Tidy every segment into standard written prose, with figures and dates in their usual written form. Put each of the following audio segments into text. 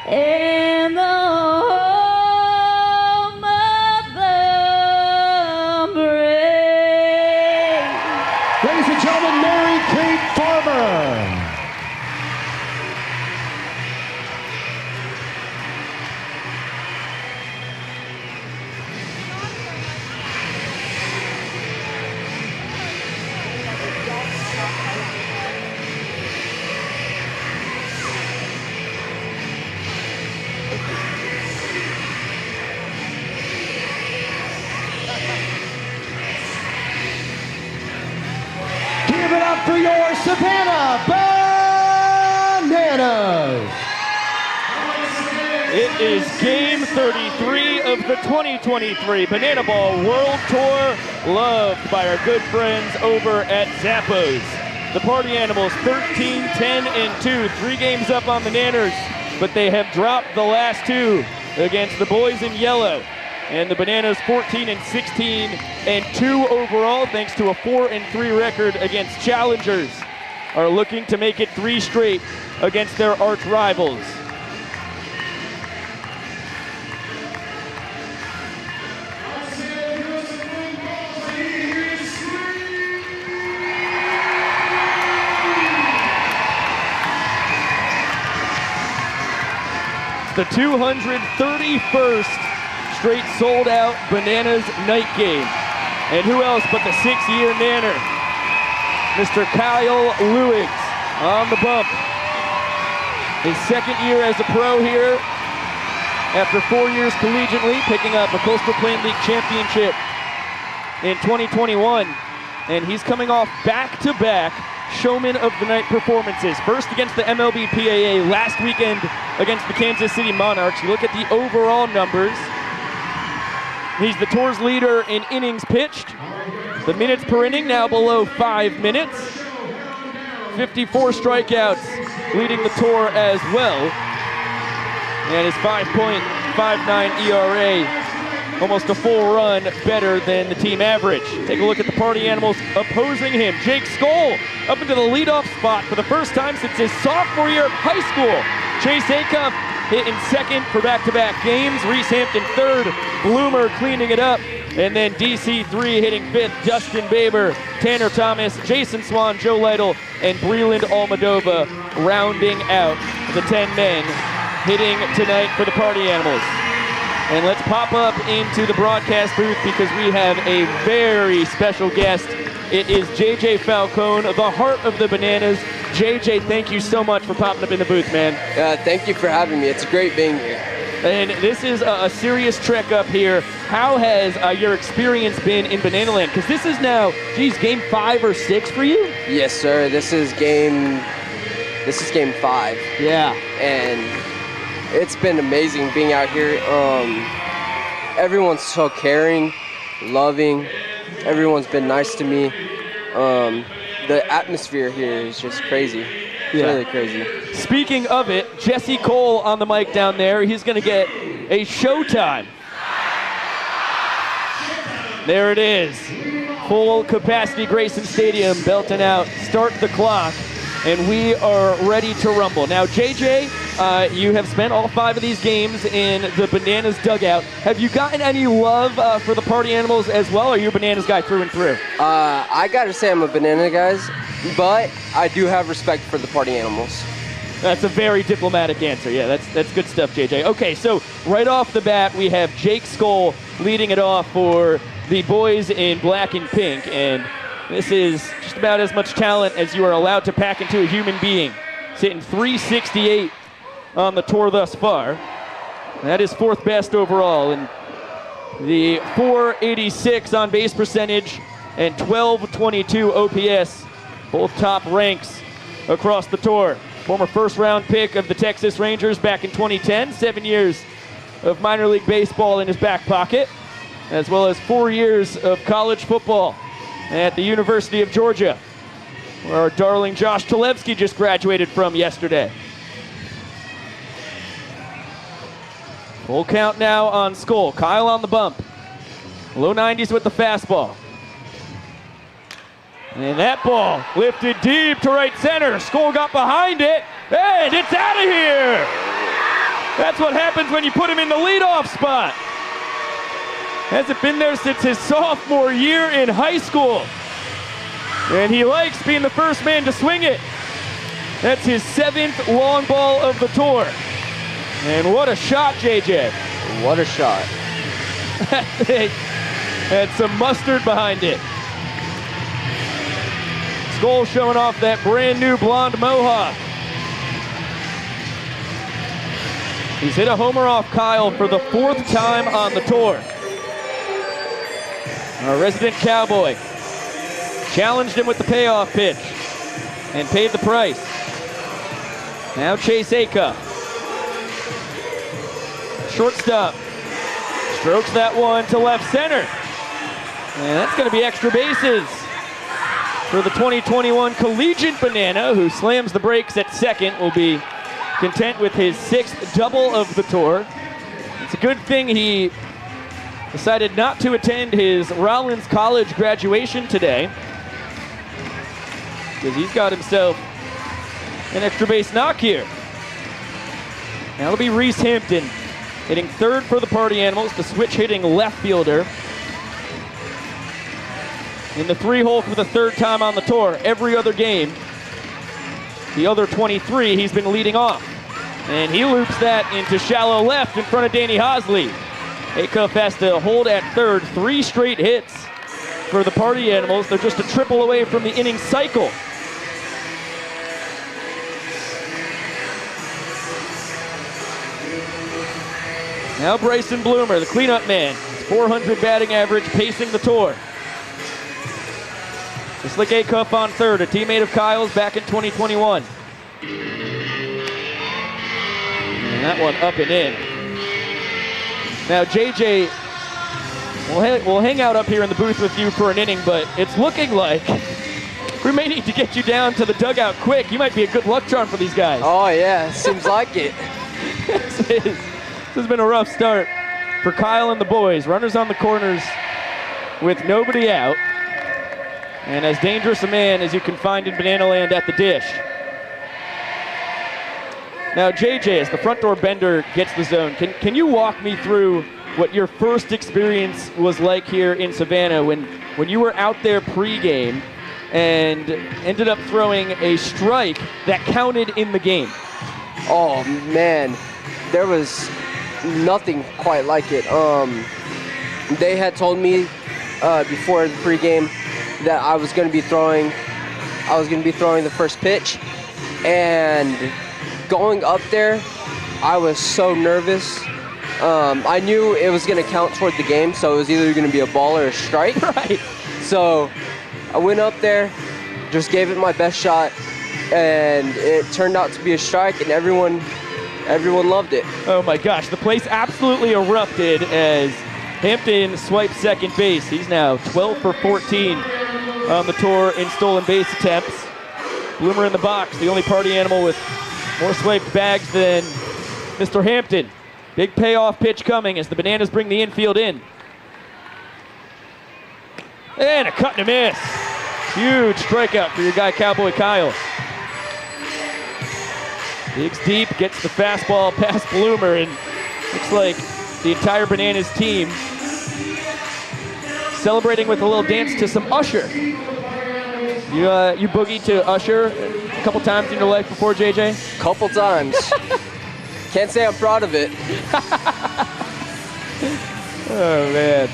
in the home of the brave. Ladies and gentlemen, Mary Kate Farmer. Give it up for your Savannah Bananas! It is game 33 of the 2023 Banana Ball World Tour, loved by our good friends over at Zappos. The Party Animals 13, 10, and 2, 3 games up on the Nanners, but they have dropped the last 2 against the boys in yellow. And the Bananas 14 and 16 and 2 overall, thanks to a 4-3 record against challengers, are looking to make it 3 straight against their arch rivals. The 231st straight sold-out Bananas night game. And who else but the 6-year Nanner, Mr. Kyle Lewigs on the bump. His 2nd year as a pro here, after 4 years collegiately, picking up a Coastal Plain League championship in 2021. And he's coming off back-to-back Showman of the Night performances. First against the MLB PAA, last weekend against the Kansas City Monarchs. You look at the overall numbers. He's the tour's leader in innings pitched. The minutes per inning now below 5 minutes. 54 strikeouts leading the tour as well. And his 5.59 ERA, almost a full run better than the team average. Take a look at the Party Animals opposing him. Jake Skoll up into the leadoff spot for the first time since his sophomore year of high school. Chase Acuff hitting 2nd for back-to-back games. Reese Hampton 3rd. Bloomer cleaning it up. And then DC3 hitting 5th. Dustin Baber, Tanner Thomas, Jason Swan, Joe Lytle, and Breland Almadova rounding out the 10 men hitting tonight for the Party Animals. And let's pop up into the broadcast booth because we have a very special guest. It is JJ Falcone, the heart of the Bananas. JJ, thank you so much for popping up in the booth, man. Thank you for having me. It's great being here. And this is a serious trek up here. How has your experience been in Banana Land? Because this is now, game 5 or 6 for you? Yes, sir. This is game 5. Yeah. And it's been amazing being out here. Everyone's so caring, loving. Everyone's been nice to me. The atmosphere here is just crazy. It's really crazy. Speaking of it, Jesse Cole on the mic down there. He's going to get a showtime. There it is. Full capacity Grayson Stadium belting out. Start the clock. And we are ready to rumble. Now, JJ, you have spent all 5 of these games in the Bananas dugout. Have you gotten any love for the Party Animals as well, or are you a Bananas guy through and through? I gotta say I'm a Banana guy, but I do have respect for the Party Animals. That's a very diplomatic answer. Yeah, that's good stuff, JJ. Okay, so right off the bat, we have Jake Skoll leading it off for the boys in black and pink, and this is just about as much talent as you are allowed to pack into a human being. Sitting 368 on the tour thus far. That is 4th best overall. And the 486 on base percentage and 1222 OPS, both top ranks across the tour. Former 1st-round pick of the Texas Rangers back in 2010. 7 years of minor league baseball in his back pocket, as well as 4 years of college football at the University of Georgia, where our darling Josh Talevsky just graduated from yesterday. Full count now on Skoll. Kyle on the bump. Low 90s with the fastball. And that ball lifted deep to right center. Skoll got behind it, and it's out of here. That's what happens when you put him in the leadoff spot. Hasn't been there since his sophomore year in high school. And he likes being the first man to swing it. That's his 7th long ball of the tour. And what a shot, JJ. What a shot. Had some mustard behind it. Skull showing off that brand new blonde mohawk. He's hit a homer off Kyle for the 4th time on the tour. Our resident cowboy challenged him with the payoff pitch and paid the price. Now Chase Acuff. Shortstop strokes that one to left center. And that's going to be extra bases for the 2021 collegiate Banana, who slams the brakes at second. Will be content with his 6th double of the tour. It's a good thing he decided not to attend his Rollins College graduation today, because he's got himself an extra base knock here. Now it'll be Reese Hampton hitting 3rd for the Party Animals, the switch hitting left fielder. In the 3-hole for the 3rd time on the tour. Every other game, the other 23, he's been leading off. And he loops that into shallow left in front of Danny Hosley. Acuff has to hold at 3rd. 3 straight hits for the Party Animals. They're just a triple away from the inning cycle. Now Bryson Bloomer, the cleanup man. 400 batting average, pacing the tour. Just like Acuff on 3rd, a teammate of Kyle's back in 2021. And that one up and in. Now JJ, we'll hang out up here in the booth with you for an inning, but it's looking like we may need to get you down to the dugout quick. You might be a good luck charm for these guys. Oh yeah, seems like it. This has been a rough start for Kyle and the boys. Runners on the corners with nobody out. And as dangerous a man as you can find in Banana Land at the dish. Now JJ, as the front door bender gets the zone, can you walk me through what your first experience was like here in Savannah when you were out there pregame and ended up throwing a strike that counted in the game? Oh man, there was nothing quite like it. They had told me before the pregame that I was going to be throwing the first pitch, and going up there, I was so nervous. I knew it was going to count toward the game, so it was either going to be a ball or a strike. Right. So I went up there, just gave it my best shot, and it turned out to be a strike, and everyone loved it. Oh my gosh, the place absolutely erupted as Hampton swiped second base. He's now 12 for 14 on the tour in stolen base attempts. Bloomer in the box, the only Party Animal with more swiped bags than Mr. Hampton. Big payoff pitch coming as the Bananas bring the infield in. And a cut and a miss. Huge strikeout for your guy, Cowboy Kyle. Digs deep, gets the fastball past Bloomer, and looks like the entire Bananas team celebrating with a little dance to some Usher. You boogied to Usher a couple times in your life before, JJ? Couple times. Can't say I'm proud of it. Oh man,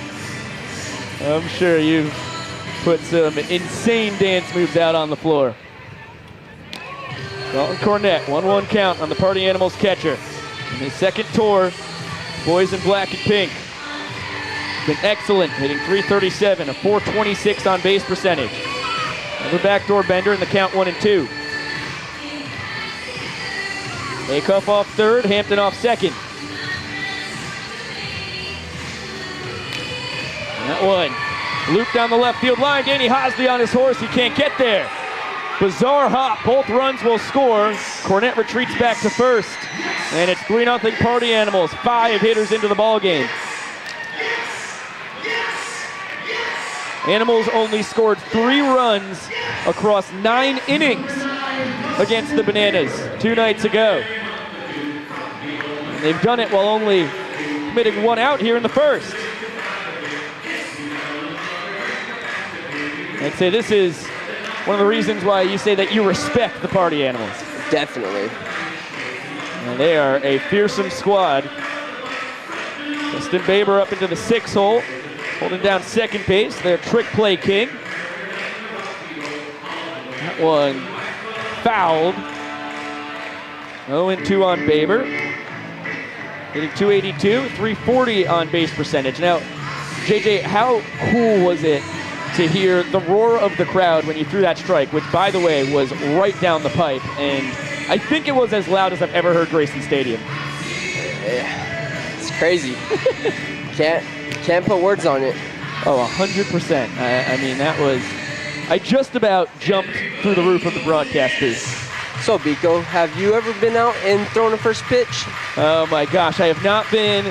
I'm sure you've put some insane dance moves out on the floor. Dalton Cornett, 1-1 count on the Party Animals catcher. In his second tour, boys in black and pink. Been excellent, hitting .337, a .426 on base percentage. Another backdoor bender in the count 1-2. Acuff off 3rd, Hampton off 2nd. And that one looped down the left field line. Danny Hosley on his horse, he can't get there. Bizarre hop, both runs will score. Cornett retreats back to 1st. And it's 3-0 Party Animals, 5 hitters into the ball game. Animals only scored 3 runs across 9 innings against the Bananas 2 nights ago. And they've done it while only committing one out here in the first. I'd say this is one of the reasons why you say that you respect the Party Animals. Definitely. And they are a fearsome squad. Justin Baber up into the 6 hole, holding down second base. Their trick play king. That one fouled. 0-2 on Baber. Hitting .282, .340 on base percentage. Now, JJ, how cool was it to hear the roar of the crowd when you threw that strike, which, by the way, was right down the pipe, and I think it was as loud as I've ever heard Grayson Stadium. It's crazy. Can't put words on it. Oh, 100%. I mean, that was... I just about jumped through the roof of the broadcast booth. So, Biko, have you ever been out and thrown a first pitch? Oh, my gosh. I have not been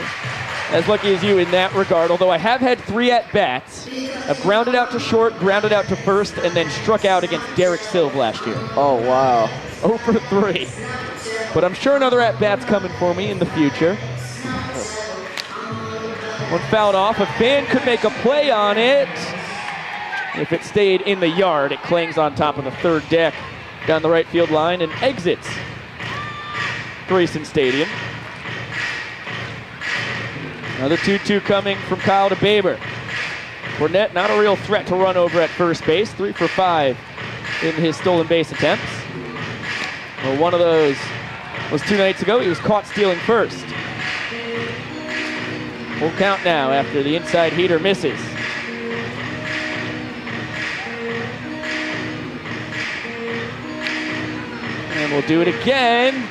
as lucky as you in that regard, although I have had 3 at-bats. I've grounded out to short, grounded out to first, and then struck out against Derek Silv last year. Oh, wow. 0 for 3. But I'm sure another at-bat's coming for me in the future. One fouled off. A fan could make a play on it. If it stayed in the yard, it clangs on top of the third deck down the right field line and exits Grayson Stadium. Another 2-2 coming from Kyle to Baber. Cornette, not a real threat to run over at first base. 3 for 5 in his stolen base attempts. Well, one of those was 2 nights ago. He was caught stealing first. Full count now after the inside heater misses. And we'll do it again.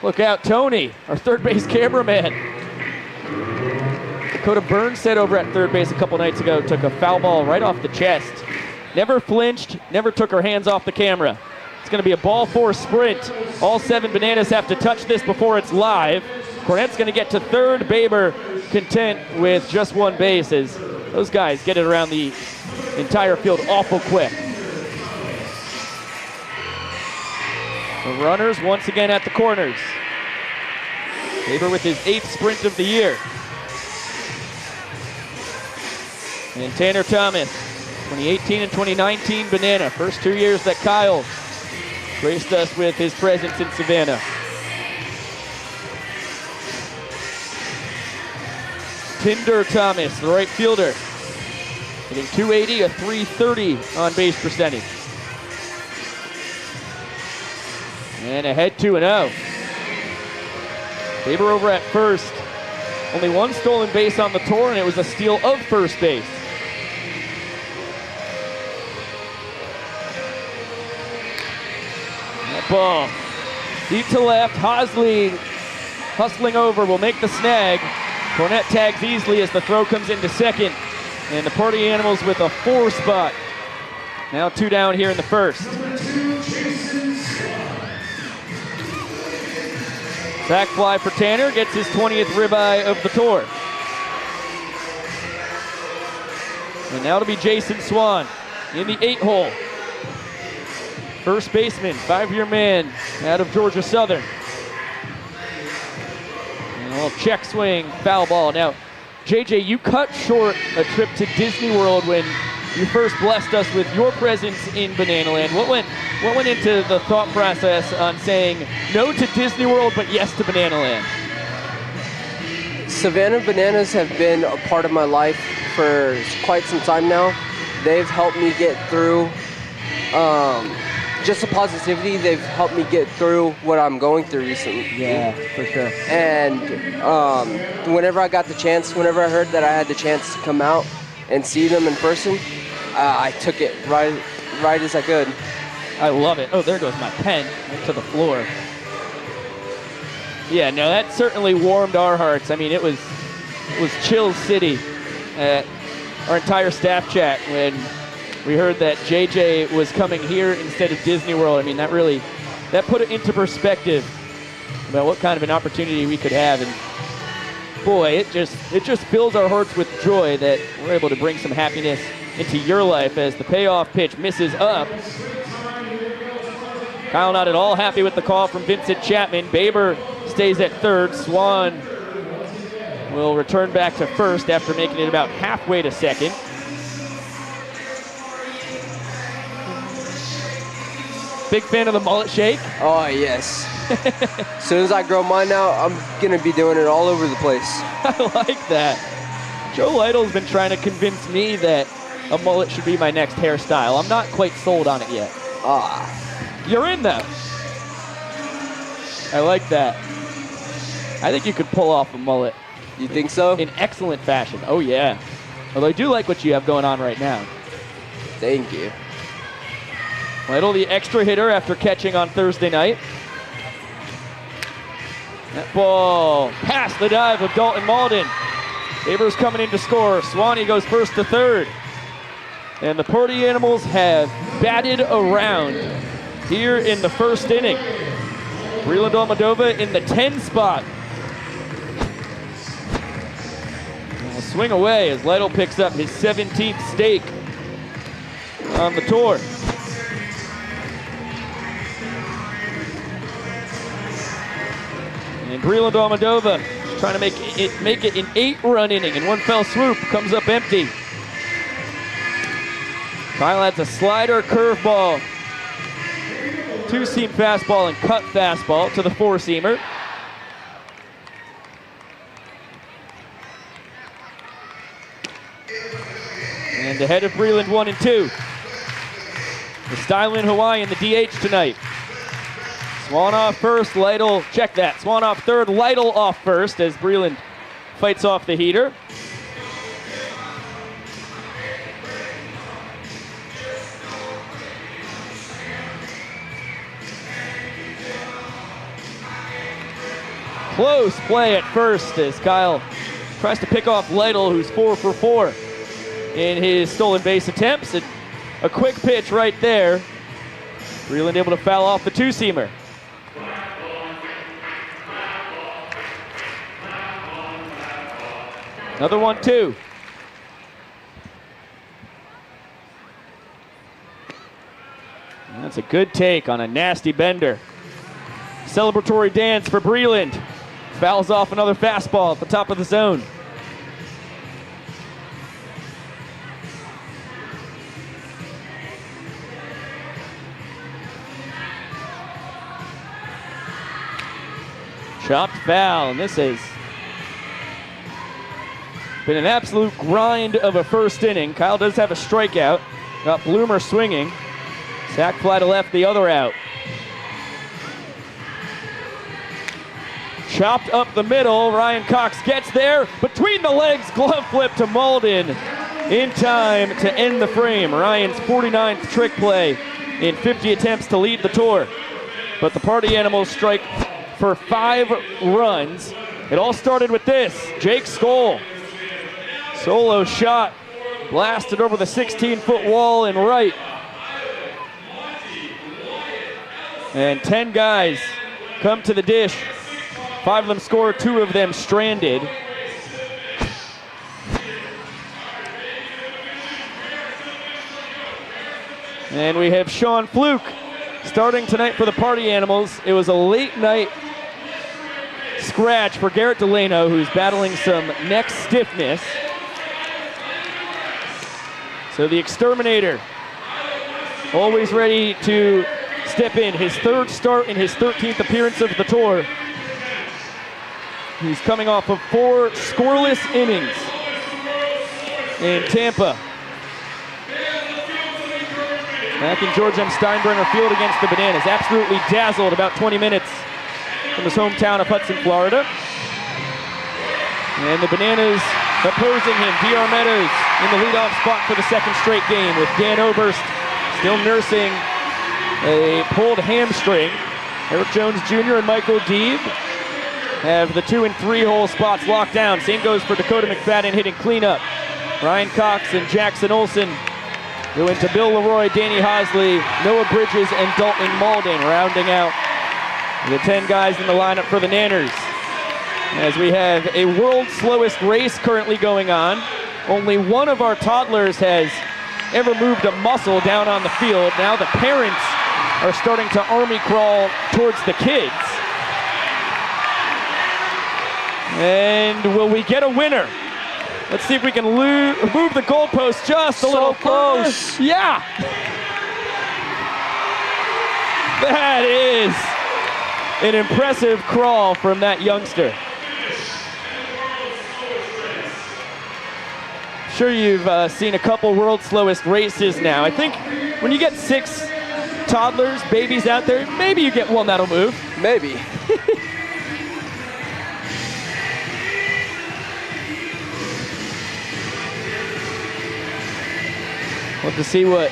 Look out, Tony, our third base cameraman. Dakota Burns said over at third base a couple nights ago, took a foul ball right off the chest. Never flinched, never took her hands off the camera. It's going to be a ball 4 sprint. All 7 Bananas have to touch this before it's live. Cornette's going to get to third. Baber content with just 1 base as those guys get it around the entire field awful quick. The runners once again at the corners. Baber with his 8th sprint of the year. And Tanner Thomas, 2018 and 2019 Banana. First 2 years that Kyle graced us with his presence in Savannah. Tinder Thomas, the right fielder, hitting .280, a .330 on base percentage. And ahead 2-0. Baber over at first. Only 1 stolen base on the tour, and it was a steal of first base. That ball deep to left. Hosley hustling over will make the snag. Cornette tags easily as the throw comes into second. And the Party Animals with a 4 spot. Now 2 down here in the first. Sack fly for Tanner, gets his 20th ribeye of the tour. And now it'll be Jason Swan in the 8 hole. First baseman, 5-year man out of Georgia Southern. And a little check swing, foul ball. Now, JJ, you cut short a trip to Disney World when you first blessed us with your presence in Banana Land. What went into the thought process on saying no to Disney World but yes to Banana Land? Savannah Bananas have been a part of my life for quite some time now. They've helped me get through just the positivity. They've helped me get through what I'm going through recently. Yeah, for sure. And whenever I got the chance, whenever I heard that I had the chance to come out and see them in person, I took it right as I could. I love it. Oh, there goes my pen right to the floor. Yeah, no, that certainly warmed our hearts. I mean, it was Chill City at our entire staff chat when we heard that JJ was coming here instead of Disney World. I mean, that put it into perspective about what kind of an opportunity we could have. And boy, it just fills our hearts with joy that we're able to bring some happiness into your life as the payoff pitch misses up. Kyle not at all happy with the call from Vincent Chapman. Baber stays at third. Swan will return back to first after making it about halfway to second. Big fan of the mullet shake? Oh, yes. As soon as I grow mine out, I'm going to be doing it all over the place. I like that. Joe Lytle's been trying to convince me that a mullet should be my next hairstyle. I'm not quite sold on it yet. You're in though. I like that. I think you could pull off a mullet. You think so? In excellent fashion. Oh, yeah. Although I do like what you have going on right now. Thank you. Lytle, the extra hitter after catching on Thursday night. That ball past the dive of Dalton Malden. Abers coming in to score. Swanee goes first to third. And the Party Animals have batted around here in the first inning. Breland Almadova in the 10 spot. And a swing away as Lytle picks up his 17th stake on the tour. And Breland Almadova trying to make it an 8-run inning in one fell swoop. Comes up empty. Kyle adds a slider, curveball, two-seam fastball, and cut fastball to the four-seamer. And ahead of Breland 1 and 2. The Stylin Hawaiian, the DH tonight. Swan off first, Lytle, check that. Swan off third, Lytle off first as Breland fights off the heater. Close play at first as Kyle tries to pick off Lytle, who's 4 for 4 in his stolen base attempts. And a quick pitch right there. Breland able to foul off the two-seamer. Another 1-2. That's a good take on a nasty bender. Celebratory dance for Breland. Fouls off another fastball at the top of the zone. Chopped foul, and this has been an absolute grind of a first inning. Kyle does have a strikeout. Got Bloomer swinging. Sack fly to left, the other out. Chopped up the middle. Ryan Cox gets there. Between the legs, glove flip to Malden. In time to end the frame. Ryan's 49th trick play in 50 attempts to lead the tour. But the Party Animals strike for 5 runs. It all started with this. Jake Skoll. Solo shot. Blasted over the 16-foot wall in right. And 10 guys come to the dish. 5 of them score, 2 of them stranded. And we have Sean Fluke starting tonight for the Party Animals. It was a late night scratch for Garrett Delano, who's battling some neck stiffness. So the Exterminator, always ready to step in. His 3rd start and his 13th appearance of the tour. He's coming off of 4 scoreless innings in Tampa. Back in George M. Steinbrenner Field against the Bananas. Absolutely dazzled about 20 minutes from his hometown of Hudson, Florida. And the Bananas opposing him. DR Meadows in the leadoff spot for the 2nd straight game with Dan Oberst still nursing a pulled hamstring. Eric Jones Jr. and Michael Deeb have the 2 and 3 hole spots locked down. Same goes for Dakota McFadden hitting cleanup. Ryan Cox and Jackson Olsen go into Bill Leroy, Danny Hosley, Noah Bridges, and Dalton Malden rounding out the 10 guys in the lineup for the Nanners. As we have a world's slowest race currently going on. Only one of our toddlers has ever moved a muscle down on the field. Now the parents are starting to army crawl towards the kids. And will we get a winner? Let's see if we can move the goalpost just a little close. further. Yeah. That is an impressive crawl from that youngster. Sure, you've seen a couple world's slowest races now. I think when you get 6 toddlers, babies out there, maybe you get one that'll move. Maybe. We'll have to see what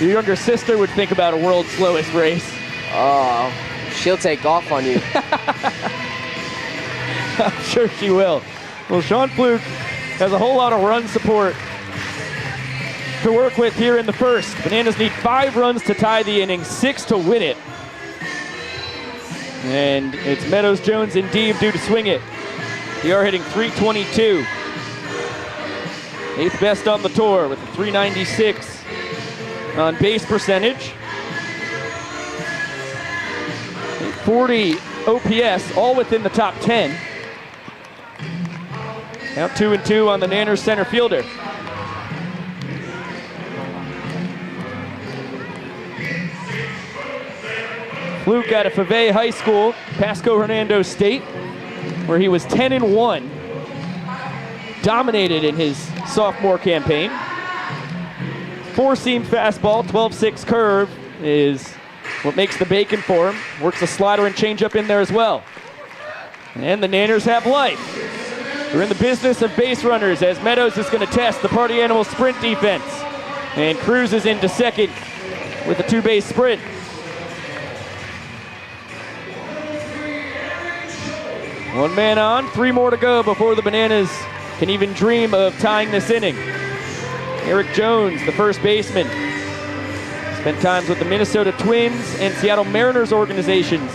your younger sister would think about a world's slowest race. Oh, she'll take off on you. I'm sure she will. Well, Sean Fluke has a whole lot of run support to work with here in the first. Bananas need 5 runs to tie the inning, 6 to win it. And it's Meadows, Jones, and Deeb due to swing it. They are hitting .322. 8th best on the tour with a .396 on base percentage. 40 OPS, all within the top 10. Now 2-2 on the Nanners center fielder. Fluke out of Fave High School, Pasco Hernando State, where he was 10-1. Dominated in his sophomore campaign. 4-seam fastball, 12-6 curve is what makes the bacon for him. Works a slider and changeup in there as well. And the Nanners have life. We're in the business of base runners as Meadows is going to test the Party Animal sprint defense. And Cruz is into second with a 2-base sprint. One man on, 3 more to go before the Bananas can even dream of tying this inning. Eric Jones, the first baseman, spent times with the Minnesota Twins and Seattle Mariners organizations.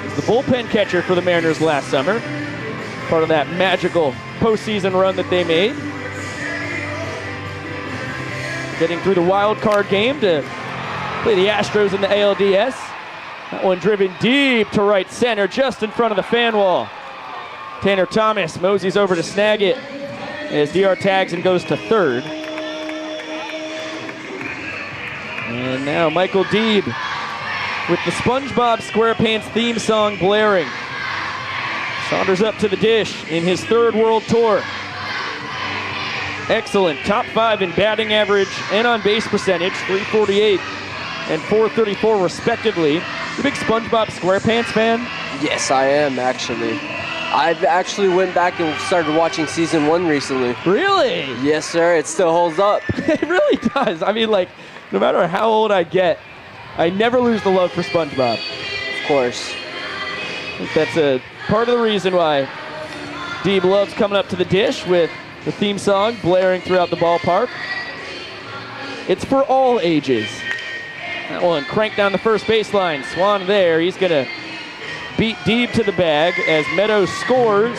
He's the bullpen catcher for the Mariners last summer, part of that magical postseason run that they made. Getting through the wild card game to play the Astros in the ALDS. That one driven deep to right center, just in front of the fan wall. Tanner Thomas moseys over to snag it as DR tags and goes to third. And now Michael Deeb with the SpongeBob SquarePants theme song blaring. Saunders up to the dish in his 3rd World Tour. Excellent, top 5 in batting average and on base percentage, .348 and .434 respectively. You a big SpongeBob SquarePants fan? Yes, I am actually. I've actually went back and started watching season 1 recently. Really? Yes, sir. It still holds up. It really does. I mean, like, no matter how old I get, I never lose the love for SpongeBob. Of course. I think that's a part of the reason why Deeb loves coming up to the dish with the theme song blaring throughout the ballpark. It's for all ages. That one cranked down the first baseline. Swan there. He's going to beat Deeb to the bag as Meadows scores.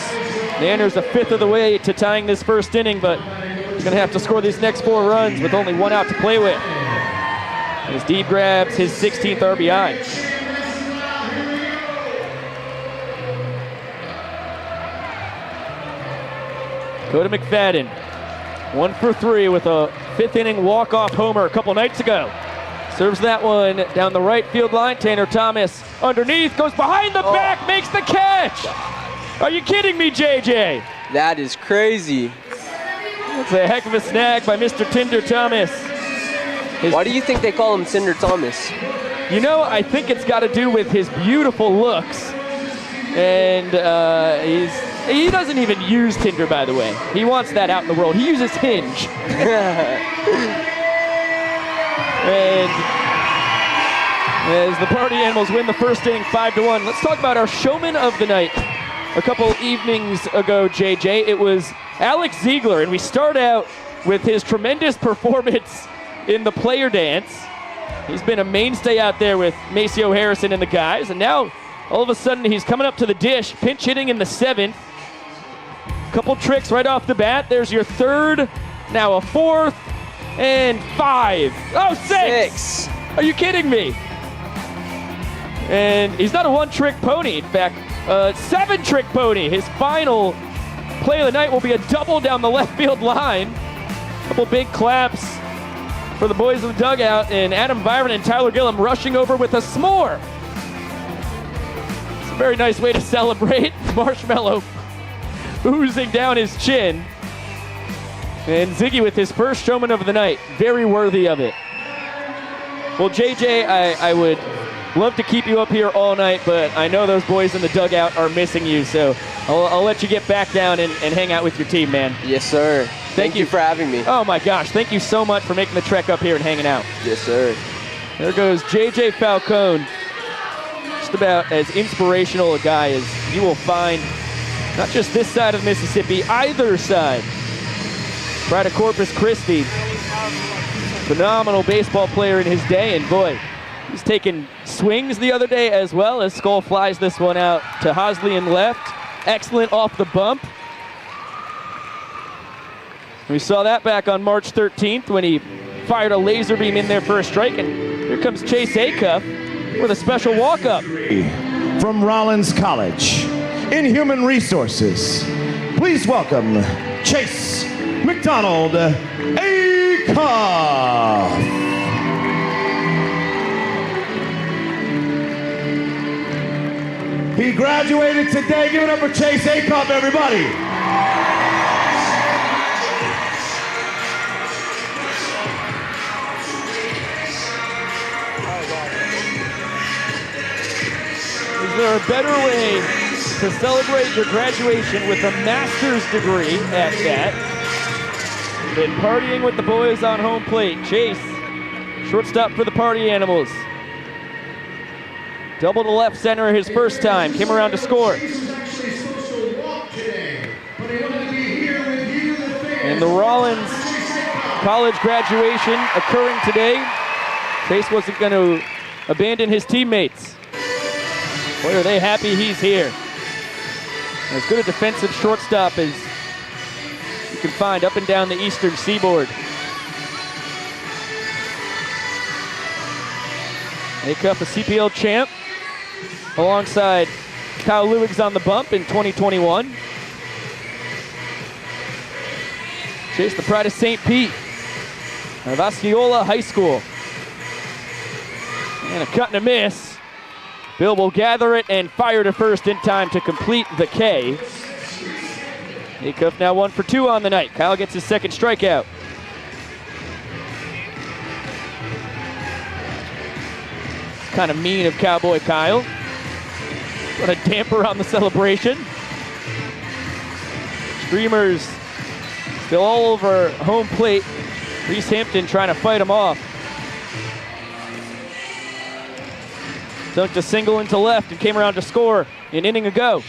Nanners a 5th of the way to tying this first inning, but he's going to have to score these next 4 runs with only 1 out to play with. As Deeb grabs his 16th RBI. Coda McFadden, 1 for 3 with a 5th inning walk-off homer a couple nights ago. Serves that one down the right field line. Tanner Thomas underneath, goes behind the back, makes the catch. Are you kidding me, JJ? That is crazy. That's a heck of a snag by Mr. Tinder Thomas. Why do you think they call him Tinder Thomas? You know, I think it's got to do with his beautiful looks. And he doesn't even use Tinder, by the way. He wants that out in the world. He uses Hinge. And as the Party Animals win the first inning 5-1, let's talk about our showman of the night. A couple evenings ago, JJ, it was Alex Ziegler, and we start out with his tremendous performance in the player dance. He's been a mainstay out there with Maceo Harrison and the guys, and now all of a sudden he's coming up to the dish, pinch hitting in the 7th. Couple tricks right off the bat. There's your 3rd, now a 4th, and 5. Oh, 6! Are you kidding me? And he's not a one-trick pony. In fact, a 7-trick pony. His final play of the night will be a double down the left field line. Couple big claps for the boys in the dugout, and Adam Byron and Tyler Gillum rushing over with a s'more. It's a very nice way to celebrate. Marshmallow oozing down his chin. And Ziggy with his first showman of the night. Very worthy of it. Well, JJ, I would love to keep you up here all night, but I know those boys in the dugout are missing you, so I'll let you get back down and hang out with your team, man. Yes, sir. Thank you for having me. Oh, my gosh. Thank you so much for making the trek up here and hanging out. Yes, sir. There goes JJ Falcone. Just about as inspirational a guy as you will find, not just this side of Mississippi, either side. Right at Corpus Christi. Phenomenal baseball player in his day, and boy, he's taken swings the other day as well as Skull flies this one out to Hosley in left. Excellent off the bump. We saw that back on March 13th when he fired a laser beam in there for a strike, and here comes Chase Acuff with a special walk-up. From Rollins College in Human Resources, please welcome Chase McDonald Acuff. He graduated today. Give it up for Chase Acuff, everybody. Is there a better way to celebrate your graduation with a master's degree at that than partying with the boys on home plate? Chase, shortstop for the Party Animals. Double to left center his first time, came around to score. And the Rollins college graduation occurring today. Chase wasn't going to abandon his teammates. Boy, are they happy he's here. As good a defensive shortstop as you can find up and down the eastern seaboard. Acuff, a CPL champ, alongside Kyle Lewigs on the bump in 2021. Chase, the pride of St. Pete of Osceola High School. And a cut and a miss. Bill will gather it and fire to first in time to complete the K. Acuff now 1 for 2 on the night. Kyle gets his second strikeout. Kind of mean of Cowboy Kyle. What a damper on the celebration. Streamers still all over home plate. Reese Hampton trying to fight him off. Dunked a single into left and came around to score an inning ago.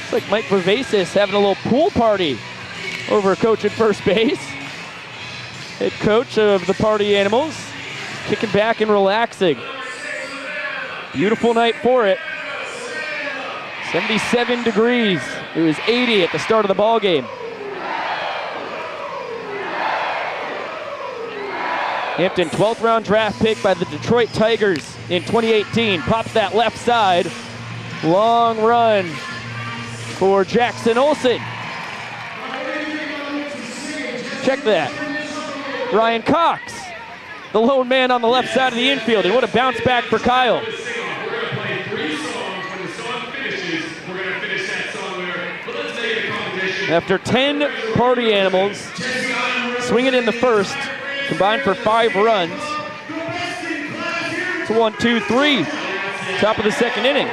It's like Mike Vivacis having a little pool party over a coach at first base. Head coach of the Party Animals, kicking back and relaxing. Beautiful night for it. 77 degrees. It was 80 at the start of the ball game. Hampton, 12th round draft pick by the Detroit Tigers in 2018. Pops that left side. Long run for Jackson Olsen. Check that. Ryan Cox, the lone man on the left side of the infield. And what a bounce back for Kyle. After 10 Party Animals swinging in the first, combined for 5 runs. It's a 1-2-3. Top of the second inning.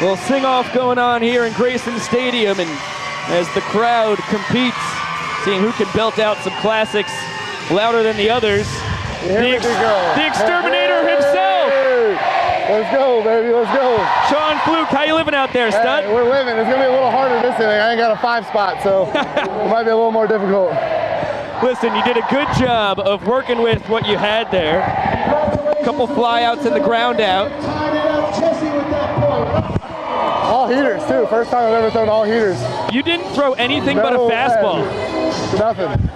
Well, sing-off going on here in Grayson Stadium, and as the crowd competes, seeing who can belt out some classics louder than the others. The Exterminator himself, Let's go, baby. Let's go. Sean Fluke, how you living out there, stud? Hey, we're living. It's going to be a little harder this inning. I ain't got a 5 spot, so it might be a little more difficult. Listen, you did a good job of working with what you had there. A couple flyouts in the ground out. All heaters, too. First time I've ever thrown all heaters. You didn't throw anything but a fastball. Nothing.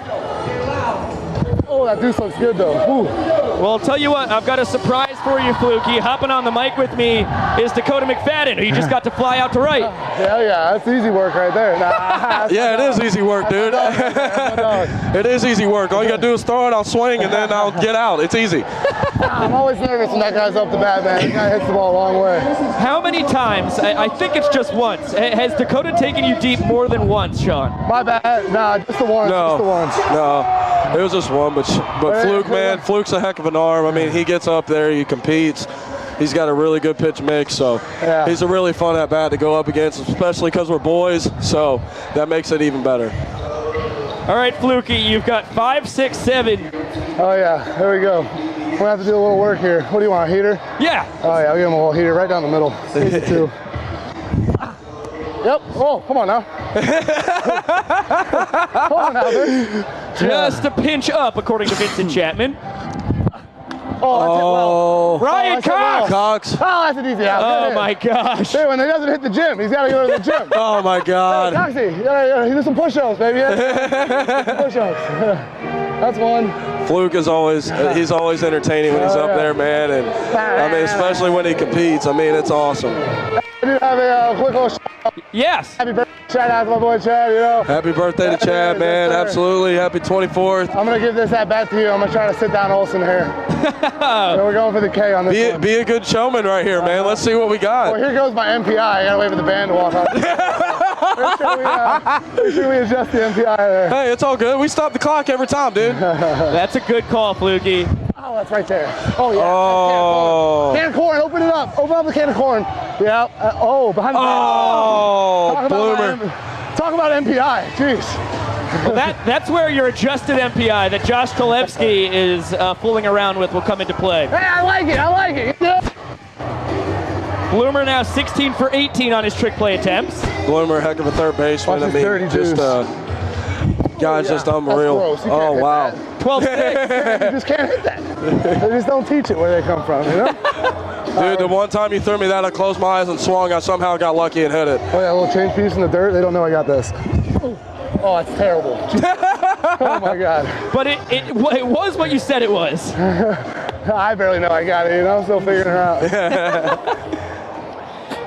Oh, that deuce looks good, though. Ooh. Well, I'll tell you what, I've got a surprise for you, Fluky. Hopping on the mic with me is Dakota McFadden, who you just got to fly out to right. Yeah, that's easy work right there. Nah, yeah, it is easy work, dude. It is easy work. All you gotta do is throw it, I'll swing, and then I'll get out. It's easy. I'm always nervous when that guy's up the bat, man. That guy hits the ball a long way. How many times, I think it's just once, has Dakota taken you deep more than once, Sean? My bad. Nah, just the once. No, just the once. no. It was just one, but Fluke, man, Fluke's a heck of an arm. I mean, he gets up there, he competes. He's got a really good pitch mix, so he's a really fun at bat to go up against, especially because we're boys, so that makes it even better. All right, Fluky, you've got 5, 6, 7. Oh, yeah, there we go. We're gonna have to do a little work here. What do you want, a heater? Yeah. Oh, yeah, I'll give him a little heater right down the middle. Easy too. Yep. Oh, come on now. Come on now, dude. Just a pinch up, according to Vincent Chapman. Oh, that's hit well. Ryan Cox. Cox. Oh, that's an easy out. Oh, my gosh. Hey, when he doesn't hit the gym, he's got to go to the gym. Oh, my God. Hey, Coxie, you do some push-ups, baby. Push-ups. That's one. Fluke is always, he's always entertaining when he's up there, man. And I mean, especially when he competes. I mean, it's awesome. I do have a quick little shout out. Yes. Happy birthday, shout out to my boy Chad, you know. Happy birthday to Chad, man. Absolutely. Happy 24th. I'm going to give this at bat to you. I'm going to try to sit down Olsen here. So we're going for the K on this one. Be a good showman right here, man. Let's see what we got. Well, here goes my MPI. I got to wait for the band to walk off. Make sure we adjust the MPI there. Hey, it's all good. We stop the clock every time, dude. That's a good call, Fluky. Oh, that's right there. Oh, yeah. Oh. Can of corn. Open it up. Open up the can of corn. Yeah. Behind the Oh, Bloomer. Talk about MPI. Jeez. Well, that's where your adjusted MPI that Josh Talevsky is fooling around with will come into play. Hey, I like it. I like it. Bloomer now 16 for 18 on his trick play attempts. Bloomer, heck of a third baseman. Watch I mean, his just guy's just unreal. Oh, wow. 12-6. You just can't hit that. They just don't teach it where they come from, you know? Dude, the one time you threw me that, I closed my eyes and swung. I somehow got lucky and hit it. Oh, yeah, a little change piece in the dirt. They don't know I got this. Oh, that's terrible. Oh, my God. But it was what you said it was. I barely know I got it, you know? I'm still figuring it out.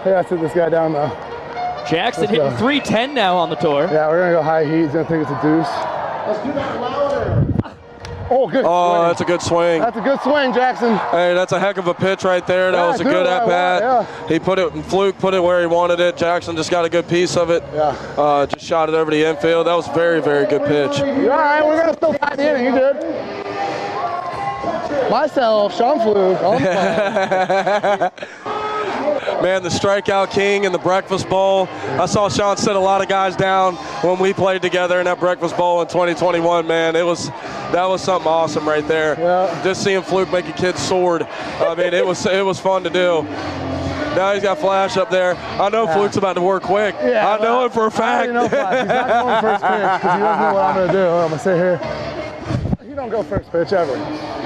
Hey, I sit this guy down now. Jackson hitting 310 now on the tour. Yeah, we're going to go high heat. He's going to think it's a deuce. Let's do that louder. Oh, good swing. That's a good swing. That's a good swing, Jackson. Hey, that's a heck of a pitch right there. That was a good at-bat. Yeah. He put it, Fluke put it where he wanted it. Jackson just got a good piece of it. Yeah. Just shot it over the infield. That was a very, very good pitch. You're all right. We're going to still tie the inning. You good? Myself, Sean Fluke. On the phone. Man, the strikeout king in the Breakfast Bowl. I saw Sean sit a lot of guys down when we played together in that Breakfast Bowl in 2021, man. That was something awesome right there. Yeah. Just seeing Fluke make a kid soared. I mean, it was fun to do. Now he's got Flash up there. I know Fluke's about to work quick. Yeah, I know it for a fact. I know Flash. He's not going first pitch because he doesn't know what I'm going to do. I'm going to sit here. He don't go first pitch ever.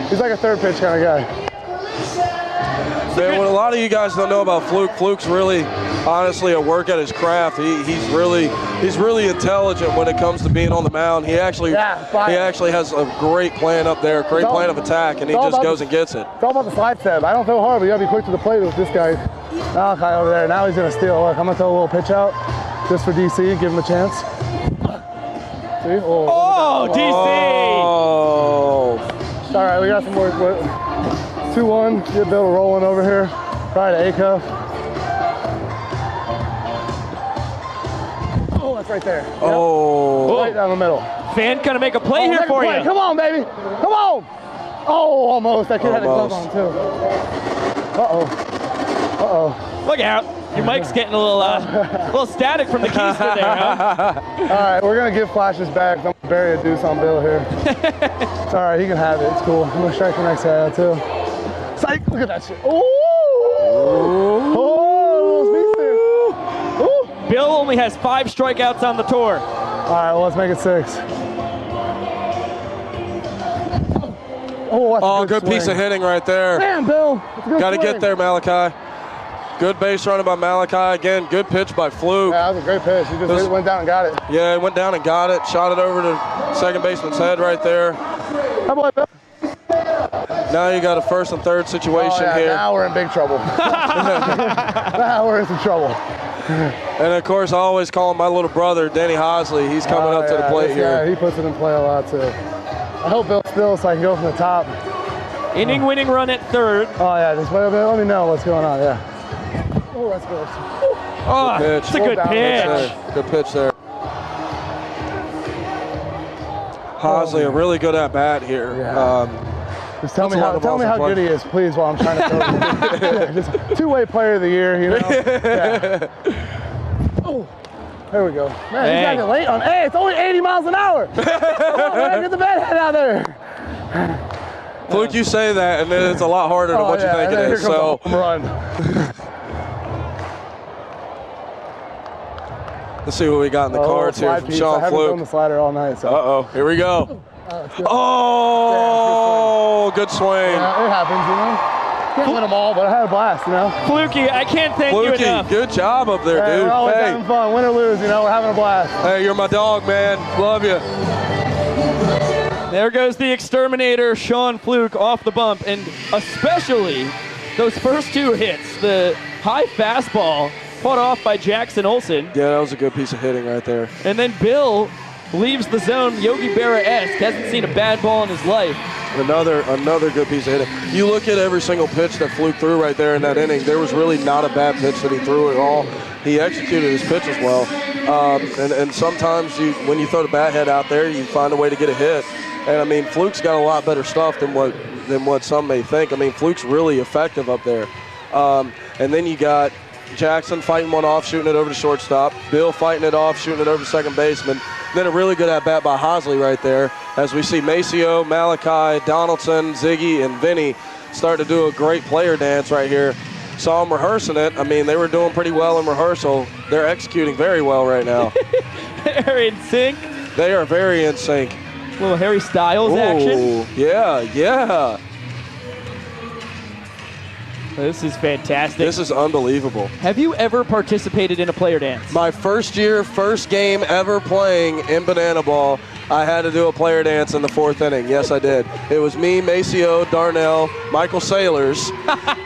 He's like a third pitch kind of guy. Man, what a lot of you guys don't know about Fluke, Fluke's really, honestly, a work at his craft. He's really intelligent when it comes to being on the mound. He actually has a great plan up there, great plan of attack, and he just goes and gets it. It's all about the slide step. I don't throw hard, but you got to be quick to the plate with this guy. Malachi over there. Now he's going to steal. Look, I'm going to throw a little pitch out just for DC, give him a chance. See? Oh, DC! Oh. All right, we got some more. 2-1, get Bill rolling over here. Right to A-cuff. Oh, that's right there. Yep. Oh. Right down the middle. Fan gonna make a play here for you. Come on, baby. Come on. Oh, almost. That kid had a glove on, too. Uh-oh. Uh-oh. Look out. Your mic's getting a little static from the keister there, huh? All right, we're going to give flashes back. I'm going to bury a deuce on Bill here. It's all right. He can have it. It's cool. I'm going to strike the next guy out, too. Psych. Look at that shit. Ooh. Bill only has 5 strikeouts on the tour. All right, well, let's make it 6. Oh, good piece of hitting right there. Damn, Bill. Got to get there, Malachi. Good base running by Malachi. Again, good pitch by Fluke. Yeah, that was a great pitch. He just went down and got it. Yeah, he went down and got it. Shot it over to second baseman's head right there. How boy, Bill? Now you got a first and third situation here. Now we're in big trouble. Now we're in some trouble. And of course, I always call him my little brother, Denny Hosley. He's coming up to the plate here. Yeah, he puts it in play a lot too. I hope Bill's still so I can go from the top. Inning-winning run at third. Oh yeah, just let me know what's going on. Yeah. Oh, let's go. Oh, good pitch. It's a good pitch. Good pitch there. Hosley, a really good at bat here. Yeah. Just tell me how good he is, please, while I'm trying to throw it. Yeah, just two-way player of the year, you know. Yeah. Oh, there we go. Man, he's got it late on. Hey, it's only 80 miles an hour. Come on, man, get the bedhead out there. Fluke, you say that, and then it's a lot harder than what you think it is. So, run. Let's see what we got in the cards here from Sean I haven't Fluke. thrown the slider all night. So. Uh-oh, here we go. Good swing. Yeah, it happens, you know. Can't win them all, but I had a blast, you know. Fluky, I can't thank you enough. Good job up there, dude. We're always having fun, win or lose, you know. We're having a blast. Hey, you're my dog, man. Love you. There goes the exterminator, Sean Fluke, off the bump, and especially those first 2 hits, the high fastball fought off by Jackson Olsen. Yeah, that was a good piece of hitting right there. And then Bill leaves the zone, Yogi Berra-esque, hasn't seen a bad ball in his life. Another good piece of hitting. You look at every single pitch that Fluke threw right there in that inning, there was really not a bad pitch that he threw at all. He executed his pitches well. And sometimes when you throw the bat head out there, you find a way to get a hit. And I mean, Fluke's got a lot better stuff than what some may think. I mean, Fluke's really effective up there. And then you got Jackson fighting one off, shooting it over to shortstop. Bill fighting it off, shooting it over to second baseman. Then a really good at-bat by Hosley right there as we see Maceo, Malachi, Donaldson, Ziggy, and Vinny start to do a great player dance right here. Saw them rehearsing it. I mean, they were doing pretty well in rehearsal. They're executing very well right now. They're in sync. They are very in sync. Little Harry Styles action. Yeah. This is fantastic. This is unbelievable. Have you ever participated in a player dance? My first game ever playing in Banana Ball, I had to do a player dance in the 4th inning. Yes, I did. It was me, Maceo, Darnell, Michael Saylors,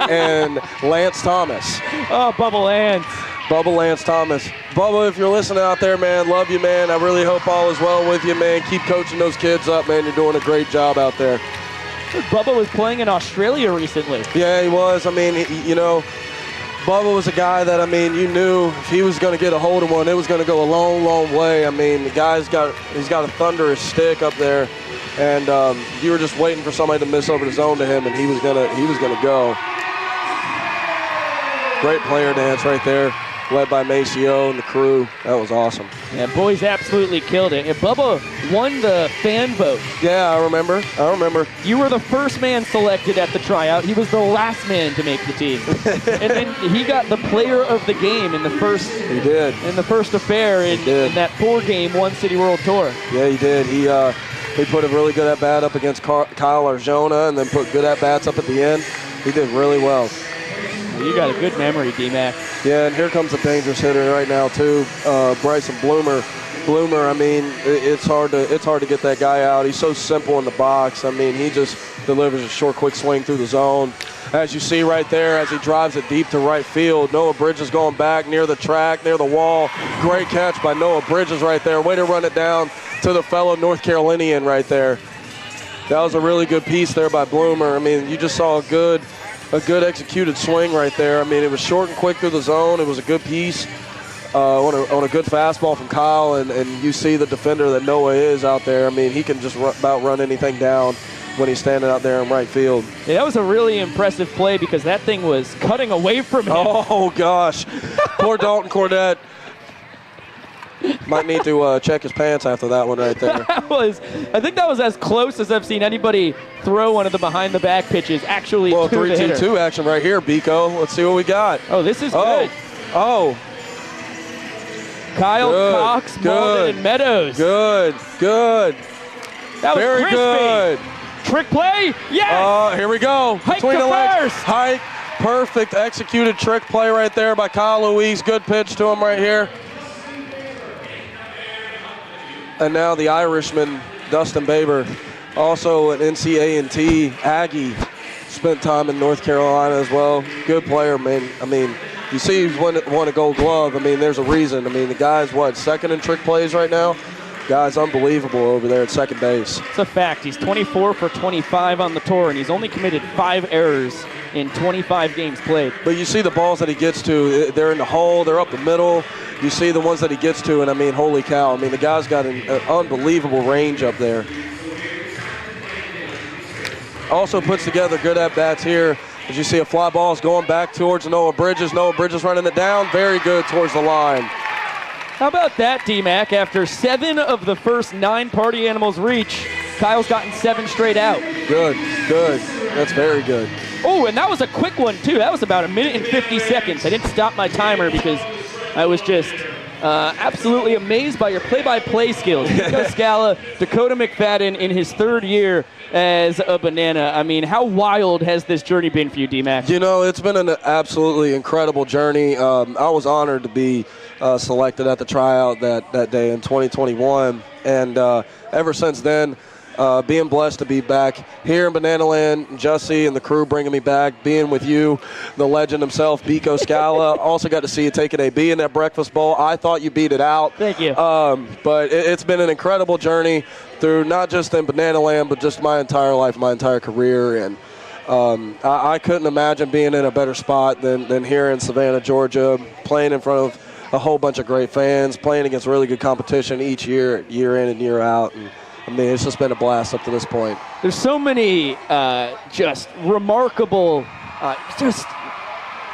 and Lance Thomas. Oh, Bubba Lance. Bubba Lance Thomas. Bubba, if you're listening out there, man, love you, man. I really hope all is well with you, man. Keep coaching those kids up, man. You're doing a great job out there. Bubba was playing in Australia recently. Yeah, he was. I mean, you know, Bubba was a guy that, I mean, you knew if he was going to get a hold of one, it was going to go a long, long way. I mean, the guy's he's got a thunderous stick up there, and you were just waiting for somebody to miss over the zone to him, and he was gonna go. Great player dance right there, led by Maceo and the crew. That was awesome. Yeah, boys absolutely killed it. And Bubba won the fan vote. Yeah, I remember. You were the first man selected at the tryout. He was the last man to make the team. And then he got the player of the game in the first. He did. In the first affair in that 4-game One City World Tour. Yeah, he did. He put a really good at-bat up against Kyle Arjona and then put good at-bats up at the end. He did really well. You got a good memory, D-Mac. Yeah, and here comes a dangerous hitter right now too, Bryson Bloomer. I mean, it's hard to get that guy out. He's so simple in the box. I mean, he just delivers a short, quick swing through the zone. As you see right there, as he drives it deep to right field, Noah Bridges going back near the track, near the wall. Great catch by Noah Bridges right there. Way to run it down to the fellow North Carolinian right there. That was a really good piece there by Bloomer. I mean, you just saw a good executed swing right there. I mean, it was short and quick through the zone. It was a good piece on a good fastball from Kyle, and you see the defender that Noah is out there. I mean, he can just about run anything down when he's standing out there in right field. Yeah, that was a really impressive play because that thing was cutting away from him. Oh, gosh. Poor Dalton Cornett. Might need to check his pants after that one right there. I think that was as close as I've seen anybody throw one of the behind-the-back pitches actually Well, to the hitter. 3-2-2 action right here, Biko. Let's see what we got. Oh, this is good. Oh. Kyle, Good, Cox, good, Malden, and Meadows. Good. That was Very crispy. good. Trick play. Yes. Here we go. Hike Between to the legs. first. Hike. Perfect executed trick play right there by Kyle Louise. Good pitch to him right here. And now the Irishman, Dustin Baber, also an NCAA Aggie, spent time in North Carolina as well. Good player, man. I mean, you see he's won a gold glove. I mean, there's a reason. I mean, the guy's, second in trick plays right now? Guy's unbelievable over there at second base. It's a fact. He's 24 for 25 on the tour, and he's only committed 5 errors in 25 games played. But you see the balls that he gets to, they're in the hole, they're up the middle. You see the ones that he gets to, and I mean, holy cow. I mean, the guy's got an unbelievable range up there. Also puts together good at-bats here. As you see, a fly ball is going back towards Noah Bridges. Noah Bridges running it down. Very good towards the line. How about that, D-Mac? After 7 of the first 9 party animals reach, Kyle's gotten 7 straight out. Good. That's very good. Oh, and that was a quick one, too. That was about 1 minute and 50 seconds. I didn't stop my timer because I was just absolutely amazed by your play-by-play skills. Nico Scala, Dakota McFadden in his 3rd year as a Banana. I mean, how wild has this journey been for you, D-Mac? You know, it's been an absolutely incredible journey. I was honored to be selected at the tryout that day in 2021. And ever since then, being blessed to be back here in Banana Land, Jussie and the crew bringing me back, being with you, the legend himself, Biko Scala. Also got to see you take an AB in that breakfast bowl. I thought you beat it out. Thank you. But it's been an incredible journey through not just in Banana Land, but just my entire life, my entire career. And I couldn't imagine being in a better spot than here in Savannah, Georgia, playing in front of a whole bunch of great fans, playing against really good competition each year in and year out. And I mean, it's just been a blast up to this point. There's so many just remarkable, just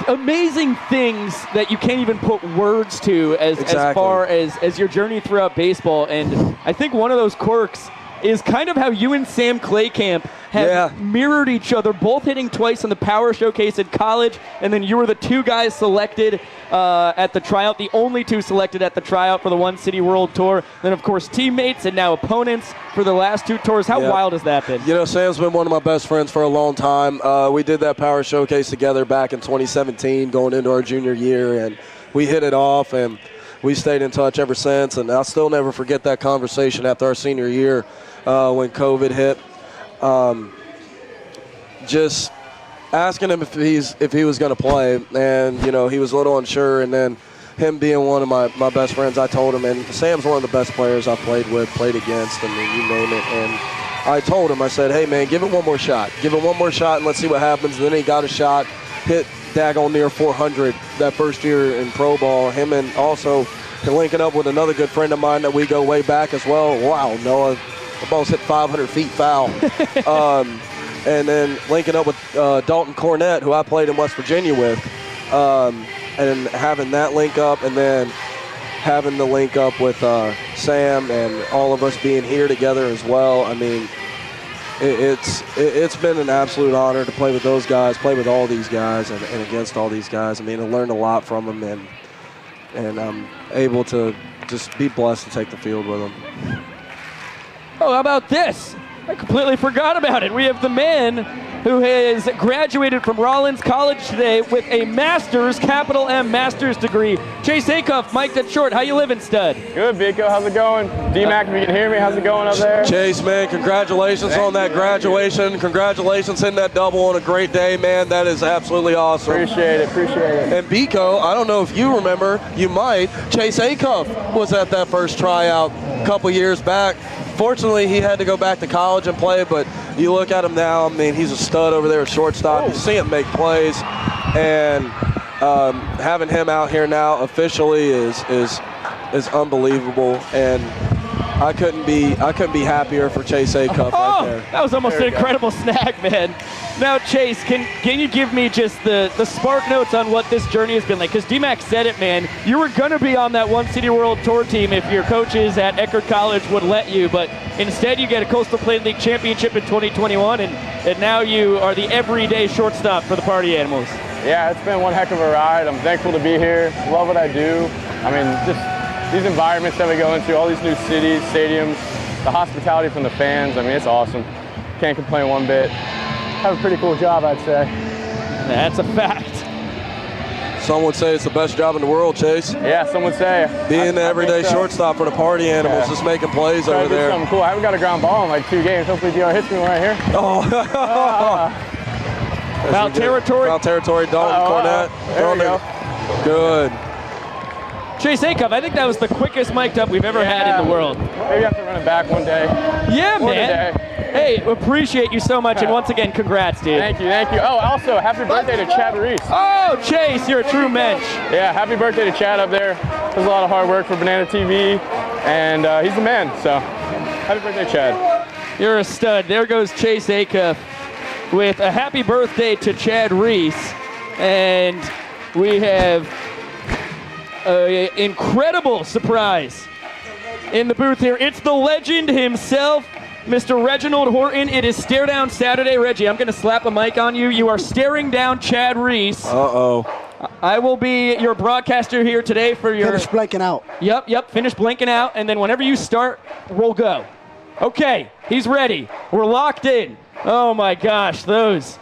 amazing things that you can't even put words to as far as your journey throughout baseball. And I think one of those quirks is kind of how you and Sam Claycamp have mirrored each other, both hitting twice in the Power Showcase in college, and then you were the 2 guys selected at the tryout, the only 2 selected at the tryout for the One City World Tour. Then, of course, teammates and now opponents for the last 2 tours. How wild has that been? You know, Sam's been one of my best friends for a long time. We did that Power Showcase together back in 2017, going into our junior year, and we hit it off, and we stayed in touch ever since. And I'll still never forget that conversation after our senior year when COVID hit. Just asking him if he was going to play, and you know, he was a little unsure. And then him being one of my best friends, I told him, and Sam's one of the best players I've played with, played against. I mean, you name it. And I told him, I said, hey man, give it one more shot, and let's see what happens. And then he got a shot, hit daggone near 400 that first year in pro ball. Him and also linking up with another good friend of mine that we go way back as well. Wow, Noah, the ball's hit 500 feet foul. And then linking up with Dalton Cornett, who I played in West Virginia with, and having that link up, and then having the link up with Sam and all of us being here together as well. I mean, it's been an absolute honor to play with those guys, play with all these guys, and against all these guys. I mean, I learned a lot from them, and I'm able to just be blessed to take the field with them. Oh, how about this? I completely forgot about it. We have the man who has graduated from Rollins College today with a master's, capital M master's degree. Chase Acuff, Mike that short. How you living, stud? Good, Biko. How's it going? D-Mac, if you can hear me, how's it going up there? Chase, man, congratulations on that graduation. Congratulations hitting that double on a great day, man. That is absolutely awesome. Appreciate it. And Biko, I don't know if you remember, you might, Chase Acuff was at that first tryout a couple years back. Fortunately, he had to go back to college and play, but you look at him now, I mean, he's a stud over there at shortstop. You see him make plays, and having him out here now officially is unbelievable, and I couldn't be happier for Chase Acuff right there. That was almost an incredible snag, man. Now, Chase, can you give me just the spark notes on what this journey has been like? Because D-Mac said it, man. You were going to be on that One City World Tour team if your coaches at Eckerd College would let you, but instead you get a Coastal Plain League championship in 2021, and now you are the everyday shortstop for the Party Animals. Yeah, it's been one heck of a ride. I'm thankful to be here. Love what I do. I mean, just these environments that we go into, all these new cities, stadiums, the hospitality from the fans, I mean, it's awesome. Can't complain one bit. Have a pretty cool job, I'd say. That's a fact. Some would say it's the best job in the world, Chase. Yeah, some would say. Being the everyday shortstop for the Party Animals, just making plays over there. Something cool. I haven't got a ground ball in like 2 games. Hopefully DR hits me right here. Oh. Foul territory. Foul territory, Dalton Cornett. There we go. Good. Chase Acuff, I think that was the quickest mic'd up we've ever had in the world. Maybe I have to run it back one day. Yeah, One man. day. Hey, appreciate you so much, and once again, congrats, dude. Thank you, thank you. Oh, also, happy birthday to Chad Reese. Oh, Chase, you're a true mensch. Yeah, happy birthday to Chad up there. Does a lot of hard work for Banana TV, and he's the man, so happy birthday, Chad. You're a stud. There goes Chase Acuff with a happy birthday to Chad Reese, and we have an incredible surprise in the booth here. It's the legend himself, Mr. Reginald Horton. It is Stare Down Saturday. Reggie, I'm going to slap a mic on you. You are staring down Chad Reese. Uh-oh. I will be your broadcaster here today for your... Finish blanking out. Yep, finish blinking out, and then whenever you start, we'll go. Okay, he's ready. We're locked in. Oh my gosh, those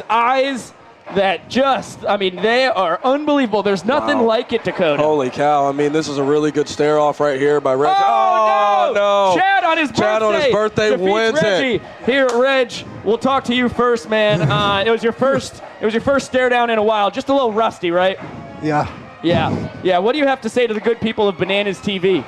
eyes that just, I mean, they are unbelievable. There's nothing like it, Dakota. Holy cow. I mean, this is a really good stare off right here by Reg. Oh, no. Chad on his birthday. Chad on his birthday defeats wins Reggie. it. Here, Reg, we'll talk to you first, man. It was your first stare down in a while. Just a little rusty, right? Yeah. Yeah. What do you have to say to the good people of Bananas TV?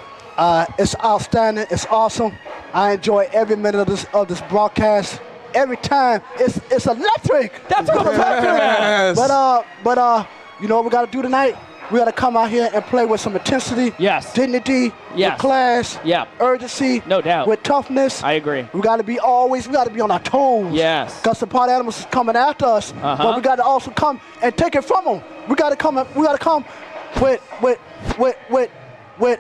It's outstanding. It's awesome. I enjoy every minute of this broadcast. Every time, it's electric. That's what I'm talking about. Yes. But you know what we got to do tonight? We got to come out here and play with some intensity, Yes. dignity, Yes. with class, Yeah. urgency, No doubt. with toughness. I agree. We got to be on our toes. Yes. Because the Party Animals is coming after us, but we got to also come and take it from them. We got to come with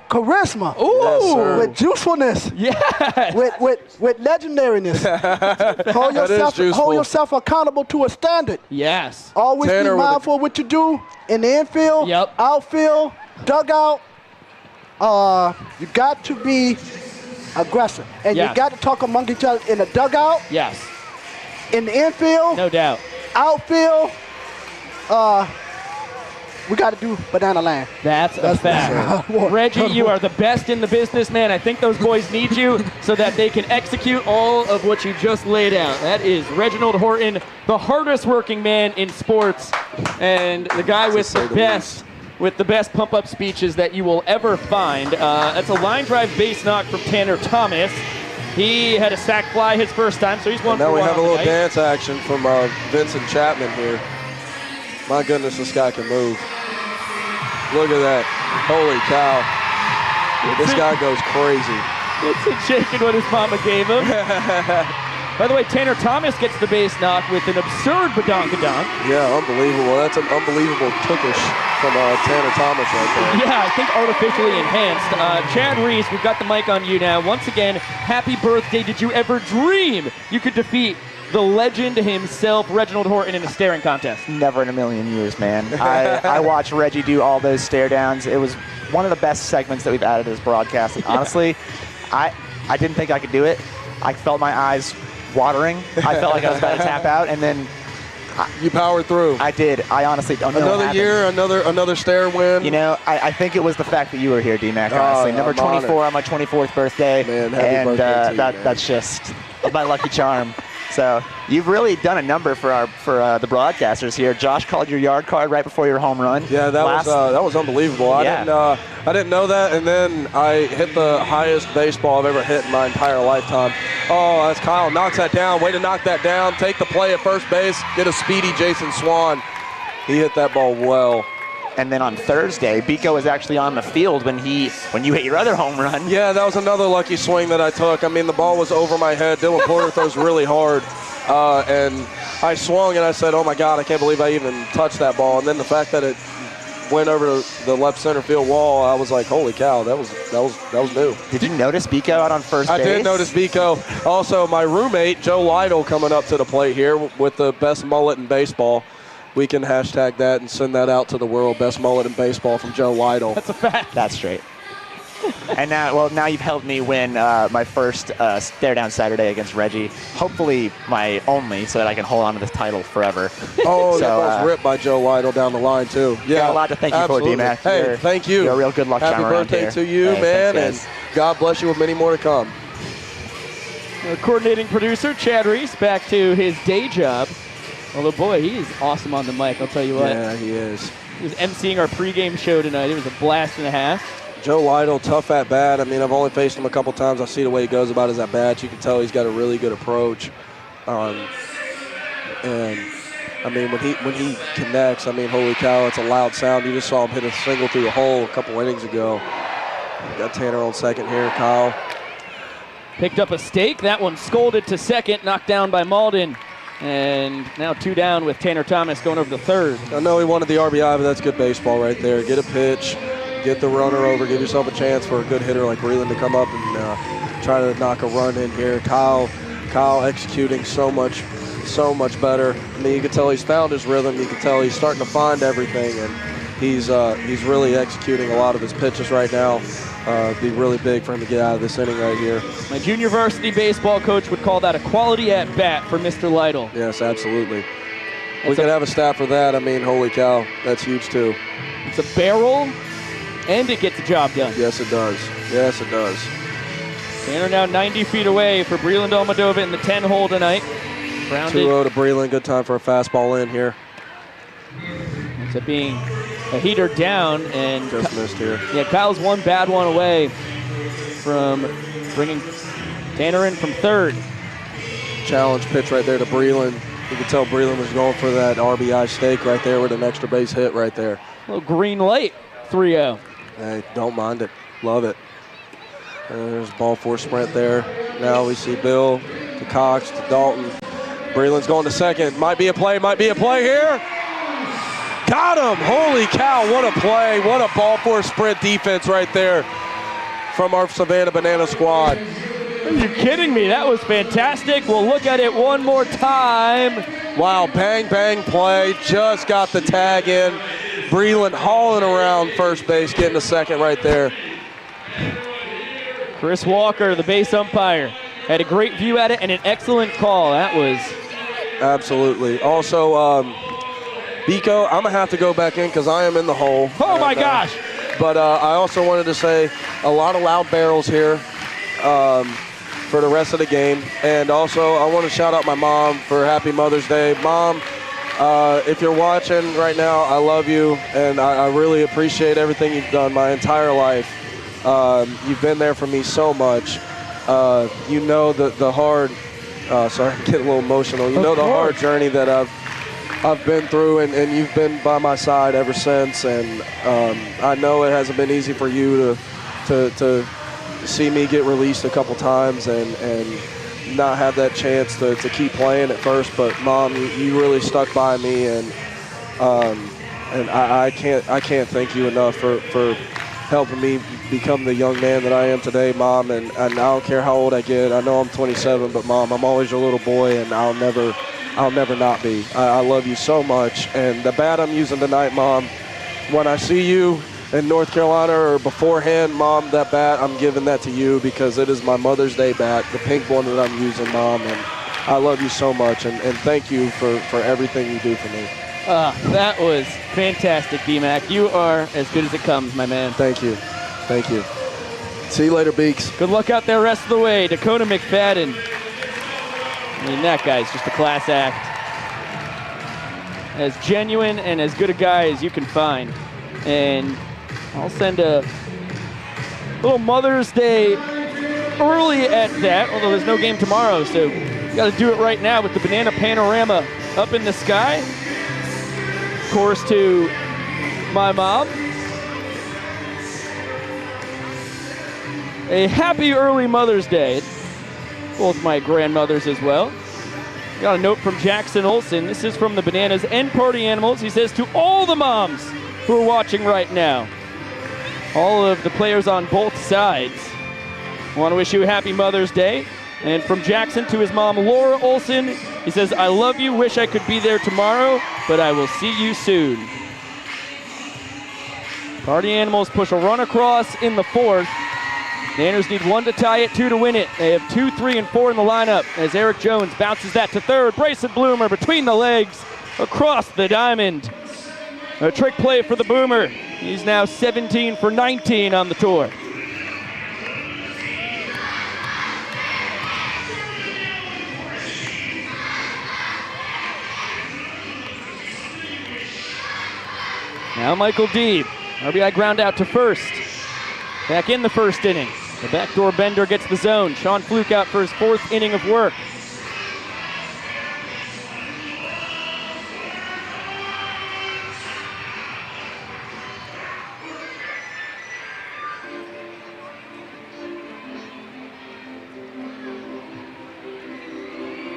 charisma. Ooh. Yes, sir. With juicefulness. Yes. With legendariness. Hold yourself accountable to a standard. Yes. Always Tanner be with mindful of what you do in the infield, Yep. outfield, dugout. You got to be aggressive. And Yes. you got to talk among each other in the dugout, Yes. in the infield, No doubt. outfield. We got to do Banana Land. That's a fact. Reggie, you are the best in the business, man. I think those boys need you so that they can execute all of what you just laid out. That is Reginald Horton, the hardest working man in sports, and the guy with the best pump-up speeches that you will ever find. That's a line drive base knock from Tanner Thomas. He had a sac fly his first time, so he's one for Now we one have a little tonight. dance action from Vincent Chapman here. My goodness, this guy can move. Look at that. Holy cow. This guy goes crazy. It's shaking what his mama gave him. By the way, Tanner Thomas gets the base knock with an absurd badonkadonk. Yeah, unbelievable. That's an unbelievable tookish from Tanner Thomas right there. Yeah, I think artificially enhanced. Chad Reese, we've got the mic on you now. Once again, happy birthday. Did you ever dream you could defeat the legend himself, Reginald Horton, in a staring contest? Never in a million years, man. I watched Reggie do all those stare downs. It was one of the best segments that we've added to this broadcast. And honestly, I didn't think I could do it. I felt my eyes watering. I felt like I was about to tap out, and then You powered through. I did. I honestly don't know what Another happened. year, another stare win. You know, I think it was the fact that you were here, D-Mac, honestly. yeah, Number I'm honored. 24 on my 24th birthday. Man, happy and birthday to you, man. that's just my lucky charm. So you've really done a number for the broadcasters here. Josh called your yard card right before your home run. Yeah, that was unbelievable. Yeah. I didn't know that, and then I hit the highest baseball I've ever hit in my entire lifetime. Oh, that's Kyle knocks that down. Way to knock that down. Take the play at first base. Get a speedy Jason Swan. He hit that ball well. And then on Thursday, Biko was actually on the field when you hit your other home run. Yeah, that was another lucky swing that I took. I mean, the ball was over my head. Dylan Porter throws really hard. And I swung and I said, oh my God, I can't believe I even touched that ball. And then the fact that it went over the left center field wall, I was like, holy cow, that was new. Did you notice Biko out on first base? I did notice Biko. Also, my roommate, Joe Lytle, coming up to the plate here with the best mullet in baseball. We can hashtag that and send that out to the world. Best mullet in baseball from Joe Lytle. That's a fact. That's straight. And now you've helped me win my first stare down Saturday against Reggie. Hopefully my only, so that I can hold on to this title forever. Oh, so, that ball's ripped by Joe Lytle down the line too. Yeah, got a lot to thank you absolutely. for, D-Mac. Hey, thank you. You're a real good luck charm around here. Happy birthday to you, hey, man, thanks, and God bless you with many more to come. The coordinating producer, Chad Reese, back to his day job. Although, boy, he is awesome on the mic, I'll tell you what. Yeah, he is. He was emceeing our pregame show tonight. It was a blast and a half. Joe Lytle, tough at bat. I mean, I've only faced him a couple times. I see the way he goes about his at bats. You can tell he's got a really good approach. And I mean, when he connects, I mean, holy cow, it's a loud sound. You just saw him hit a single through the hole a couple innings ago. Got Tanner on second here, Kyle. Picked up a stake. That one scolded to second, knocked down by Malden. And now 2 down with Tanner Thomas going over the third. I know he wanted the RBI, but that's good baseball right there. Get a pitch, get the runner over, give yourself a chance for a good hitter like Breland to come up and try to knock a run in here. Kyle executing so much better. I mean, you can tell he's found his rhythm. You can tell he's starting to find everything, and he's really executing a lot of his pitches right now. Be really big for him to get out of this inning right here. My junior varsity baseball coach would call that a quality at bat for Mr. Lytle. Yes, absolutely. We could have a stat for that. I mean, holy cow, that's huge too. It's a barrel, and it gets the job done. Yes, it does. Yes, it does. Tanner now 90 feet away for Breland Almadova in the 10 hole tonight. 2-0 to Breland. Good time for a fastball in here. Ends up being a heater down, and just missed here. Yeah, Kyle's one bad one away from bringing Tanner in from third. Challenge pitch right there to Breland. You could tell Breland was going for that RBI stake right there with an extra base hit right there. A little green light, 3-0. Hey, don't mind it. Love it. There's ball four sprint there. Now we see Bill to Cox to Dalton. Breland's going to second. Might be a play here. Got him! Holy cow, what a play. What a ball four sprint defense right there from our Savannah Banana squad. Are you kidding me? That was fantastic. We'll look at it one more time. Wow, bang, bang play. Just got the tag in. Breland hauling around first base, getting a second right there. Chris Walker, the base umpire, had a great view at it and an excellent call. That was... Absolutely. Also, Biko, I'm going to have to go back in because I am in the hole. Oh, my gosh. But I also wanted to say a lot of loud barrels here for the rest of the game. And also, I want to shout out my mom for Happy Mother's Day. Mom, if you're watching right now, I love you, and I really appreciate everything you've done my entire life. You've been there for me so much. You know the hard, sorry, I'm getting a little emotional. You know the hard journey that I've been through, and you've been by my side ever since. And I know it hasn't been easy for you to see me get released a couple times and not have that chance to keep playing at first. But Mom, you really stuck by me, and I can't thank you enough for helping me become the young man that I am today, Mom. And I don't care how old I get. I know I'm 27, but Mom, I'm always your little boy, and I'll never not be. I love you so much. And the bat I'm using tonight, Mom, when I see you in North Carolina or beforehand, Mom, that bat, I'm giving that to you because it is my Mother's Day bat, the pink one that I'm using, Mom. And I love you so much, and thank you for everything you do for me. That was fantastic, D-Mac. You are as good as it comes, my man. Thank you. Thank you. See you later, Beaks. Good luck out there rest of the way. Dakota McFadden. I mean, that guy's just a class act. As genuine and as good a guy as you can find. And I'll send a little Mother's Day early at that, although there's no game tomorrow, so you got to do it right now with the banana panorama up in the sky. Of course, to my mom. A happy early Mother's Day. Both my grandmothers as well. Got a note from Jackson Olson. This is from the Bananas and Party Animals. He says, to all the moms who are watching right now, all of the players on both sides, I want to wish you a happy Mother's Day. And from Jackson to his mom, Laura Olson, he says, I love you, wish I could be there tomorrow, but I will see you soon. Party Animals push a run across in the fourth. Nanners need 1 to tie it, 2 to win it. They have 2, 3, and 4 in the lineup as Eric Jones bounces that to third. Bryson Bloomer between the legs, across the diamond. A trick play for the Boomer. He's now 17 for 19 on the tour. Now Michael Deeb, RBI ground out to first. Back in the first inning. The backdoor bender gets the zone. Sean Fluke out for his 4th inning of work.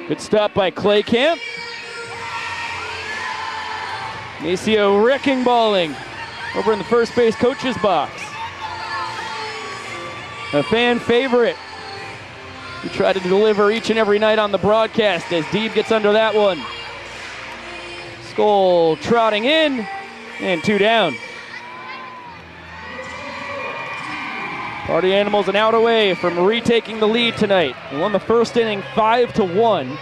Good stop by Clay Camp. Maceo wrecking balling over in the first base coach's box. A fan favorite. We try to deliver each and every night on the broadcast as Deeb gets under that one. Skull trotting in, and 2 down. Party Animals an out away from retaking the lead tonight. They won the first inning 5-1.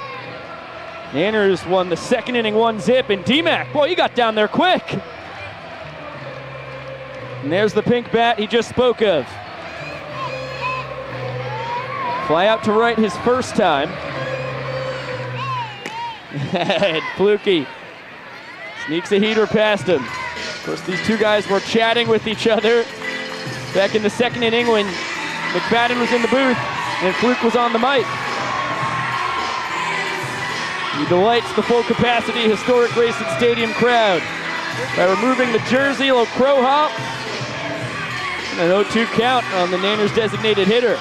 Nanners won the second inning 1-0, and D-Mac, boy, he got down there quick. And there's the pink bat he just spoke of. Fly out to right his first time. And Flukie sneaks a heater past him. Of course, these two guys were chatting with each other back in the second inning when McFadden was in the booth and Fluke was on the mic. He delights the full capacity historic Grayson Stadium crowd by removing the jersey, a little crow hop, and an 0-2 count on the Nanners designated hitter.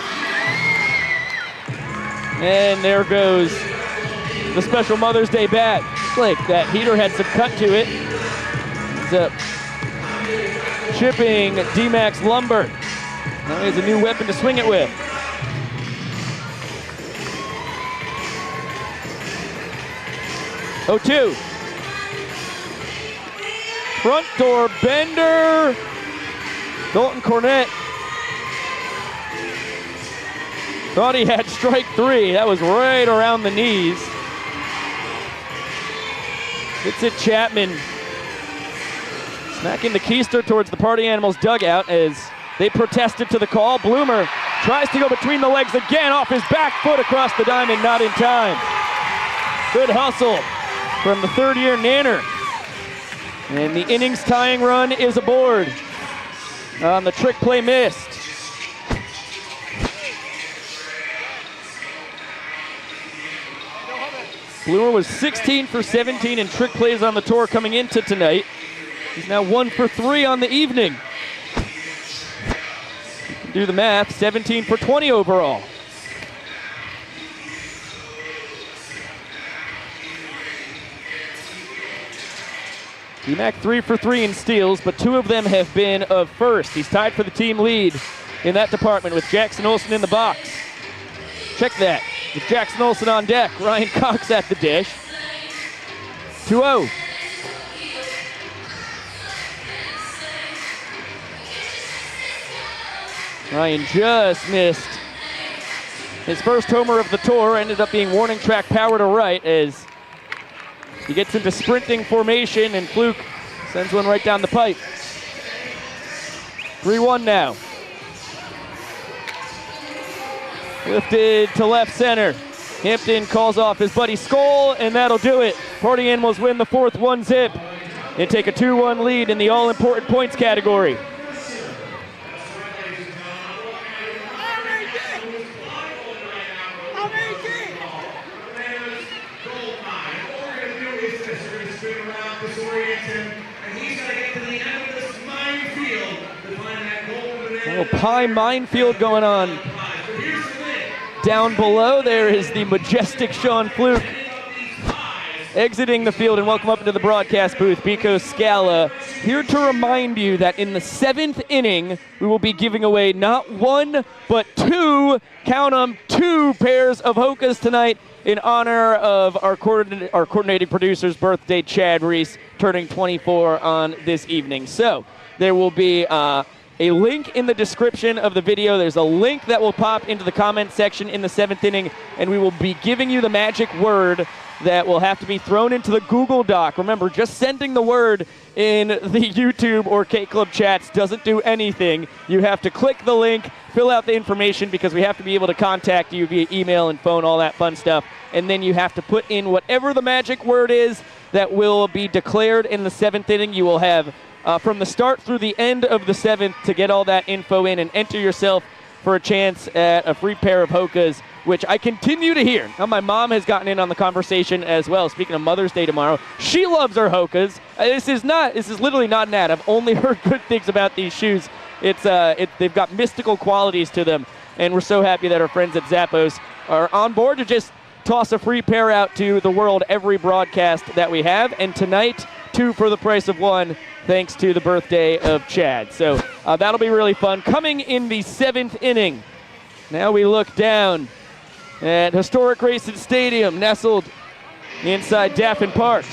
And there goes the special Mother's Day bat. Like that heater had some cut to it. It's up chipping D-Mac's lumber. Now he has a new weapon to swing it with. Oh, 2. Front door bender. Dalton Cornett thought he had strike 3. That was right around the knees. Gets it Chapman. Smacking the keister towards the Party Animals dugout as they protested to the call. Bloomer tries to go between the legs again off his back foot across the diamond, not in time. Good hustle from the third-year Nanner. And the innings tying run is aboard on the trick play missed. Bloomer was 16 for 17 in trick plays on the tour coming into tonight. He's now 1 for 3 on the evening. You can do the math, 17 for 20 overall. D-Mac 3 for 3 in steals, but 2 of them have been of first. He's tied for the team lead in that department with Jackson Olson in the box. Check that. With Jackson Olson on deck, Ryan Cox at the dish. 2-0. Ryan just missed his first homer of the tour. Ended up being warning track power to right as he gets into sprinting formation and Fluke sends one right down the pipe. 3-1 now. Lifted to left center. Hampton calls off his buddy Skoll, and that'll do it. Party Animals win the fourth 1-0 and take a 2-1 lead in the all-important points category. And he's going to get to the end of the A little pie minefield going on. Down below there is the majestic Sean Fluke exiting the field, and welcome up into the broadcast booth, Pico Scala, here to remind you that in the 7th inning, we will be giving away not one, but two, count 'em, two pairs of Hokas tonight in honor of our coordinating producer's birthday, Chad Reese, turning 24 on this evening. So there will be a link in the description of the video. There's a link that will pop into the comment section in the 7th inning, and we will be giving you the magic word that will have to be thrown into the Google Doc. Remember, just sending the word in the YouTube or K-Club chats doesn't do anything. You have to click the link, fill out the information, because we have to be able to contact you via email and phone, all that fun stuff. And then you have to put in whatever the magic word is that will be declared in the 7th inning. You will have from the start through the end of the 7th to get all that info in and enter yourself for a chance at a free pair of Hokas, which I continue to hear. Now, my mom has gotten in on the conversation as well. Speaking of Mother's Day tomorrow, she loves her Hokas. This is literally not an ad. I've only heard good things about these shoes. They've got mystical qualities to them, and we're so happy that our friends at Zappos are on board to just toss a free pair out to the world every broadcast that we have. And tonight, 2 for the price of 1, thanks to the birthday of Chad. So that'll be really fun. Coming in the 7th inning, now we look down at historic Grayson Stadium, nestled inside Daffin Park.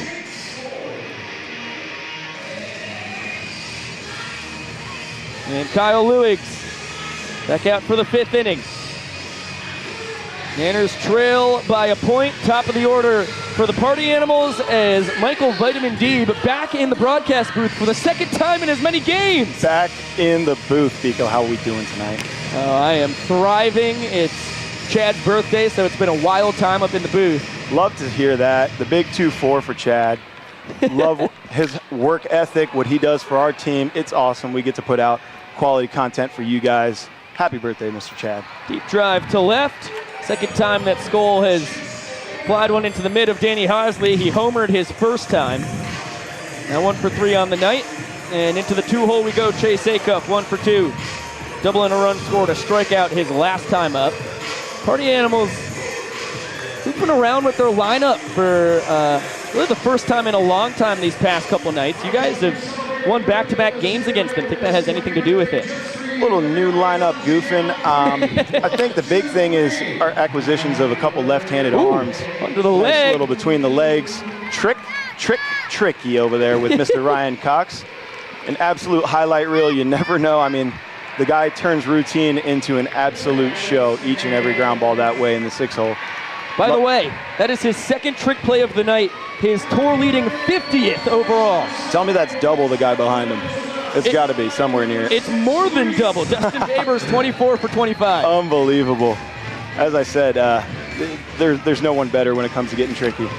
And Kyle Lewigs back out for the 5th inning. Nanners trail by a point, top of the order for the Party Animals, as Michael Vitamin D back in the broadcast booth for the 2nd time in as many games. Back in the booth, Pico. How are we doing tonight? I am thriving. It's Chad's birthday, so it's been a wild time up in the booth. Love to hear that. The big 2-4 for Chad. Love his work ethic, what he does for our team. It's awesome. We get to put out quality content for you guys. Happy birthday, Mr. Chad. Deep drive to left. 2nd time that Skoll has flied one into the mid of Danny Hosley. He homered his 1st time. Now 1 for 3 on the night. And into the 2-hole we go. Chase Acuff, 1 for 2. Double and a run scored, a strikeout his last time up. Party Animals moving around with their lineup for really the first time in a long time these past couple nights. You guys have won back-to-back games against them. Think that has anything to do with it? Little new lineup goofing. I think the big thing is our acquisitions of a couple left-handed arms. Under the leg. A little between the legs. Tricky over there with Mr. Ryan Cox. An absolute highlight reel. You never know. I mean, the guy turns routine into an absolute show each and every ground ball that way in the 6-hole. By the way, that is his 2nd trick play of the night. His tour-leading 50th overall. Tell me that's double the guy behind him. It's got to be somewhere near. It's more than double. Dustin Babers, 24 for 25. Unbelievable. As I said, there's no one better when it comes to getting tricky.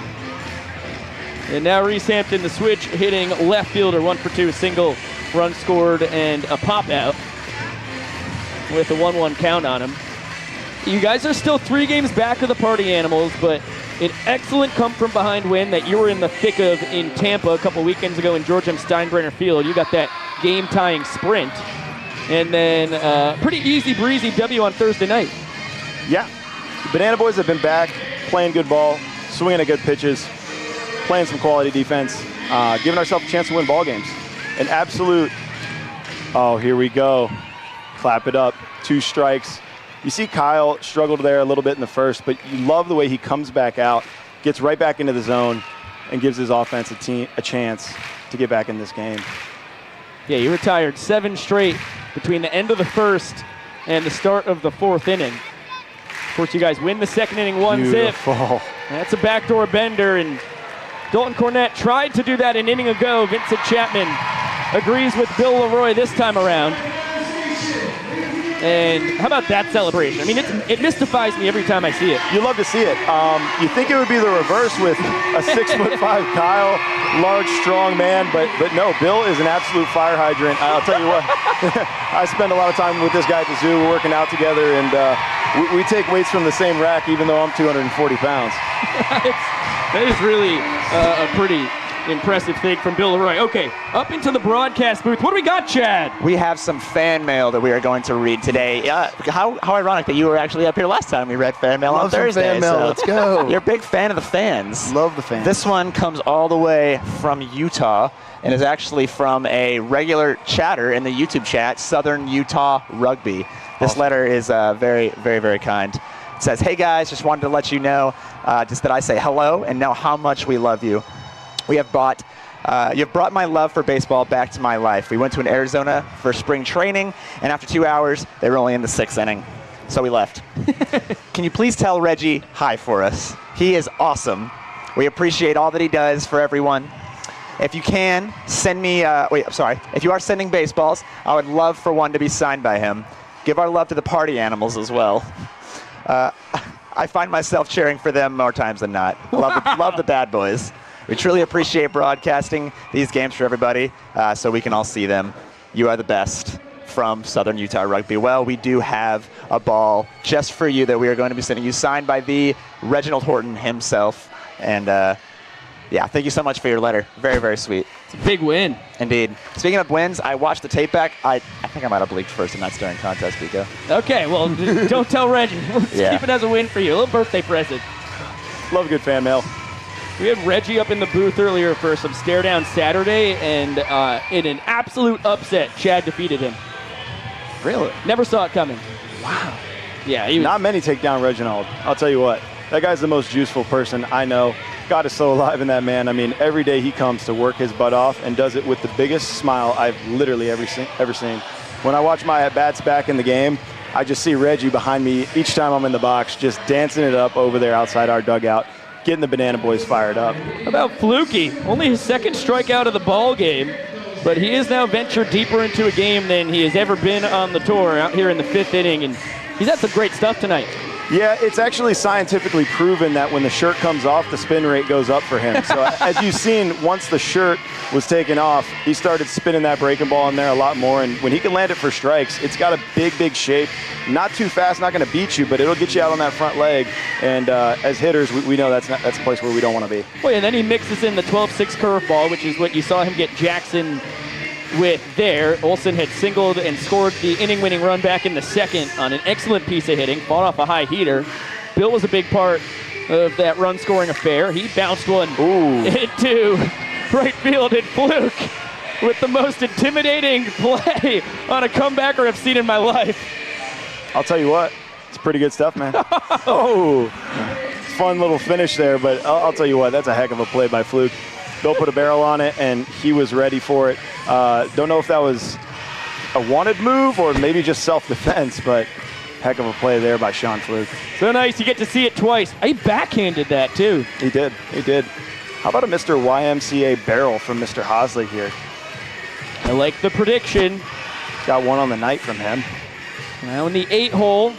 And now Reese Hampton, the switch, hitting left fielder, 1 for 2, single, run scored, and a pop out with a 1-1 count on him. You guys are still 3 games back of the Party Animals, but an excellent come-from-behind win that you were in the thick of in Tampa a couple weekends ago in George M. Steinbrenner Field. You got that game-tying sprint. And then pretty easy breezy W on Thursday night. Yeah. The Banana Boys have been back, playing good ball, swinging at good pitches, playing some quality defense, giving ourselves a chance to win ball games. An absolute, oh, here we go. Clap it up. 2 strikes. You see Kyle struggled there a little bit in the 1st, but you love the way he comes back out, gets right back into the zone, and gives his offense a chance to get back in this game. Yeah, he retired 7 straight between the end of the 1st and the start of the 4th inning. Of course, you guys win the 2nd inning 1-0. Beautiful. That's a backdoor bender, and Dalton Cornett tried to do that an inning ago. Vincent Chapman agrees with Bill Leroy this time around. And how about that celebration? I mean, it mystifies me every time I see it. You love to see it. You think it would be the reverse with a 6'5" Kyle, large, strong man, but no, Bill is an absolute fire hydrant. I'll tell you what, I spend a lot of time with this guy at the zoo. We're working out together, and we take weights from the same rack, even though I'm 240 pounds. That is really a pretty impressive thing from Bill Leroy. Okay, up into the broadcast booth. What do we got, Chad? We have some fan mail that we are going to read today. How ironic that you were actually up here last time we read fan mail on Thursday. Fan mail. Let's go. You're a big fan of the fans. Love the fans. This one comes all the way from Utah and is actually from a regular chatter in the YouTube chat, Southern Utah Rugby. This letter is very, very, very kind. It says, hey guys, just wanted to let you know just that I say hello and know how much we love you. You've brought my love for baseball back to my life. We went to Arizona for spring training, and after 2 hours, they were only in the 6th inning. So we left. Can you please tell Reggie hi for us? He is awesome. We appreciate all that he does for everyone. If you can, send me, if you are sending baseballs, I would love for one to be signed by him. Give our love to the party animals as well. I find myself cheering for them more times than not. Love the bad boys. We truly appreciate broadcasting these games for everybody so we can all see them. You are the best. From Southern Utah Rugby. Well, we do have a ball just for you that we are going to be sending you, signed by the Reginald Horton himself. And yeah, thank you so much for your letter. Very, very sweet. It's a big win. Indeed. Speaking of wins, I watched the tape back. I think I might have bleeped first in that during contest, Pico. Okay, well, don't tell Reggie. Let's keep it as a win for you. A little birthday present. Love good fan mail. We had Reggie up in the booth earlier for some stare down Saturday, and in an absolute upset, Chad defeated him. Really? Never saw it coming. Wow. Yeah, he was. Not many take down Reginald. I'll tell you what. That guy's the most juiceful person I know. God is so alive in that man. I mean, every day he comes to work his butt off and does it with the biggest smile I've literally ever seen. When I watch my at-bats back in the game, I just see Reggie behind me each time I'm in the box, just dancing it up over there outside our dugout, getting the Banana Boys fired up. How about Fluky? Only his second strikeout of the ball game, but he has now ventured deeper into a game than he has ever been on the tour out here in the 5th inning, and he's had some great stuff tonight. Yeah, it's actually scientifically proven that when the shirt comes off, the spin rate goes up for him. So as you've seen, once the shirt was taken off, he started spinning that breaking ball in there a lot more. And when he can land it for strikes, it's got a big, big shape. Not too fast, not going to beat you, but it'll get you out on that front leg. And as hitters, we know that's a place where we don't want to be. Well, and then he mixes in the 12-6 curveball, which is what you saw him get Jackson with there. Olsen had singled and scored the inning-winning run back in the 2nd on an excellent piece of hitting, fought off a high heater. Bill was a big part of that run-scoring affair. He bounced one into right field, and Fluke with the most intimidating play on a comebacker I've seen in my life. I'll tell you what, it's pretty good stuff, man. Fun little finish there, but I'll tell you what, that's a heck of a play by Fluke. Bill put a barrel on it, and he was ready for it. Don't know if that was a wanted move or maybe just self-defense, but heck of a play there by Sean Fluke. So nice, you get to see it twice. He backhanded that, too. He did. How about a Mr. YMCA barrel from Mr. Hosley here? I like the prediction. Got one on the night from him. Now in the 8-hole.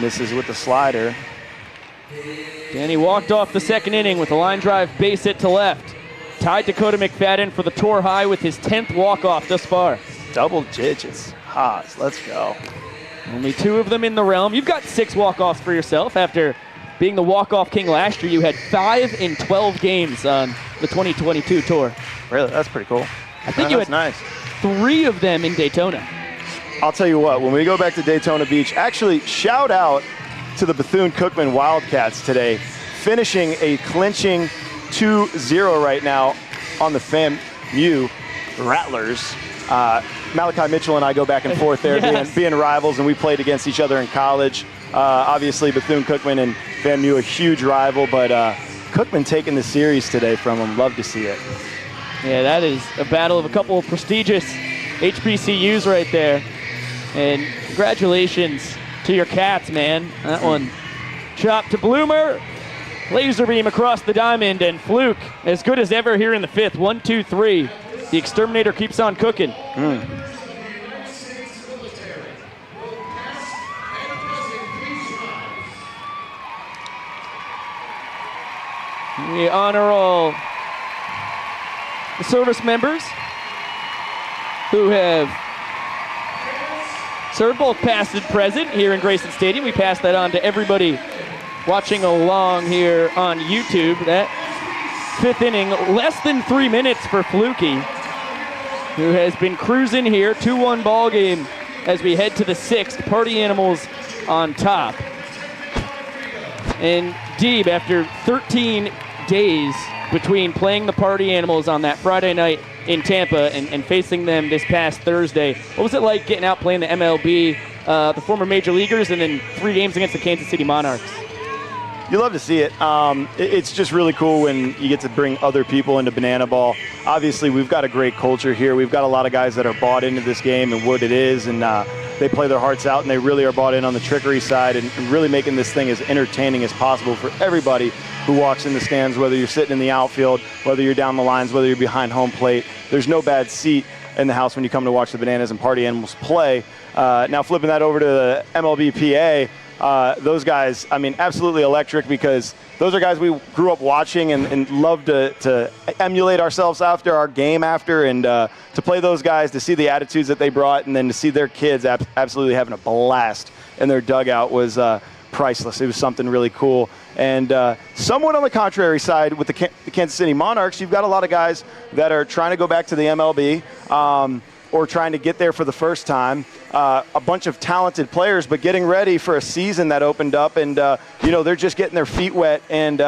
Misses with the slider. Danny walked off the 2nd inning with a line drive base hit to left. Tied Dakota McFadden for the tour high with his 10th walk-off thus far. Double digits. Haas, let's go. Only 2 of them in the realm. You've got 6 walk-offs for yourself. After being the walk-off king last year, you had 5 in 12 games on the 2022 tour. Really? That's pretty cool. I think you had nice. 3 of them in Daytona. I'll tell you what, when we go back to Daytona Beach, actually, shout out to the Bethune-Cookman Wildcats today, finishing a clinching 2-0 right now on the FAMU Rattlers. Malachi Mitchell and I go back and forth there, being rivals, and we played against each other in college. Obviously, Bethune-Cookman and FAMU a huge rival, but Cookman taking the series today from them. Love to see it. Yeah, that is a battle of a couple of prestigious HBCUs right there. And congratulations to your Cats, man. That one chopped to Bloomer. Laser beam across the diamond, and Fluke as good as ever here in the 5th. 1, 2, 3. The exterminator keeps on cooking. We honor all the service members who have served both past and present here in Grayson Stadium. We pass that on to everybody watching along here on YouTube. That fifth inning. Less than 3 minutes for Fluky, who has been cruising here. 2-1 ball game as we head to the sixth. Party Animals on top. And Deeb, after 13 days between playing the Party Animals on that Friday night in Tampa and facing them this past Thursday, what was it like getting out playing the MLB, the former major leaguers, and then 3 games against the Kansas City Monarchs? You love to see it. It's just really cool when you get to bring other people into Banana Ball. Obviously, we've got a great culture here. We've got a lot of guys that are bought into this game and what it is, and they play their hearts out, and they really are bought in on the trickery side and really making this thing as entertaining as possible for everybody who walks in the stands, whether you're sitting in the outfield, whether you're down the lines, whether you're behind home plate. There's no bad seat in the house when you come to watch the Bananas and Party Animals play. Now flipping that over to the MLB PA, those guys, I mean, absolutely electric, because those are guys we grew up watching and love to emulate ourselves after our game after, and to play those guys, to see the attitudes that they brought, and then to see their kids absolutely having a blast in their dugout was priceless. It was something really cool. And somewhat on the contrary side, with the Kansas City Monarchs, you've got a lot of guys that are trying to go back to the MLB, or trying to get there for the first time. A bunch of talented players, but getting ready for a season that opened up, and they're just getting their feet wet. And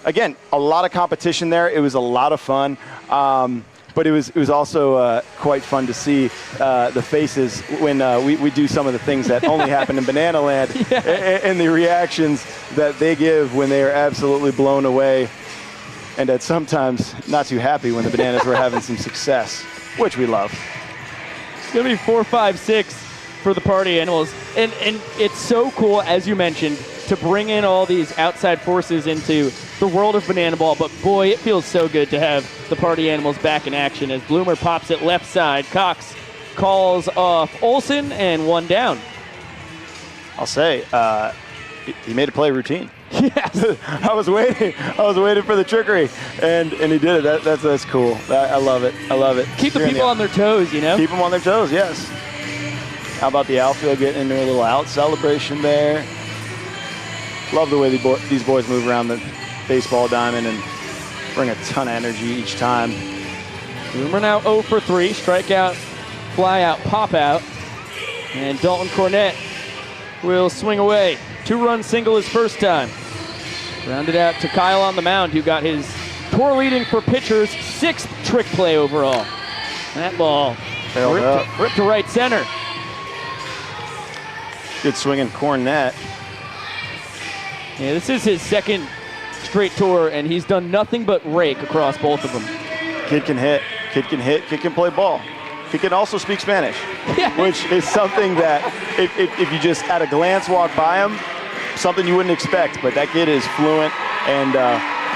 again, a lot of competition there. It was a lot of fun, but it was also quite fun to see the faces when we do some of the things that only happen in Banana Land, and the reactions that they give when they are absolutely blown away, and at sometimes not too happy when the Bananas were having some success, which we love. It's going to be 4, 5, 6 for the Party Animals. And it's so cool, as you mentioned, to bring in all these outside forces into the world of Banana Ball. But boy, it feels so good to have the Party Animals back in action as Bloomer pops it left side. Cox calls off Olsen, and 1 down. I'll say, he made a play routine. Yes. I was waiting for the trickery, and he did it. That's cool. I love it. I love it. Keep the people on their toes, you know? Keep them on their toes, yes. How about the outfield getting into a little out celebration there? Love the way these boys move around the baseball diamond and bring a ton of energy each time. Bloomer now 0 for 3. Strikeout, fly out, pop out. And Dalton Cornett will swing away. 2-run single his first time. Rounded out to Kyle on the mound, who got his tour leading for pitchers 6th trick play overall. That ball ripped to right center. Good swinging Cornett. Yeah, this is his 2nd straight tour, and he's done nothing but rake across both of them. Kid can hit, kid can play ball. He can also speak Spanish, which is something that if you just at a glance walk by him, something you wouldn't expect. But that kid is fluent and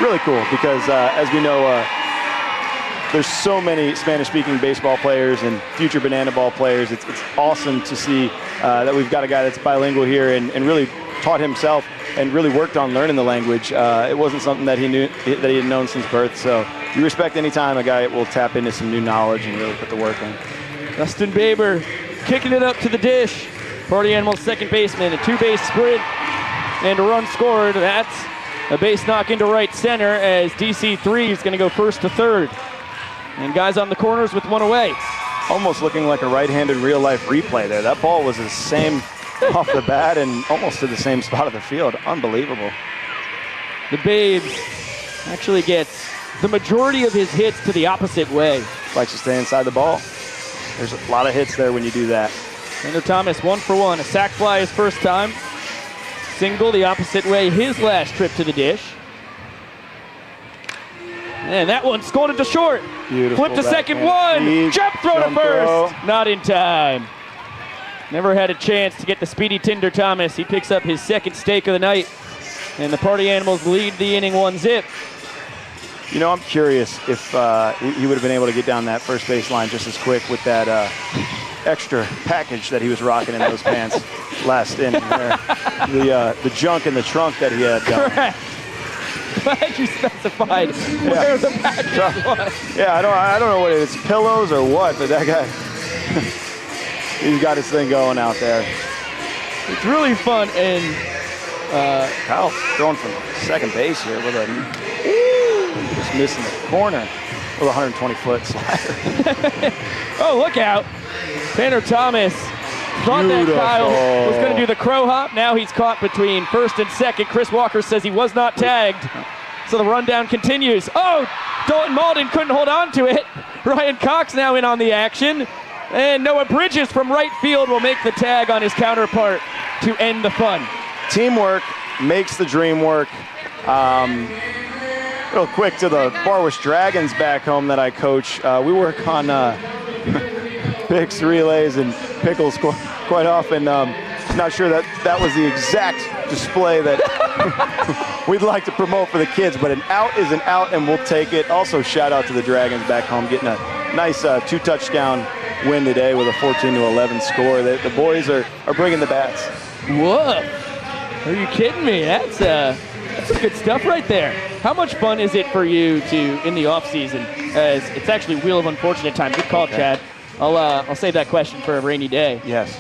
really cool, because as we know, there's so many Spanish-speaking baseball players and future Banana Ball players. It's awesome to see that we've got a guy that's bilingual here and really taught himself and really worked on learning the language. It wasn't something that he had known since birth. So you respect any time a guy will tap into some new knowledge and really put the work in. Dustin Baber kicking it up to the dish. Party Animals second baseman, a 2-base sprint and a run scored. That's a base knock into right center as DC3 is going to go first to third. And guys on the corners with 1 away. Almost looking like a right-handed real-life replay there. That ball was the same off the bat and almost to the same spot of the field. Unbelievable. The Babes actually gets the majority of his hits to the opposite way. Likes to stay inside the ball. There's a lot of hits there when you do that. Xander Thomas 1 for 1. A sac fly his first time. Single the opposite way his last trip to the dish. And that one's going to short. Beautiful. Flip to second, one. Jump throw to first. Not in time. Never had a chance to get the speedy Tinder Thomas. He picks up his 2nd stake of the night. And the Party Animals lead the inning 1-0. You know, I'm curious if he would have been able to get down that first base line just as quick with that extra package that he was rocking in those pants last inning there. The junk in the trunk that he had going. Correct. Glad you specified where the package was. Yeah, I don't know what it is, pillows or what, but that guy, he's got his thing going out there. It's really fun, and Kyle's throwing from second base here with a Just missing the corner with a 120-foot slider. Oh, look out. Tanner Thomas thought that Kyle was going to do the crow hop. Now he's caught between first and second. Chris Walker says he was not tagged. So the rundown continues. Oh, Dalton Malden couldn't hold on to it. Ryan Cox now in on the action. And Noah Bridges from right field will make the tag on his counterpart to end the fun. Teamwork makes the dream work. Real quick to the Barwish Dragons back home that I coach. We work on picks, relays, and pickles quite often. Not sure that was the exact display that we'd like to promote for the kids, but an out is an out, and we'll take it. Also, shout out to the Dragons back home, getting a nice 2-touchdown win today with a 14-11 score. The boys are bringing the bats. Whoa! Are you kidding me? That's some good stuff right there. How much fun is it for you in the off season? As it's actually Wheel of Unfortunate time. Good call, Chad. I'll save that question for a rainy day. Yes.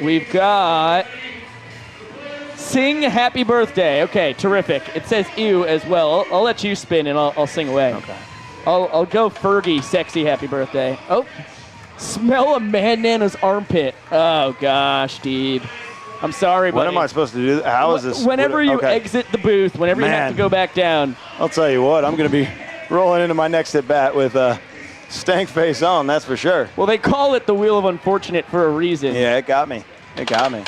We've got Sing Happy Birthday. Okay, terrific. It says ew as well. I'll let you spin and I'll sing away. Okay. I'll go Fergie, sexy happy birthday. Oh, smell a man Nana's armpit. Oh gosh, Deeb. I'm sorry, buddy. What am I supposed to do? How is this? Whenever you exit the booth, whenever you have to go back down. I'll tell you what, I'm going to be rolling into my next at bat with stank face on, that's for sure. Well, they call it the Wheel of Unfortunate for a reason. Yeah, it got me. It got me.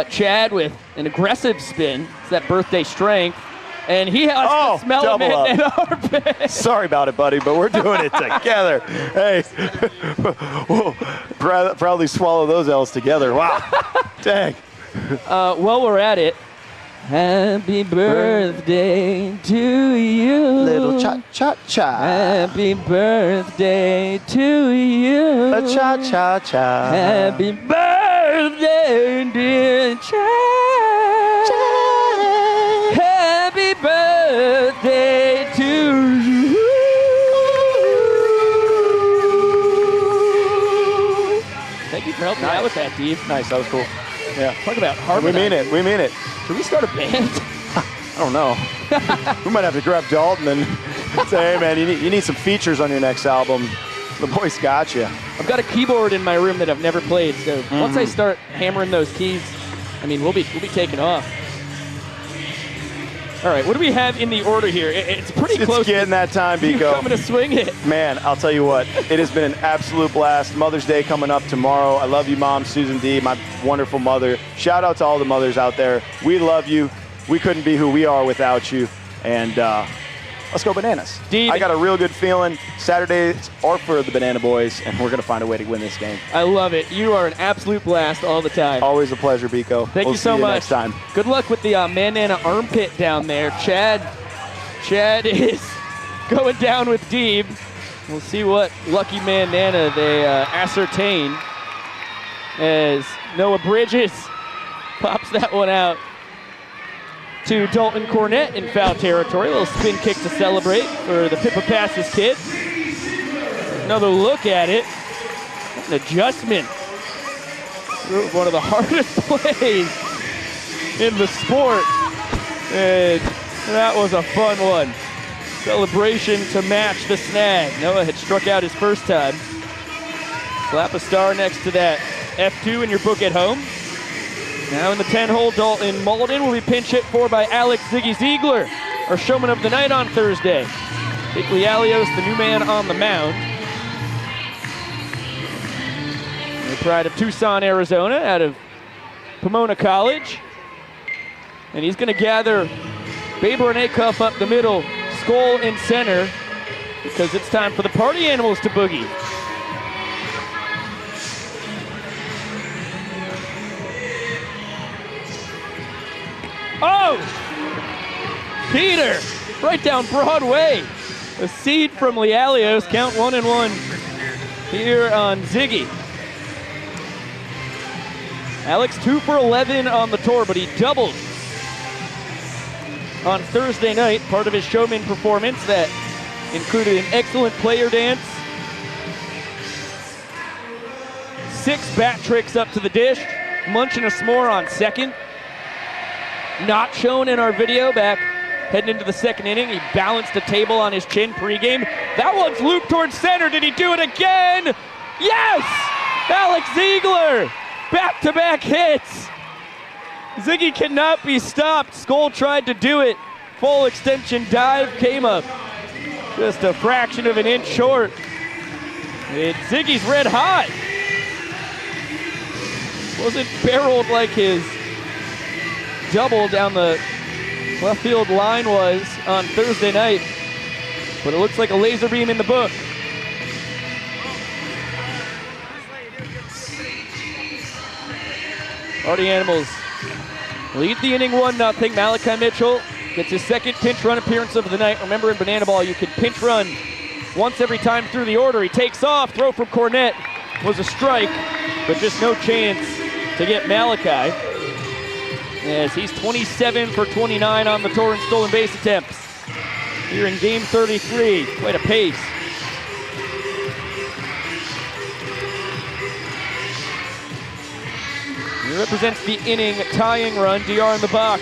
Chad with an aggressive spin. It's that birthday strength. And he has to smell a man in armpit. Sorry about it, buddy, but we're doing it together. Hey, we'll proudly swallow those L's together. Wow. Dang. While we're at it, happy birthday to you. Little cha-cha-cha. Happy birthday to you. A cha-cha-cha. Happy birthday, dear Chad. Happy birthday to you. Thank you for helping me out with that, Deeb. Nice, that was cool. Yeah. Talk about harmonizing. We mean it. We mean it. Should we start a band? I don't know. We might have to grab Dalton and say, hey, man, you need some features on your next album. The boys got you. I've got a keyboard in my room that I've never played, so once I start hammering those keys, I mean, we'll be taking off. All right, what do we have in the order here? It's pretty close. It's getting that time, Biko. Coming to swing it. Man, I'll tell you what, it has been an absolute blast. Mother's Day coming up tomorrow. I love you, Mom, Susan D., my wonderful mother. Shout out to all the mothers out there. We love you. We couldn't be who we are without you. And let's go Bananas. Deeb. I got a real good feeling. Saturdays are for the Banana Boys, and we're going to find a way to win this game. I love it. You are an absolute blast all the time. Always a pleasure, Biko. Thank you so see much. Next time. Good luck with the man Nana armpit down there. Chad is going down with Deeb. We'll see what lucky man Nana they ascertain as Noah Bridges pops that one out to Dalton Cornett in foul territory. A little spin kick to celebrate for the Pippa Passes kid. Another look at it. An adjustment. One of the hardest plays in the sport. And that was a fun one. Celebration to match the snag. Noah had struck out his first time. Slap a star next to that F2 in your book at home. Now in the 10-hole, Dalton Malden will be pinch hit for by Alex Ziggy Ziegler, our showman of the night on Thursday. Vic Lialios, the new man on the mound. The pride of Tucson, Arizona, out of Pomona College. And he's going to gather Babe Rene Cuff up the middle, Skull in center, because it's time for the party animals to boogie. Oh! Peter, right down Broadway. A seed from Lialios, count 1-1 here on Ziggy. Alex 2 for 11 on the tour, but he doubled on Thursday night, part of his Showman performance that included an excellent player dance, 6 bat tricks up to the dish, munching a s'more on second. Not shown in our video back heading into the second inning. He balanced a table on his chin pregame. That one's looped towards center. Did he do it again? Yes! Alex Ziegler! Back-to-back hits. Ziggy cannot be stopped. Skoll tried to do it. Full extension dive came up just a fraction of an inch short. And Ziggy's red hot. Wasn't barreled like his double down the left field line was on Thursday night, but it looks like a laser beam in the book. Party Animals lead the inning 1-0. Malachi Mitchell gets his second pinch run appearance of the night. Remember, in Banana Ball, you can pinch run once every time through the order. He takes off, throw from Cornett was a strike, but just no chance to get Malachi, as he's 27 for 29 on the tour in stolen base attempts. Here in game 33, quite a pace. He represents the inning tying run. DR in the box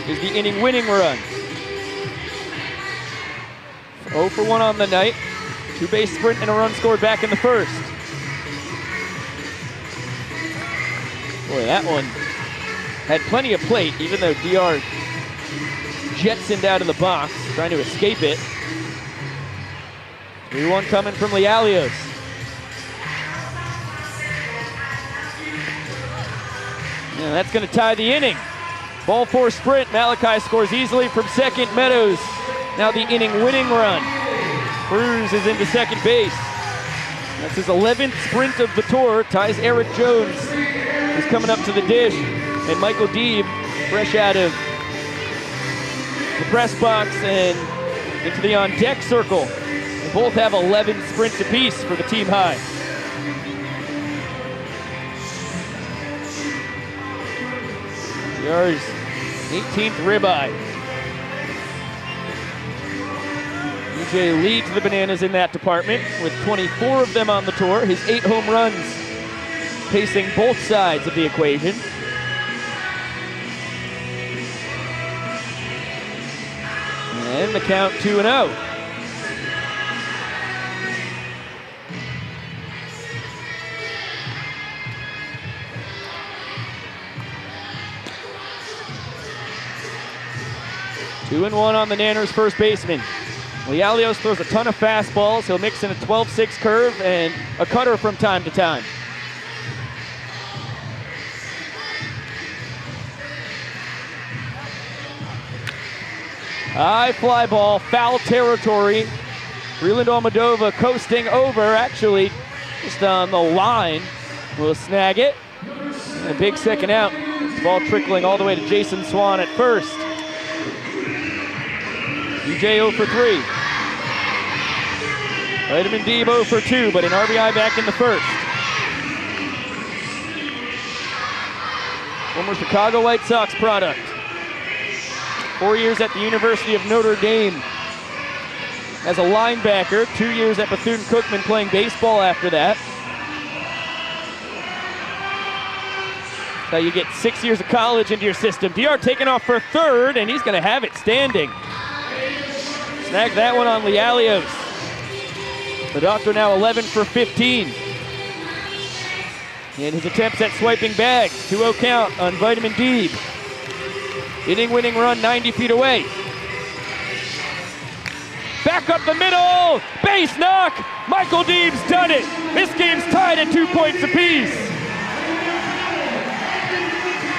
is the inning winning run. 0 for 1 on the night. 2-base sprint and a run scored back in the first. Boy, that one had plenty of plate, even though DR jetsoned out of the box, trying to escape it. 3-1 coming from Lialios. And that's going to tie the inning. Ball 4 sprint. Malachi scores easily from second. Meadows now the inning winning run. Cruz is into second base. That's his 11th sprint of the tour. Ties Eric Jones, who's coming up to the dish. And Michael Deeb, fresh out of the press box and into the on-deck circle. They both have 11 sprints apiece for the team high. DR's 18th ribeye. DJ leads the Bananas in that department with 24 of them on the tour. His 8 home runs pacing both sides of the equation. And the count 2-0. Two and 1 on the Nanners' first baseman. Lialios throws a ton of fastballs. He'll mix in a 12-6 curve and a cutter from time to time. High fly ball, foul territory. Freeland Almodovar coasting over, actually just on the line. Will snag it. And a big second out. Ball trickling all the way to Jason Swan at first. DJ 0 for 3. Vitamin D 0 for 2, but an RBI back in the first. Former Chicago White Sox product. 4 years at the University of Notre Dame as a linebacker. 2 years at Bethune-Cookman playing baseball after that. That's how you get 6 years of college into your system. DR taking off for third, and he's going to have it standing. Snag that one on Lialios. The Doctor now 11 for 15. And his attempts at swiping bags. 2-0 count on Vitamin D. Inning winning run 90 feet away. Back up the middle. Base knock. Michael Deeb's done it. This game's tied at 2 points apiece.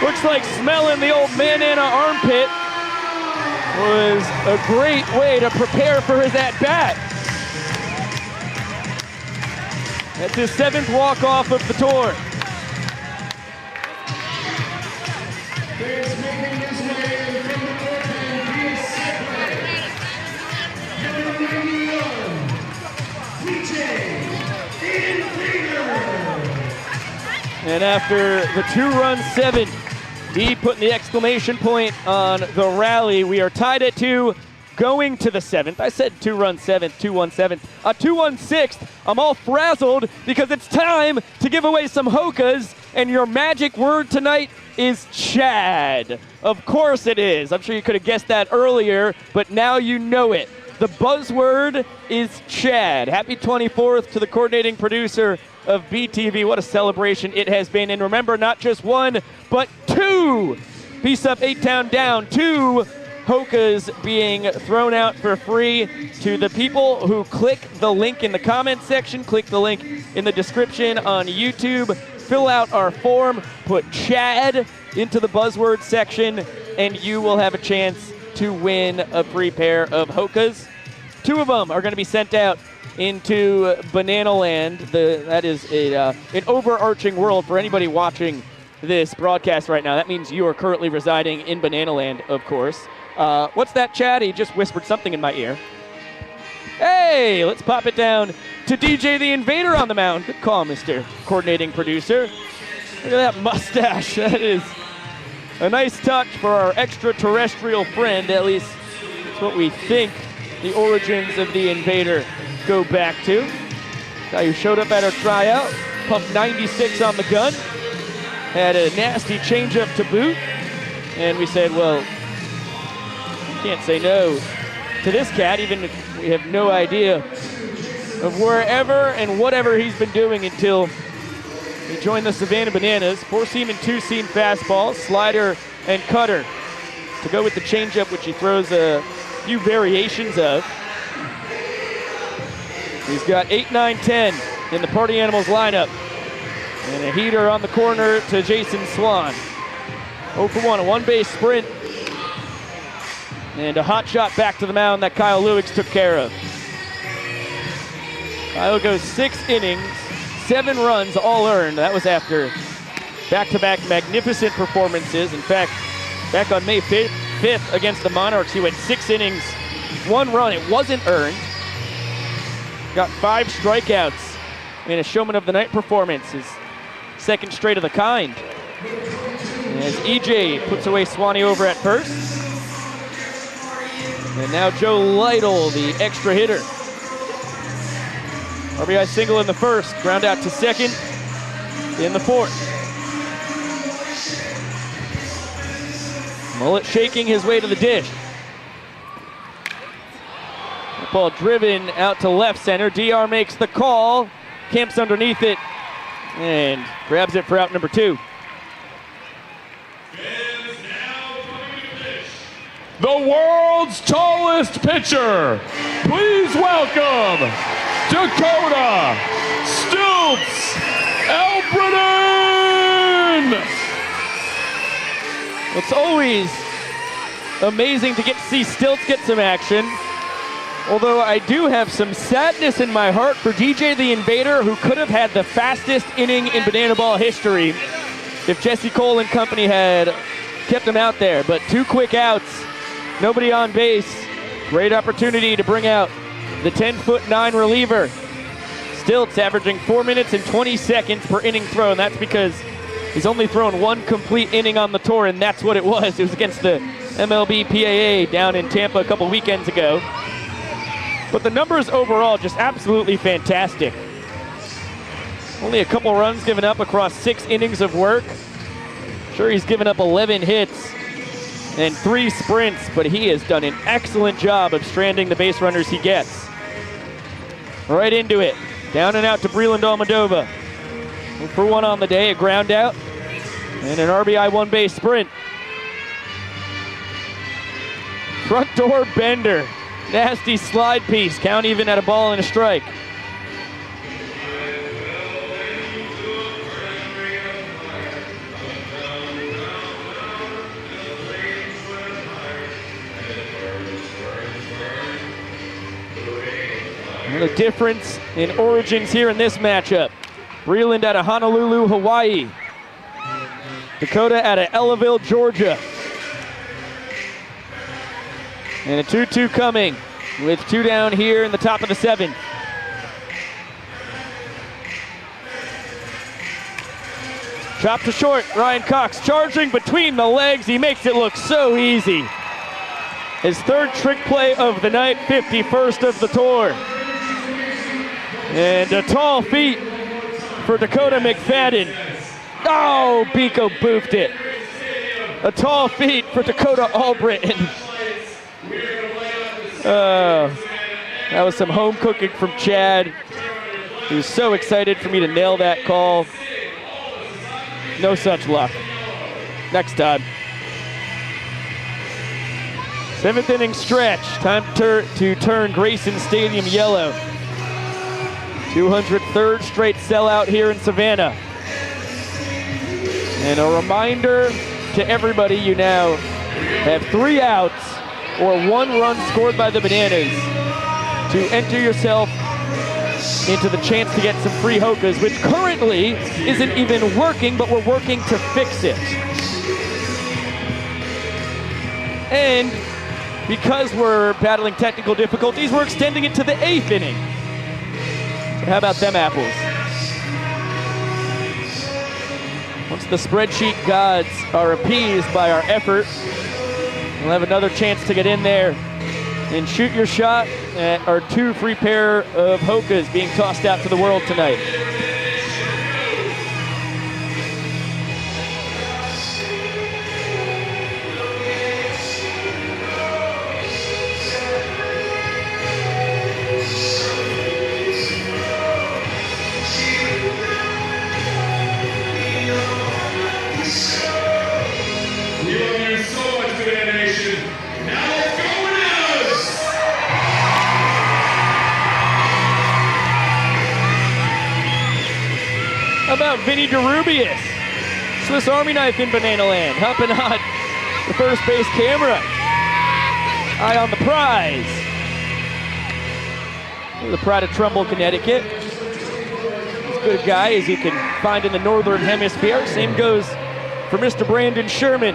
Looks like smelling the old Manana armpit was a great way to prepare for his at-bat. That's his 7th walk-off of the tour. And after the 2-run 7, D putting the exclamation point on the rally. We are tied at 2. going to the 7th. I said 2-run 7th, 2-1 7th, 2-1 6th. I'm all frazzled because it's time to give away some Hokas, and your magic word tonight is Chad. Of course it is. I'm sure you could have guessed that earlier, but now you know it. The buzzword is Chad. Happy 24th to the coordinating producer of BTV. What a celebration it has been. And remember, not just one, but 2 Peace Up 8-Town Down, 2 Hokas being thrown out for free to the people who click the link in the comment section, click the link in the description on YouTube, fill out our form, put Chad into the buzzword section, and you will have a chance to win a free pair of Hokas. 2 of them are going to be sent out into Banana Land. That is an overarching world for anybody watching this broadcast right now. That means you are currently residing in Banana Land, of course. What's that, Chad? He just whispered something in my ear. Hey, let's pop it down to DJ the Invader on the mound. Good call, Mr. Coordinating Producer. Look at that mustache. That is a nice touch for our extraterrestrial friend. At least that's what we think the origins of the Invader go back to. Guy who showed up at our tryout, pumped 96 on the gun, had a nasty changeup to boot, and we said, well, can't say no to this cat, even if we have no idea of wherever and whatever he's been doing until he joined the Savannah Bananas. 4-seam and 2-seam fastball, slider and cutter to go with the changeup, which he throws a few variations of. He's got 8, 9, 10 in the Party Animals lineup. And a heater on the corner to Jason Swan. 0 for 1, a one-base sprint. And a hot shot back to the mound that Kyle Lewicks took care of. Kyle goes 6 innings, 7 runs, all earned. That was after back-to-back magnificent performances. In fact, back on May 5th against the Monarchs, he went 6 innings, 1 run. It wasn't earned. Got 5 strikeouts in a Showman of the Night performance, his second straight of the kind. As EJ puts away Swanee over at first. And now Joe Lytle, the extra hitter. RBI single in the first, ground out to second in the fourth. Mullet shaking his way to the dish. Ball driven out to left center. DR makes the call, camps underneath it, and grabs it for out number 2. The world's tallest pitcher. Please welcome Dakota Stilts Elbridden. It's always amazing to get to see Stilts get some action. Although I do have some sadness in my heart for DJ the Invader, who could have had the fastest inning in Banana Ball history if Jesse Cole and company had kept him out there. But 2 quick outs, nobody on base. Great opportunity to bring out the 10'9" reliever. Stilts averaging 4 minutes and 20 seconds per inning thrown. That's because he's only thrown 1 complete inning on the tour, and that's what it was. It was against the MLB PAA down in Tampa a couple weekends ago. But the numbers overall just absolutely fantastic. Only a couple runs given up across 6 innings of work. Sure, he's given up 11 hits and 3 sprints, but he has done an excellent job of stranding the base runners he gets. Right into it. Down and out to Breland Almodovar. 1 for 1 on the day, a ground out, and an RBI 1-base sprint. Front door bender. Nasty slide piece. Count even at a ball and a strike. And the difference in origins here in this matchup. Breland out of Honolulu, Hawaii. Dakota out of Ellaville, Georgia. And a 2-2 coming with 2 down here in the top of the 7th. Chop to short, Ryan Cox charging between the legs. He makes it look so easy. His third trick play of the night, 51st of the tour. And a tall feat for Dakota McFadden. Oh, Biko boofed it. A tall feat for Dakota Albritton. That was some home cooking from Chad. He was so excited for me to nail that call. No such luck. Next time. 7th inning stretch. Time to turn Grayson Stadium yellow. 203rd straight sellout here in Savannah. And a reminder to everybody, you now have 3 outs or 1 run scored by the Bananas to enter yourself into the chance to get some free Hokas, which currently isn't even working, but we're working to fix it. And because we're battling technical difficulties, we're extending it to the 8th inning. So how about them apples? Once the spreadsheet gods are appeased by our effort, we'll have another chance to get in there and shoot your shot at our 2 free pair of Hokas being tossed out to the world tonight. How about Vinny DeRubius? Swiss Army knife in Banana Land, hopping on the first base camera. Eye on the prize. The pride of Trumbull, Connecticut. As good a guy as you can find in the Northern Hemisphere. Same goes for Mr. Brandon Sherman,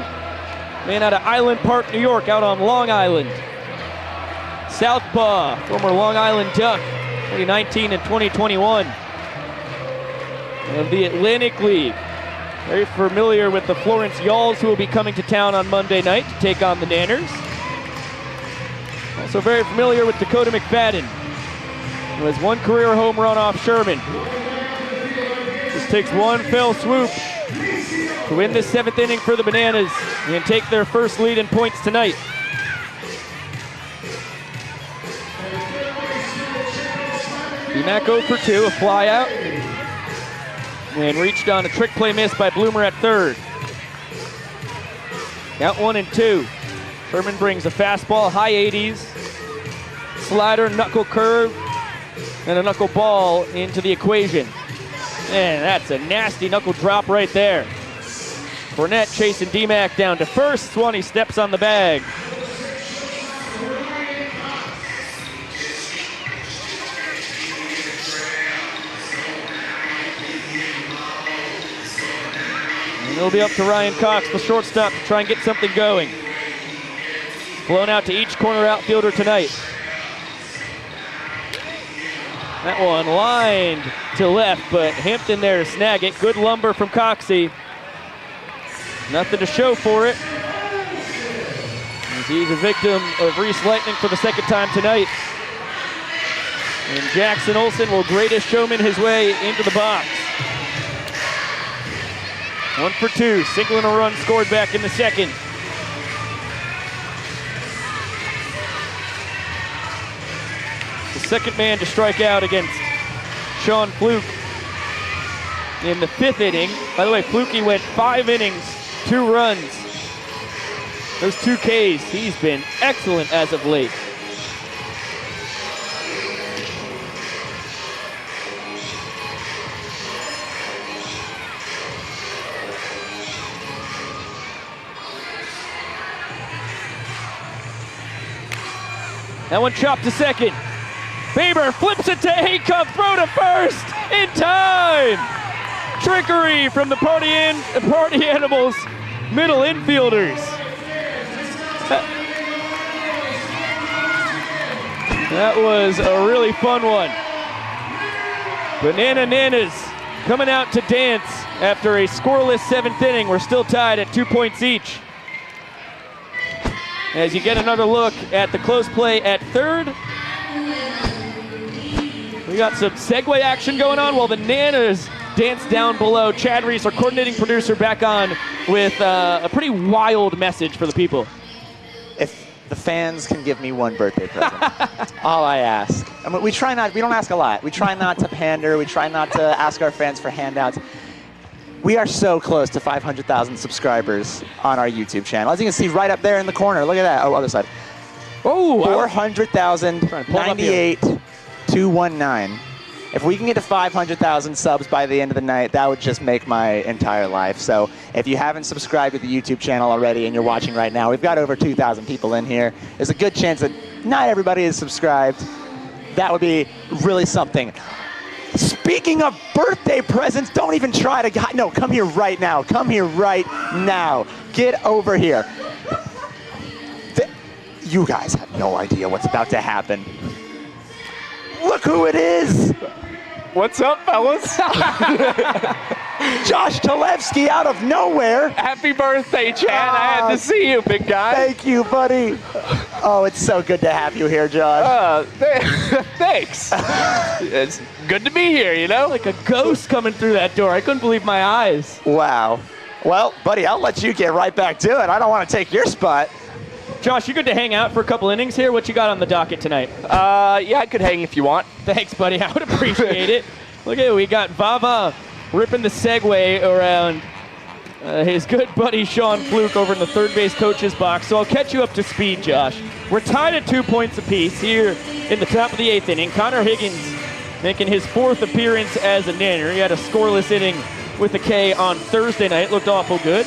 man out of Island Park, New York, out on Long Island. Southpaw, former Long Island Duck, 2019 and 2021. Of the Atlantic League. Very familiar with the Florence Yalls, who will be coming to town on Monday night to take on the Nanners. Also very familiar with Dakota McFadden, who has 1 career home run off Sherman. Just takes 1 fell swoop to win this 7th inning for the Bananas and take their first lead in points tonight. BMAC 0 for 2, a fly out. And reached on a trick play miss by Bloomer at third. Count 1 and 2. Sherman brings a fastball, high 80s, slider, knuckle curve, and a knuckle ball into the equation. And that's a nasty knuckle drop right there. Burnett chasing DMAC down to first. Swanee steps on the bag. It'll be up to Ryan Cox, the shortstop, to try and get something going. Blown out to each corner outfielder tonight. That one lined to left, but Hampton there to snag it. Good lumber from Coxie. Nothing to show for it, as he's a victim of Reese Lightning for the 2nd time tonight. And Jackson Olsen will greatest Showman his way into the box. 1 for 2, single and a run scored back in the 2nd. The 2nd man to strike out against Sean Fluke in the 5th inning. By the way, Flukey went 5 innings, 2 runs. Those 2 Ks, he's been excellent as of late. That one chopped to second. Baber flips it to Haycup, throw to first in time. Trickery from the party animals, middle infielders. That was a really fun one. Banana Nanas coming out to dance after a scoreless 7th inning. We're still tied at 2 points each. As you get another look at the close play at third. We got some segue action going on while the Nanas dance down below. Chad Reese, our coordinating producer, back on with a pretty wild message for the people. If the fans can give me one birthday present, all I ask. I mean, we don't ask a lot. We try not to pander. We try not to ask our fans for handouts. We are so close to 500,000 subscribers on our YouTube channel. As you can see right up there in the corner, look at that. Oh, other side. Oh, 400,000, 98,219. If we can get to 500,000 subs by the end of the night, that would just make my entire life. So if you haven't subscribed to the YouTube channel already and you're watching right now, we've got over 2,000 people in here. There's a good chance that not everybody is subscribed. That would be really something. Speaking of birthday presents, don't even try to, no, come here right now. Come here right now. Get over here. You guys have no idea what's about to happen. Look who it is. What's up, fellas? Josh Talevsky out of nowhere. Happy birthday, Chad. I had to see you, big guy. Thank you, buddy. Oh, it's so good to have you here, Josh. Thanks. It's good to be here, you know? Like a ghost coming through that door. I couldn't believe my eyes. Wow. Well, buddy, I'll let you get right back to it. I don't want to take your spot. Josh, you good to hang out for a couple innings here? What you got on the docket tonight? Yeah, I could hang if you want. Thanks, buddy. I would appreciate it. Look at it. We got Vava ripping the segue around his good buddy Sean Fluke over in the third base coach's box. So I'll catch you up to speed, Josh. We're tied at 2 points apiece here in the top of the 8th inning. Connor Higgins making his 4th appearance as a Nanner. He had a scoreless inning with a K on Thursday night. Looked awful good.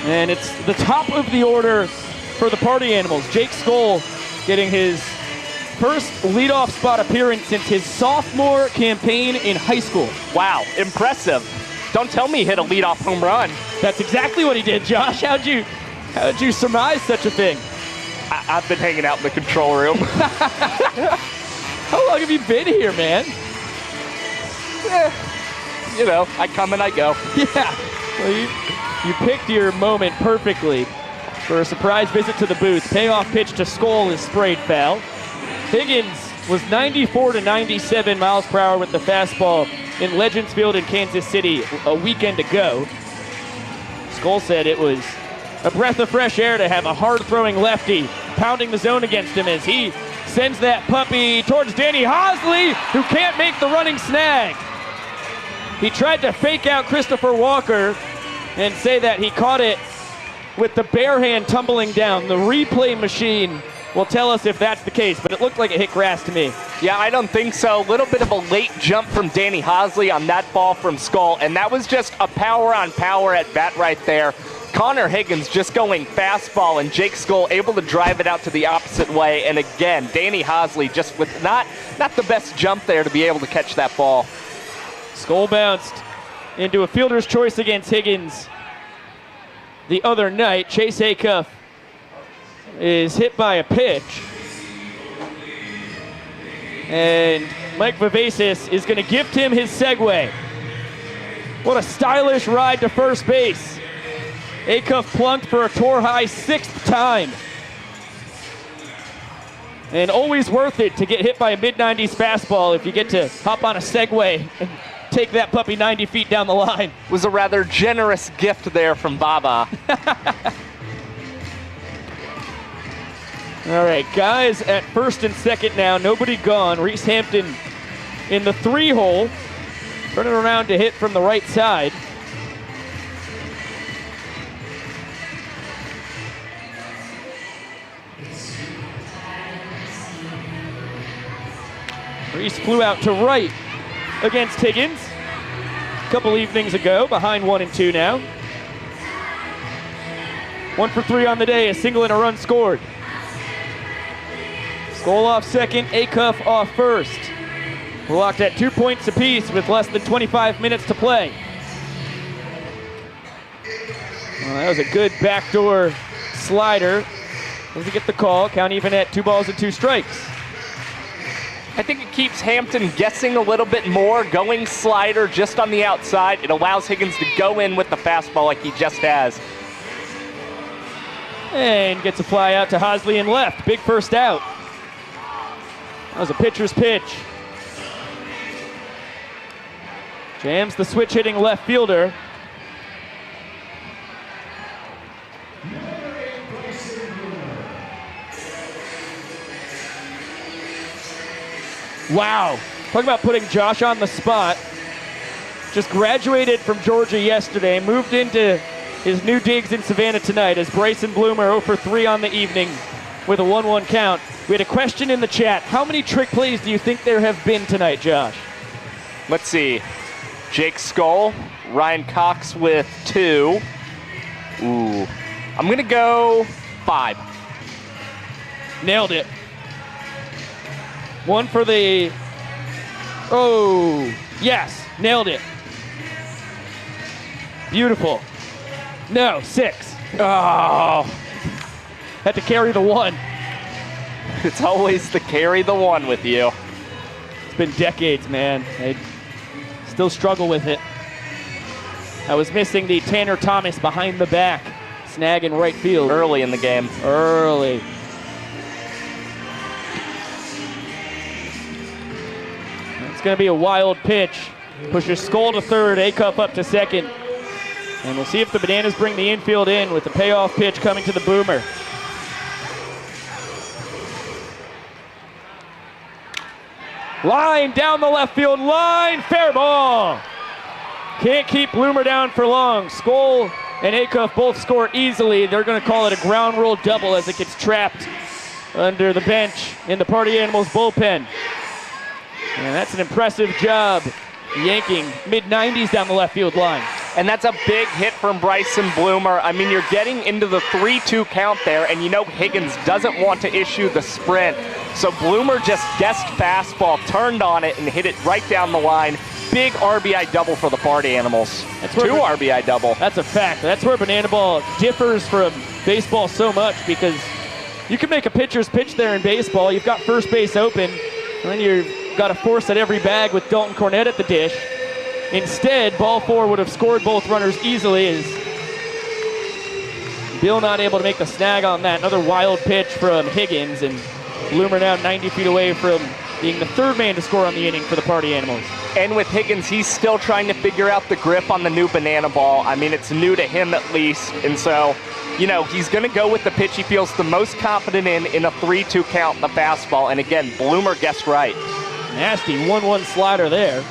And it's the top of the order for the Party Animals. Jake Skoll getting his first leadoff spot appearance since his sophomore campaign in high school. Wow, impressive. Don't tell me he hit a leadoff home run. That's exactly what he did, Josh. How'd you surmise such a thing? I've been hanging out in the control room. How long have you been here, man? You know, I come and I go. Yeah. Well, you picked your moment perfectly for a surprise visit to the booth. Payoff pitch to Skoll is sprayed foul. Higgins was 94 to 97 miles per hour with the fastball in Legends Field in Kansas City a weekend ago. Skoll said it was a breath of fresh air to have a hard-throwing lefty pounding the zone against him as he sends that puppy towards Danny Hosley, who can't make the running snag. He tried to fake out Christopher Walker and say that he caught it with the bare hand tumbling down. The replay machine will tell us if that's the case, but it looked like it hit grass to me. Yeah, I don't think so. A little bit of a late jump from Danny Hosley on that ball from Skoll, and that was just a power on power at bat right there. Connor Higgins just going fastball, and Jake Skoll able to drive it out to the opposite way. And again, Danny Hosley just with not the best jump there to be able to catch that ball. Skoll bounced into a fielder's choice against Higgins the other night. Chase Acuff is hit by a pitch. And Mike Vivacis is going to gift him his segue. What a stylish ride to first base. Acuff plunked for a tour-high 6th time. And always worth it to get hit by a mid-90s fastball if you get to hop on a segue and take that puppy 90 feet down the line. Was a rather generous gift there from Baba. All right, guys at first and second now, nobody gone. Reese Hampton in the 3-hole, turning around to hit from the right side. Reese flew out to right against Higgins a couple evenings ago, behind 1-2 now. 1 for 3 on the day, a single and a run scored. Skoll off second, Acuff off first. We're locked at 2 points apiece with less than 25 minutes to play. Well, that was a good backdoor slider. Doesn't get the call, count even at 2 balls and 2 strikes. I think it keeps Hampton guessing a little bit more, going slider just on the outside. It allows Higgins to go in with the fastball like he just has. And gets a fly out to Hosley in left. Big first out. That was a pitcher's pitch. Jams the switch hitting left fielder. Wow. Talking about putting Josh on the spot. Just graduated from Georgia yesterday, moved into his new digs in Savannah tonight as Bryson Bloomer 0 for 3 on the evening with a 1-1 count. We had a question in the chat. How many trick plays do you think there have been tonight, Josh? Let's see. Jake Skull, Ryan Cox with 2. Ooh. I'm going to go 5. Nailed it. One for the... Oh, yes, nailed it. Beautiful. No, 6. Oh, had to carry the 1. It's always the carry the 1 with you. It's been decades, man. I still struggle with it. I was missing the Tanner Thomas behind the back snag in right field. Early in the game. Early. It's going to be a wild pitch. Pushes Skull to third, Acuff up to second. And we'll see if the Bananas bring the infield in with the payoff pitch coming to the Boomer. Line down the left field line, fair ball. Can't keep Bloomer down for long. Skull and Acuff both score easily. They're going to call it a ground rule double as it gets trapped under the bench in the Party Animals bullpen. And that's an impressive job, yanking mid-90s down the left field line. And that's a big hit from Bryson Bloomer. I mean, you're getting into the 3-2 count there, and you know Higgins doesn't want to issue the sprint. So Bloomer just guessed fastball, turned on it, and hit it right down the line. Big RBI double for the Party Animals. That's 2 RBI double. That's a fact. That's where Banana Ball differs from baseball so much, because you can make a pitcher's pitch there in baseball. You've got first base open, and then you've got to force at every bag with Dalton Cornett at the dish. Instead, ball 4 would have scored both runners easily, as Bill not able to make the snag on that. Another wild pitch from Higgins, and Bloomer now 90 feet away from being the third man to score on the inning for the Party Animals. And with Higgins, he's still trying to figure out the grip on the new Banana Ball. I mean, it's new to him at least, and so, you know, he's going to go with the pitch he feels the most confident in a 3-2 count, the fastball. And again, Bloomer guessed right. Nasty 1-1 slider there.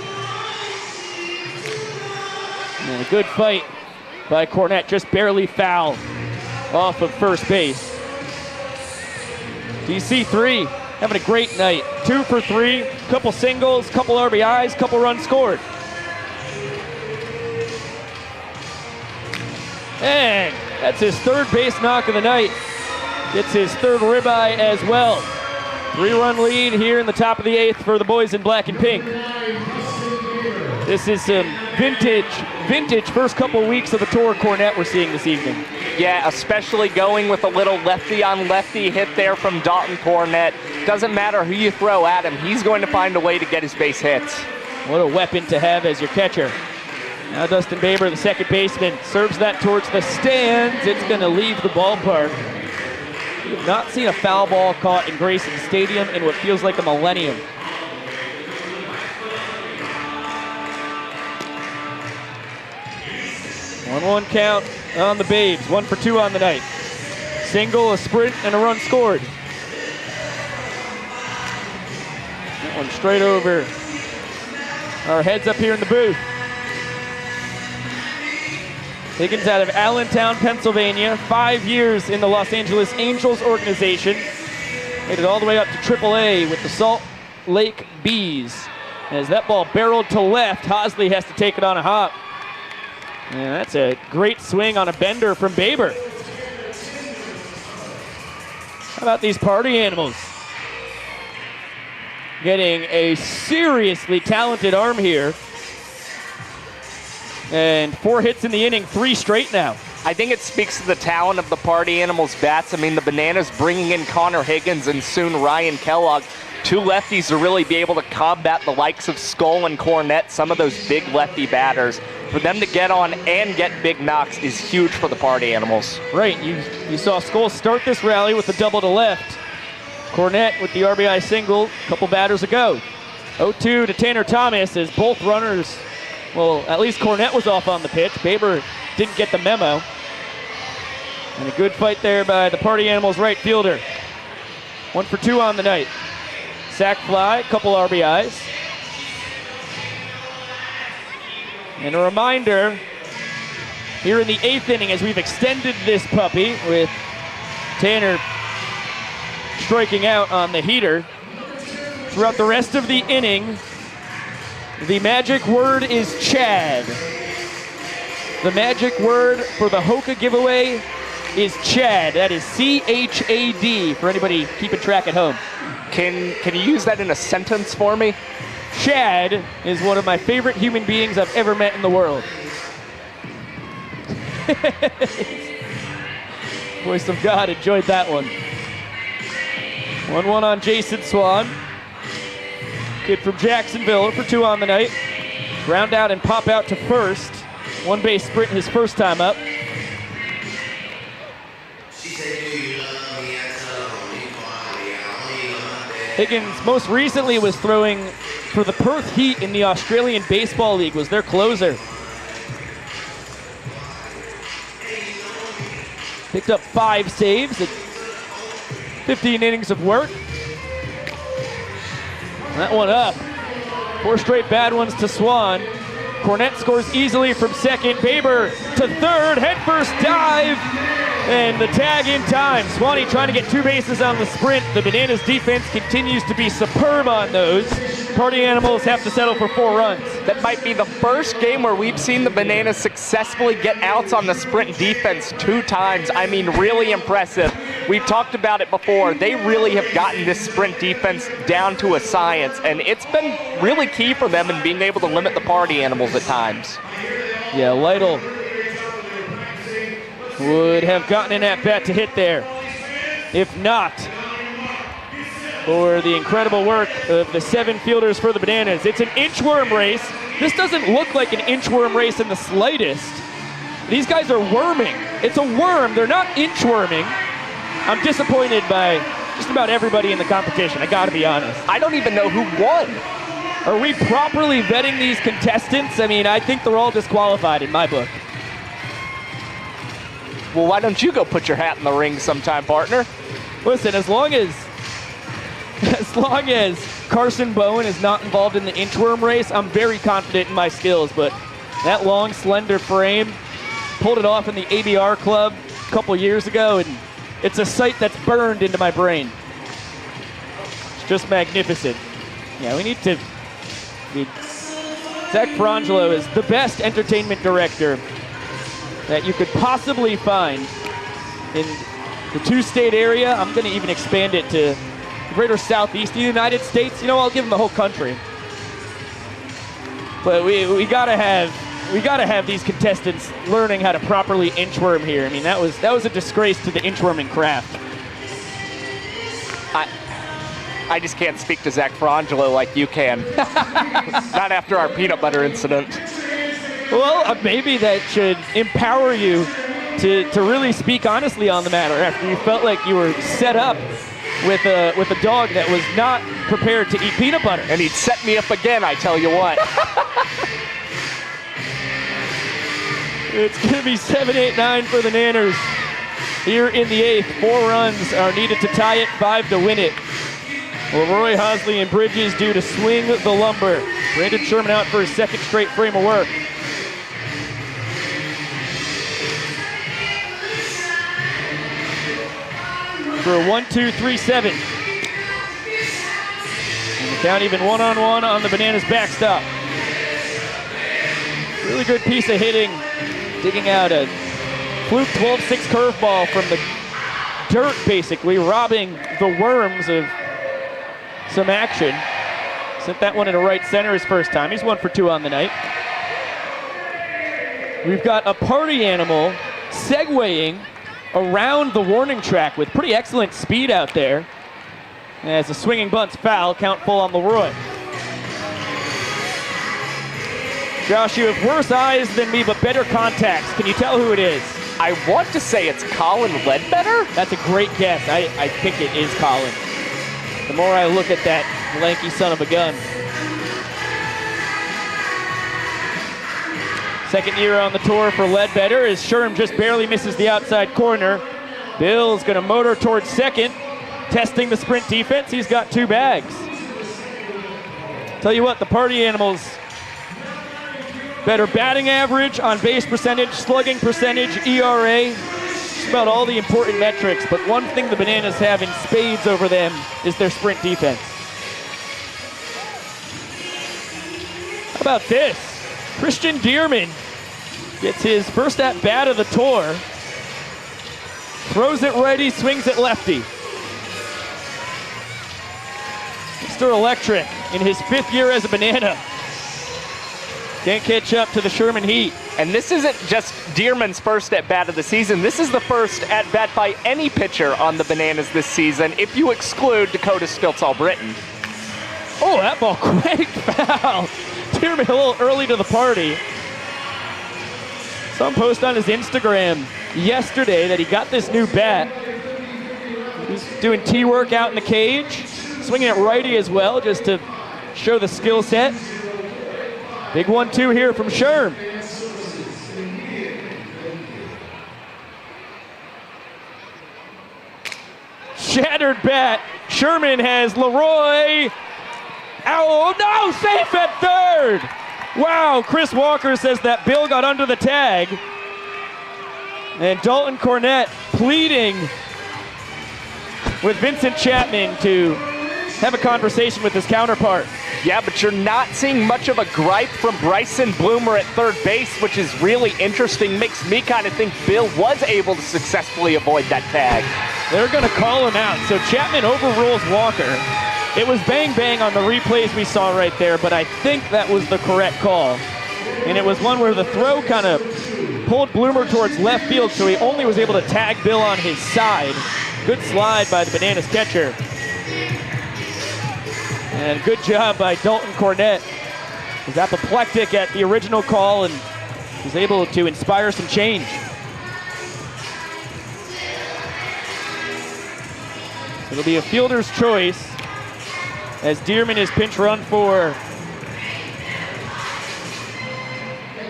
And a good fight by Cornett, just barely foul off of first base. DC3 having a great night. 2 for 3, couple singles, couple RBIs, couple runs scored. And that's his third base knock of the night. Gets his third ribeye as well. 3-run lead here in the top of the 8th for the boys in black and pink. This is some vintage first couple weeks of the tour Cornett we're seeing this evening. Yeah, especially going with a little lefty-on-lefty hit there from Dalton Cornett. Doesn't matter who you throw at him, he's going to find a way to get his base hits. What a weapon to have as your catcher. Now Dustin Baber, the second baseman, serves that towards the stands. It's going to leave the ballpark. We have not seen a foul ball caught in Grayson Stadium in what feels like a millennium. One count on the Babes. 1 for 2 on the night. Single, a sprint, and a run scored. That one straight over our heads up here in the booth. Higgins out of Allentown, Pennsylvania. 5 years in the Los Angeles Angels organization. Made it all the way up to AAA with the Salt Lake Bees. As that ball barreled to left, Hosley has to take it on a hop. Yeah, that's a great swing on a bender from Baber. How about these Party Animals? Getting a seriously talented arm here. And 4 hits in the inning, 3 straight now. I think it speaks to the talent of the Party Animals bats. I mean, the Bananas bringing in Connor Higgins and soon Ryan Kellogg. Two lefties to really be able to combat the likes of Skull and Cornette, some of those big lefty batters. For them to get on and get big knocks is huge for the Party Animals. Right, you saw Skull start this rally with a double to left. Cornette with the RBI single a couple batters ago. 0-2 to Tanner Thomas as both runners, well, at least Cornette was off on the pitch. Baber didn't get the memo. And a good fight there by the Party Animals right fielder. 1 for 2 on the night. Sac fly, couple RBIs. And a reminder, here in the 8th inning, as we've extended this puppy with Tanner striking out on the heater. Throughout the rest of the inning, the magic word is Chad. The magic word for the Hoka giveaway is Chad. That is C-H-A-D for anybody keeping track at home. Can you use that in a sentence for me? Chad is one of my favorite human beings I've ever met in the world. Voice of God enjoyed that one. 1-1 on Jason Swan. Kid from Jacksonville for 2 on the night. Ground out and pop out to first. One base sprint his first time up. Higgins most recently was throwing for the Perth Heat in the Australian Baseball League, was their closer. Picked up 5 saves at 15 innings of work. That one up. 4 straight bad ones to Swan. Cornette scores easily from second. Baber to third. Headfirst dive. And the tag in time. Swanee trying to get 2 bases on the sprint. The Bananas defense continues to be superb on those. Party Animals have to settle for 4 runs. That might be the first game where we've seen the Bananas successfully get outs on the sprint defense 2 times. I mean, really impressive. We've talked about it before. They really have gotten this sprint defense down to a science, and it's been really key for them in being able to limit the Party Animals at times. Yeah, Lytle would have gotten an at-bat to hit there. If not for the incredible work of the 7 fielders for the Bananas. It's an inchworm race. This doesn't look like an inchworm race in the slightest. These guys are worming. It's a worm. They're not inchworming. I'm disappointed by just about everybody in the competition, I gotta be honest. I don't even know who won. Are we properly vetting these contestants? I mean, I think they're all disqualified in my book. Well, why don't you go put your hat in the ring sometime, partner? Listen, as long as Carson Bowen is not involved in the inchworm race, I'm very confident in my skills, but that long, slender frame, pulled it off in the ABR club a couple years ago, and it's a sight that's burned into my brain. It's just magnificent. Yeah, we need to... Zach Frangelo is the best entertainment director that you could possibly find in the 2-state area. I'm going to even expand it to the greater southeast of the United States. You know, I'll give him the whole country. But we gotta have these contestants learning how to properly inchworm here. I mean, that was a disgrace to the inchworming craft. I just can't speak to Zach Frangelo like you can. Not after our peanut butter incident. Well, maybe that should empower you to really speak honestly on the matter after you felt like you were set up with a dog that was not prepared to eat peanut butter. And he'd set me up again, I tell you what. It's going to be 7-8-9 for the Nanners here in the 8th. 4 runs are needed to tie it, 5 to win it. Well, Roy Hosley and Bridges due to swing the lumber. Brandon Sherman out for his 2nd straight frame of work. For a 1-2-3-7. And the count even 1-on-1 on the Bananas backstop. Really good piece of hitting. Digging out a fluke 12-6 curveball from the dirt, basically, robbing the worms of some action. Sent that one into right center his first time. He's 1 for 2 on the night. We've got a Party Animal segueing around the warning track with pretty excellent speed out there. As a swinging bunt's foul, count full on Leroy. Josh, you have worse eyes than me, but better contacts. Can you tell who it is? I want to say it's Colin Ledbetter. That's a great guess. I think it is Colin. The more I look at that lanky son of a gun. Second year on the tour for Ledbetter as Sherm just barely misses the outside corner. Bill's gonna motor towards second, testing the sprint defense. He's got 2 bags. Tell you what, the Party Animals, better batting average, on base percentage, slugging percentage, ERA, just about all the important metrics. But one thing the Bananas have in spades over them is their sprint defense. How about this? Christian Dearman gets his first at-bat of the tour. Throws it righty, swings it lefty. Mr. Electric in his 5th year as a Banana. Can't catch up to the Sherman Heat. And this isn't just Dearman's first at-bat of the season. This is the first at-bat by any pitcher on the Bananas this season, if you exclude Dakota Stilts All-Britain. Oh, that ball, great foul. Dearman a little early to the party. Some post on his Instagram yesterday that he got this new bat. He's doing T-work out in the cage, swinging it righty as well, just to show the skill set. Big 1-2 here from Sherm. Shattered bat. Sherman has Leroy. Oh, no, safe at third. Wow, Chris Walker says that Bill got under the tag. And Dalton Cornett pleading with Vincent Chapman to have a conversation with his counterpart. Yeah, but you're not seeing much of a gripe from Bryson Bloomer at third base, which is really interesting. Makes me kind of think Bill was able to successfully avoid that tag. They're going to call him out. So Chapman overrules Walker. It was bang-bang on the replays we saw right there, but I think that was the correct call. And it was one where the throw kind of pulled Bloomer towards left field, so he only was able to tag Bill on his side. Good slide by the Bananas catcher. And good job by Dalton Cornett. He's apoplectic at the original call and was able to inspire some change. It'll be a fielder's choice as Dearman is pinch run for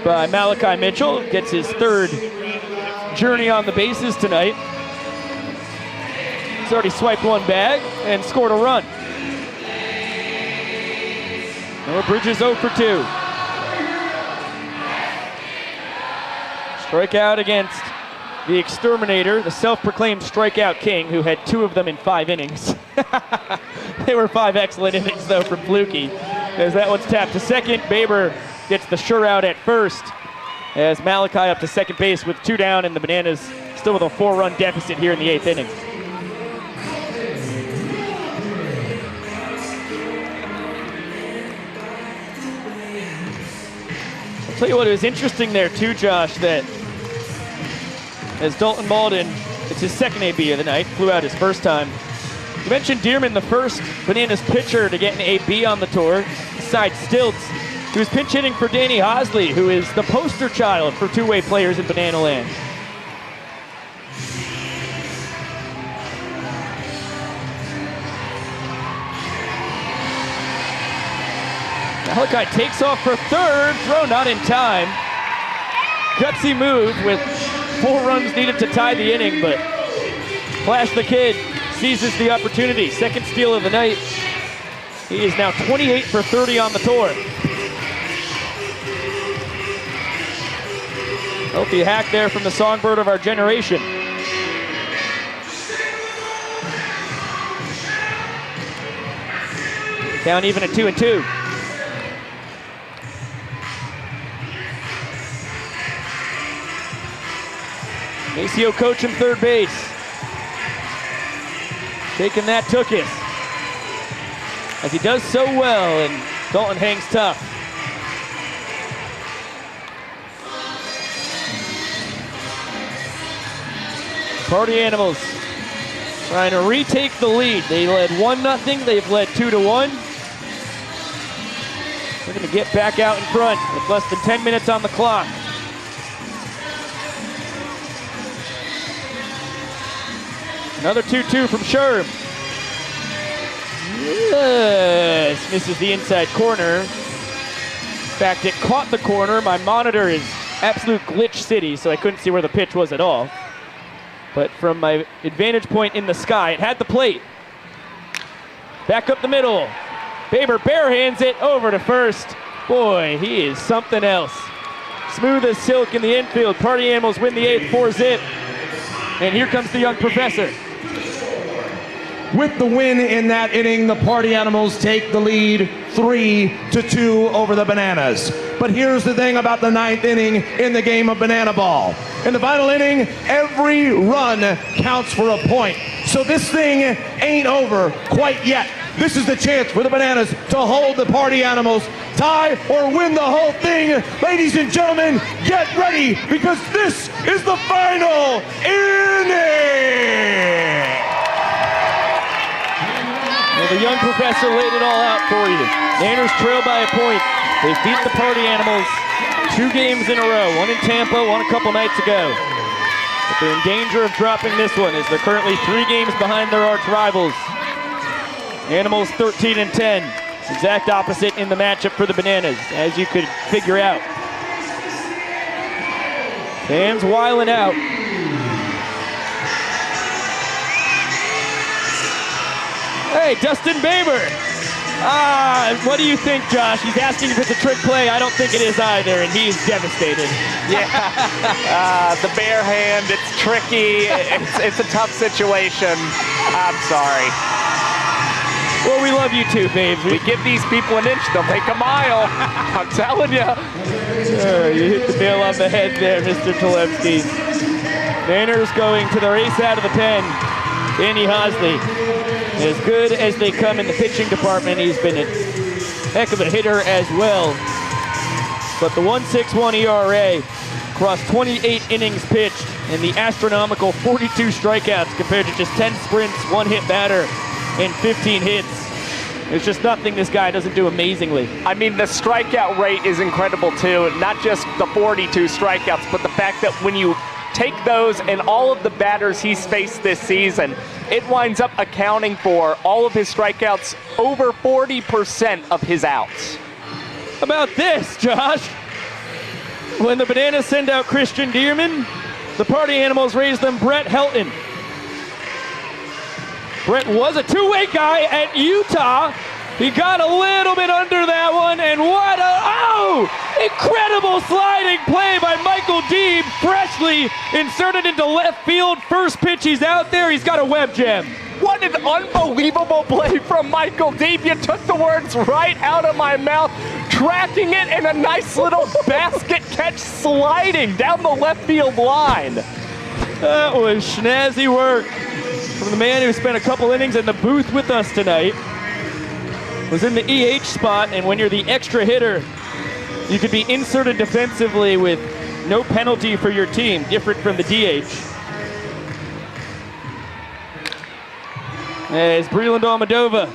by Malachi Mitchell. Gets his 3rd journey on the bases tonight. He's already swiped 1 bag and scored a run. Noah Bridges 0 for 2. Strikeout against the exterminator, the self-proclaimed strikeout king, who had 2 of them in 5 innings. They were 5 excellent innings, though, from Fluky. As that one's tapped to second, Baber gets the sure out at first. As Malachi up to second base with 2 down, and the Bananas still with a 4-run deficit here in the 8th inning. I'll tell you what, it was interesting there, too, Josh, that as Dalton Malden, it's his 2nd AB of the night, flew out his first time. You mentioned Dearman, the first Bananas pitcher to get an AB on the tour, besides Stilts, who was pinch hitting for Danny Hosley, who is the poster child for two-way players in Banana Land. Malachi takes off for 3rd, throw not in time. Gutsy move with 4 runs needed to tie the inning, but Flash the Kid seizes the opportunity. 2nd steal of the night. He is now 28 for 30 on the tour. Healthy hack there from the songbird of our generation. Count even at 2-2. Maceo coaching third base. Shaking that Tookus. As he does so well, and Dalton hangs tough. Party Animals trying to retake the lead. They led 1-0. They've led 2-1. They're going to get back out in front with less than 10 minutes on the clock. Another 2-2 from Sherm. Yes, misses the inside corner. In fact, it caught the corner. My monitor is absolute glitch city, so I couldn't see where the pitch was at all. But from my advantage point in the sky, it had the plate. Back up the middle. Baber barehands it over to first. Boy, he is something else. Smooth as silk in the infield. Party Animals win the 8th, 4-zip. And here comes the young professor. With the win in that inning, the Party Animals take the lead 3-2 over the Bananas. But here's the thing about the 9th inning in the game of banana ball. In the final inning, every run counts for a point. So this thing ain't over quite yet. This is the chance for the Bananas to hold the Party Animals, tie or win the whole thing. Ladies and gentlemen, get ready because this is the final inning. Well, the young professor laid it all out for you. Nanners trail by a point. They beat the Party Animals 2 games in a row. One in Tampa, one a couple nights ago. But they're in danger of dropping this one as they're currently 3 games behind their arch rivals. Animals 13-10. Exact opposite in the matchup for the Bananas, as you could figure out. Fans wiling out. Hey, Dustin Baber. What do you think, Josh? He's asking if it's a trick play. I don't think it is either, and he's devastated. Yeah, the bare hand, it's tricky. It's a tough situation. I'm sorry. Well, we love you too, babes. We give these people an inch, they'll make a mile. I'm telling you. You hit the nail on the head there, Mr. Talevsky. Nanners going to the race out of the pen. Danny Hosley. As good as they come in the pitching department, he's been a heck of a hitter as well. But the 1.61 ERA across 28 innings pitched and the astronomical 42 strikeouts compared to just 10 sprints, 1 hit batter, and 15 hits. There's just nothing this guy doesn't do amazingly. I mean, the strikeout rate is incredible too. Not just the 42 strikeouts, but the fact that when you take those and all of the batters he's faced this season, it winds up accounting for all of his strikeouts, over 40% of his outs. How about this, Josh? When the Bananas send out Christian Dearman, the Party Animals raise them Brett Helton. Brett was a two-way guy at Utah. He got a little bit under that one, and what incredible sliding play by Michael Deeb, freshly inserted into left field. First pitch, he's out there, he's got a web gem. What an unbelievable play from Michael Deeb. You took the words right out of my mouth, tracking it in a nice little basket catch, sliding down the left field line. That was snazzy work from the man who spent a couple innings in the booth with us tonight. Was in the EH spot, and when you're the extra hitter, you could be inserted defensively with no penalty for your team, different from the DH. As Breland Almadova,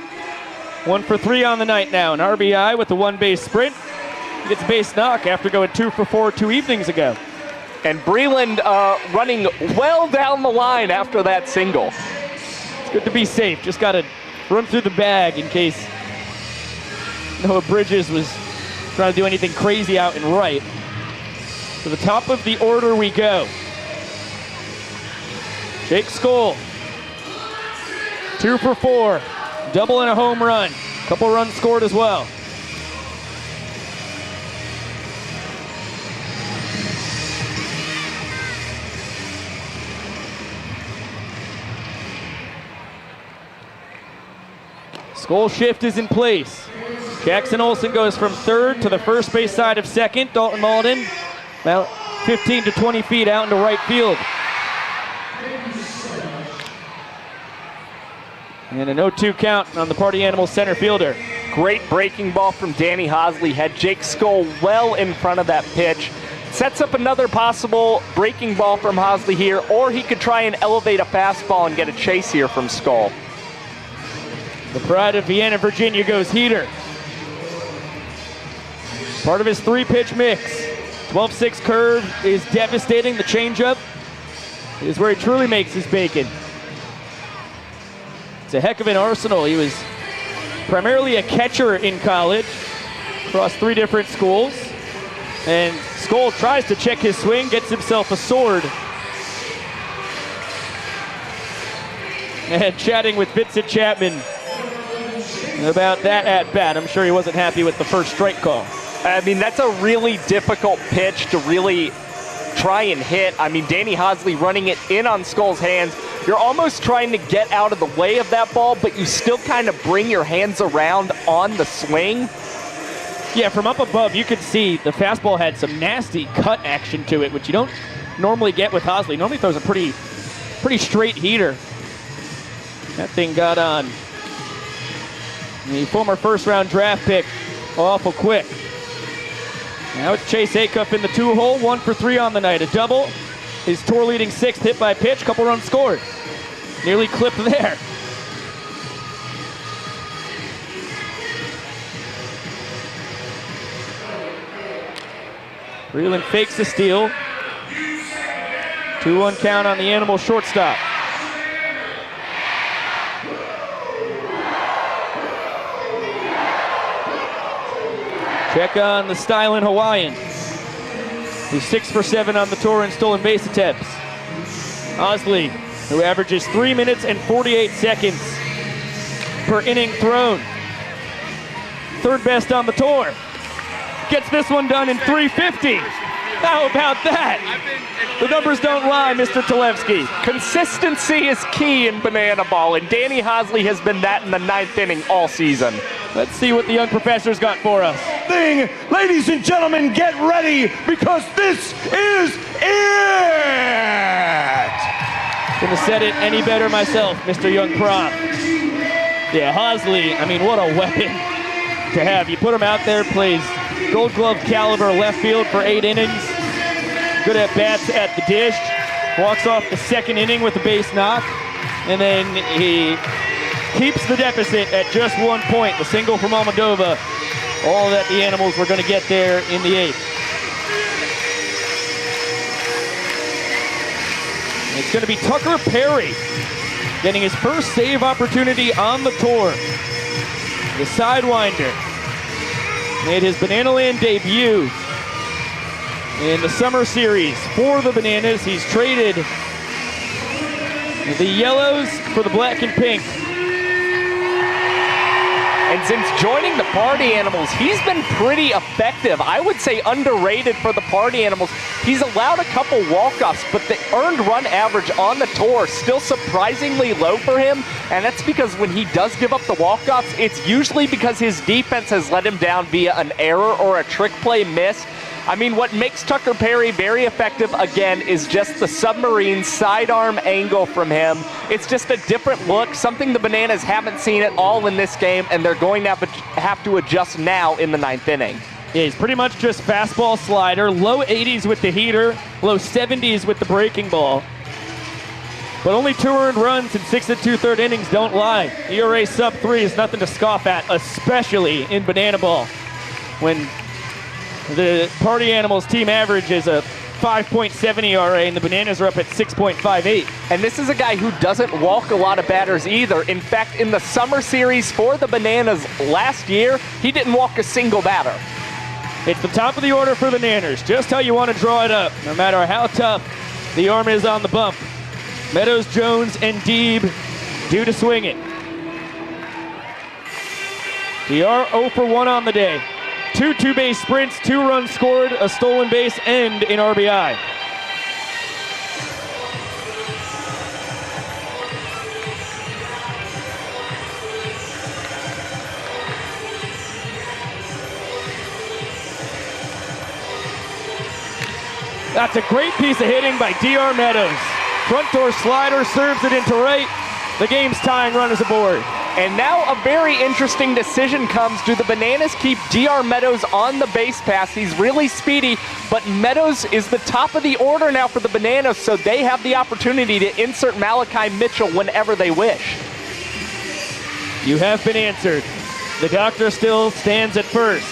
1 for 3 on the night now, an RBI with the 1-base sprint. He gets a base knock after going 2 for 4 2 evenings ago. And Breland running well down the line after that single. It's good to be safe, just got to run through the bag in case Noah Bridges was trying to do anything crazy out and right. To the top of the order we go. Jake Skoll, 2 for 4, double and a home run. Couple runs scored as well. Skoll shift is in place. Jackson Olsen goes from third to the first base side of second. Dalton Malden about 15 to 20 feet out into right field. And an 0-2 count on the Party Animals center fielder. Great breaking ball from Danny Hosley. Had Jake Skoll well in front of that pitch. Sets up another possible breaking ball from Hosley here, or he could try and elevate a fastball and get a chase here from Skull. The pride of Vienna, Virginia goes heater. Part of his 3-pitch mix. 12-6 curve is devastating. The changeup is where he truly makes his bacon. It's a heck of an arsenal. He was primarily a catcher in college across 3 different schools. And Skull tries to check his swing, gets himself a sword. And chatting with Vincent Chapman about that at bat. I'm sure he wasn't happy with the first strike call. I mean, that's a really difficult pitch to really try and hit. I mean, Danny Hosley running it in on Skull's hands. You're almost trying to get out of the way of that ball, but you still kind of bring your hands around on the swing. Yeah, from up above, you could see the fastball had some nasty cut action to it, which you don't normally get with Hosley. Normally throws a pretty straight heater. That thing got on. The former first-round draft pick, awful quick. Now it's Chase Acuff in the 2-hole, 1 for 3 on the night. A double, his tour-leading 6th hit by pitch, couple runs scored. Nearly clipped there. Freeland fakes the steal. 2-1 count on the Animal shortstop. Check on the styling Hawaiian, who's 6 for 7 on the tour in stolen base attempts. Hosley, who averages 3 minutes and 48 seconds per inning thrown. 3rd best on the tour. Gets this one done in 3:50. How about that? The numbers don't lie, Mr. Talevsky. Consistency is key in banana ball, and Danny Hosley has been that in the 9th inning all season. Let's see what the young professor's got for us. Ladies and gentlemen, get ready, because this is it! Couldn't have said it any better myself, Mr. Young Prof. Yeah, Hosley, I mean, what a weapon to have. You put him out there, plays Gold Glove caliber left field for 8 innings. Good at bats at the dish. Walks off the 2nd inning with a base knock. And then he keeps the deficit at just 1 point. The single from Almodovar. All that the Animals were going to get there in the 8th. It's going to be Tucker Perry getting his first save opportunity on the tour. The Sidewinder made his Bananaland debut in the summer series for the Bananas. He's traded the yellows for the black and pink. And since joining the Party Animals, he's been pretty effective. I would say underrated for the Party Animals. He's allowed a couple walk-offs, but the earned run average on the tour still surprisingly low for him. And that's because when he does give up the walk-offs, it's usually because his defense has let him down via an error or a trick play miss. I mean, what makes Tucker Perry very effective, again, is just the submarine sidearm angle from him. It's just a different look, something the Bananas haven't seen at all in this game, and they're going to have to adjust now in the 9th inning. Yeah, he's pretty much just fastball slider, low 80s with the heater, low 70s with the breaking ball. But only 2 earned runs in 6 2/3 innings don't lie. ERA sub-3 is nothing to scoff at, especially in banana ball, when the Party Animals team average is a 5.7 ERA, and the Bananas are up at 6.58. And this is a guy who doesn't walk a lot of batters either. In fact, in the summer series for the Bananas last year, he didn't walk a single batter. It's the top of the order for the Nanners. Just how you want to draw it up, no matter how tough the arm is on the bump. Meadows, Jones, and Deeb due to swing it. DR 0 for 1 on the day. 2 two-base sprints, 2 runs scored, a stolen base, and an RBI. That's a great piece of hitting by DR Meadows. Front door slider serves it into right. The game's tying runners aboard. And now a very interesting decision comes. Do the Bananas keep DR Meadows on the base pass? He's really speedy, but Meadows is the top of the order now for the Bananas, so they have the opportunity to insert Malachi Mitchell whenever they wish. You have been answered. The Doctor still stands at first.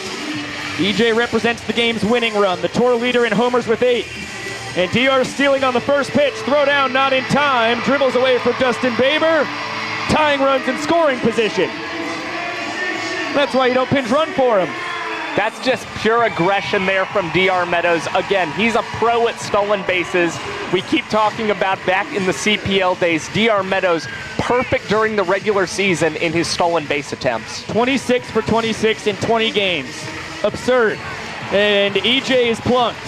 EJ represents the game's winning run, the tour leader in homers with 8. And DR stealing on the first pitch, throw down not in time, dribbles away from Dustin Baber, tying runs in scoring position. That's why you don't pinch run for him. That's just pure aggression there from DR Meadows. Again, he's a pro at stolen bases. We keep talking about back in the CPL days, DR Meadows perfect during the regular season in his stolen base attempts. 26 for 26 in 20 games. Absurd. And EJ is plunked.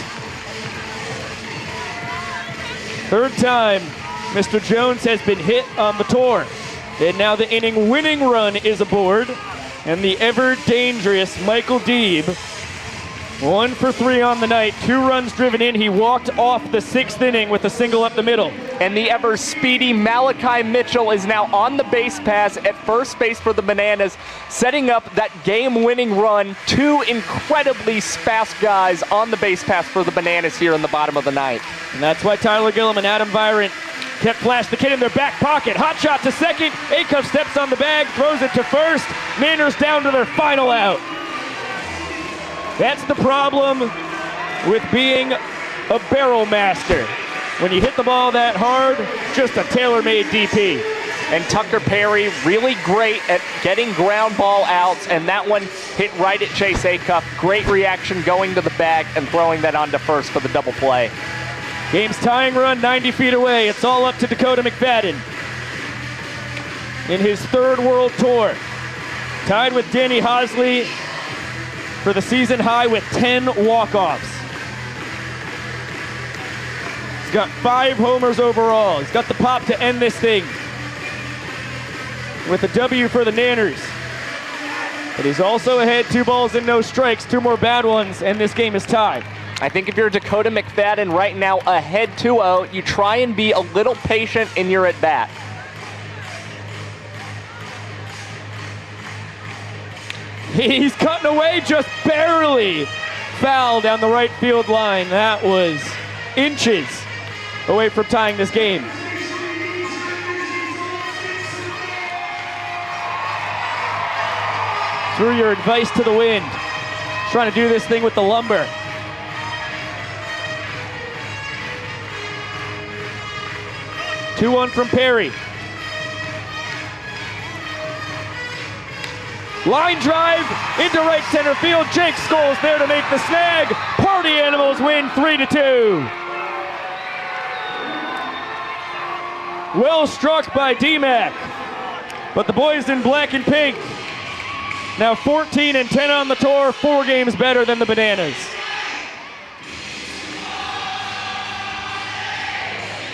Third time Mr. Jones has been hit on the tour. And now the inning winning run is aboard. And the ever dangerous Michael Deeb, 1 for 3 on the night, 2 runs driven in. He walked off the 6th inning with a single up the middle. And the ever speedy Malachi Mitchell is now on the base pass at first base for the Bananas, setting up that game-winning run. 2 incredibly fast guys on the base pass for the Bananas here in the bottom of the ninth. And that's why Tyler Gillum and Adam Virant kept Flash the Kid in their back pocket. Hot shot to second. Acuff steps on the bag, throws it to first. Manners down to their final out. That's the problem with being a barrel master. When you hit the ball that hard, just a tailor-made DP. And Tucker Perry really great at getting ground ball outs, and that one hit right at Chase Acuff. Great reaction going to the bag and throwing that onto first for the double play. Game's tying run 90 feet away. It's all up to Dakota McFadden in his 3rd World Tour. Tied with Danny Hosley for the season high with 10 walk-offs. He's got 5 homers overall. He's got the pop to end this thing with a W for the Nanners. But he's also ahead 2 balls and no strikes, 2 more bad ones, and this game is tied. I think if you're Dakota McFadden right now ahead 2-0, you try and be a little patient in your at-bat. He's cutting away just barely. Foul down the right field line. That was inches away from tying this game. Threw your advice to the wind. Trying to do this thing with the lumber. Two-one from Perry. Line drive into right center field. Jake Scholes there to make the snag. Party Animals win 3-2. Well struck by D-Mac. But the boys in black and pink, now 14-10 on the tour, 4 games better than the Bananas.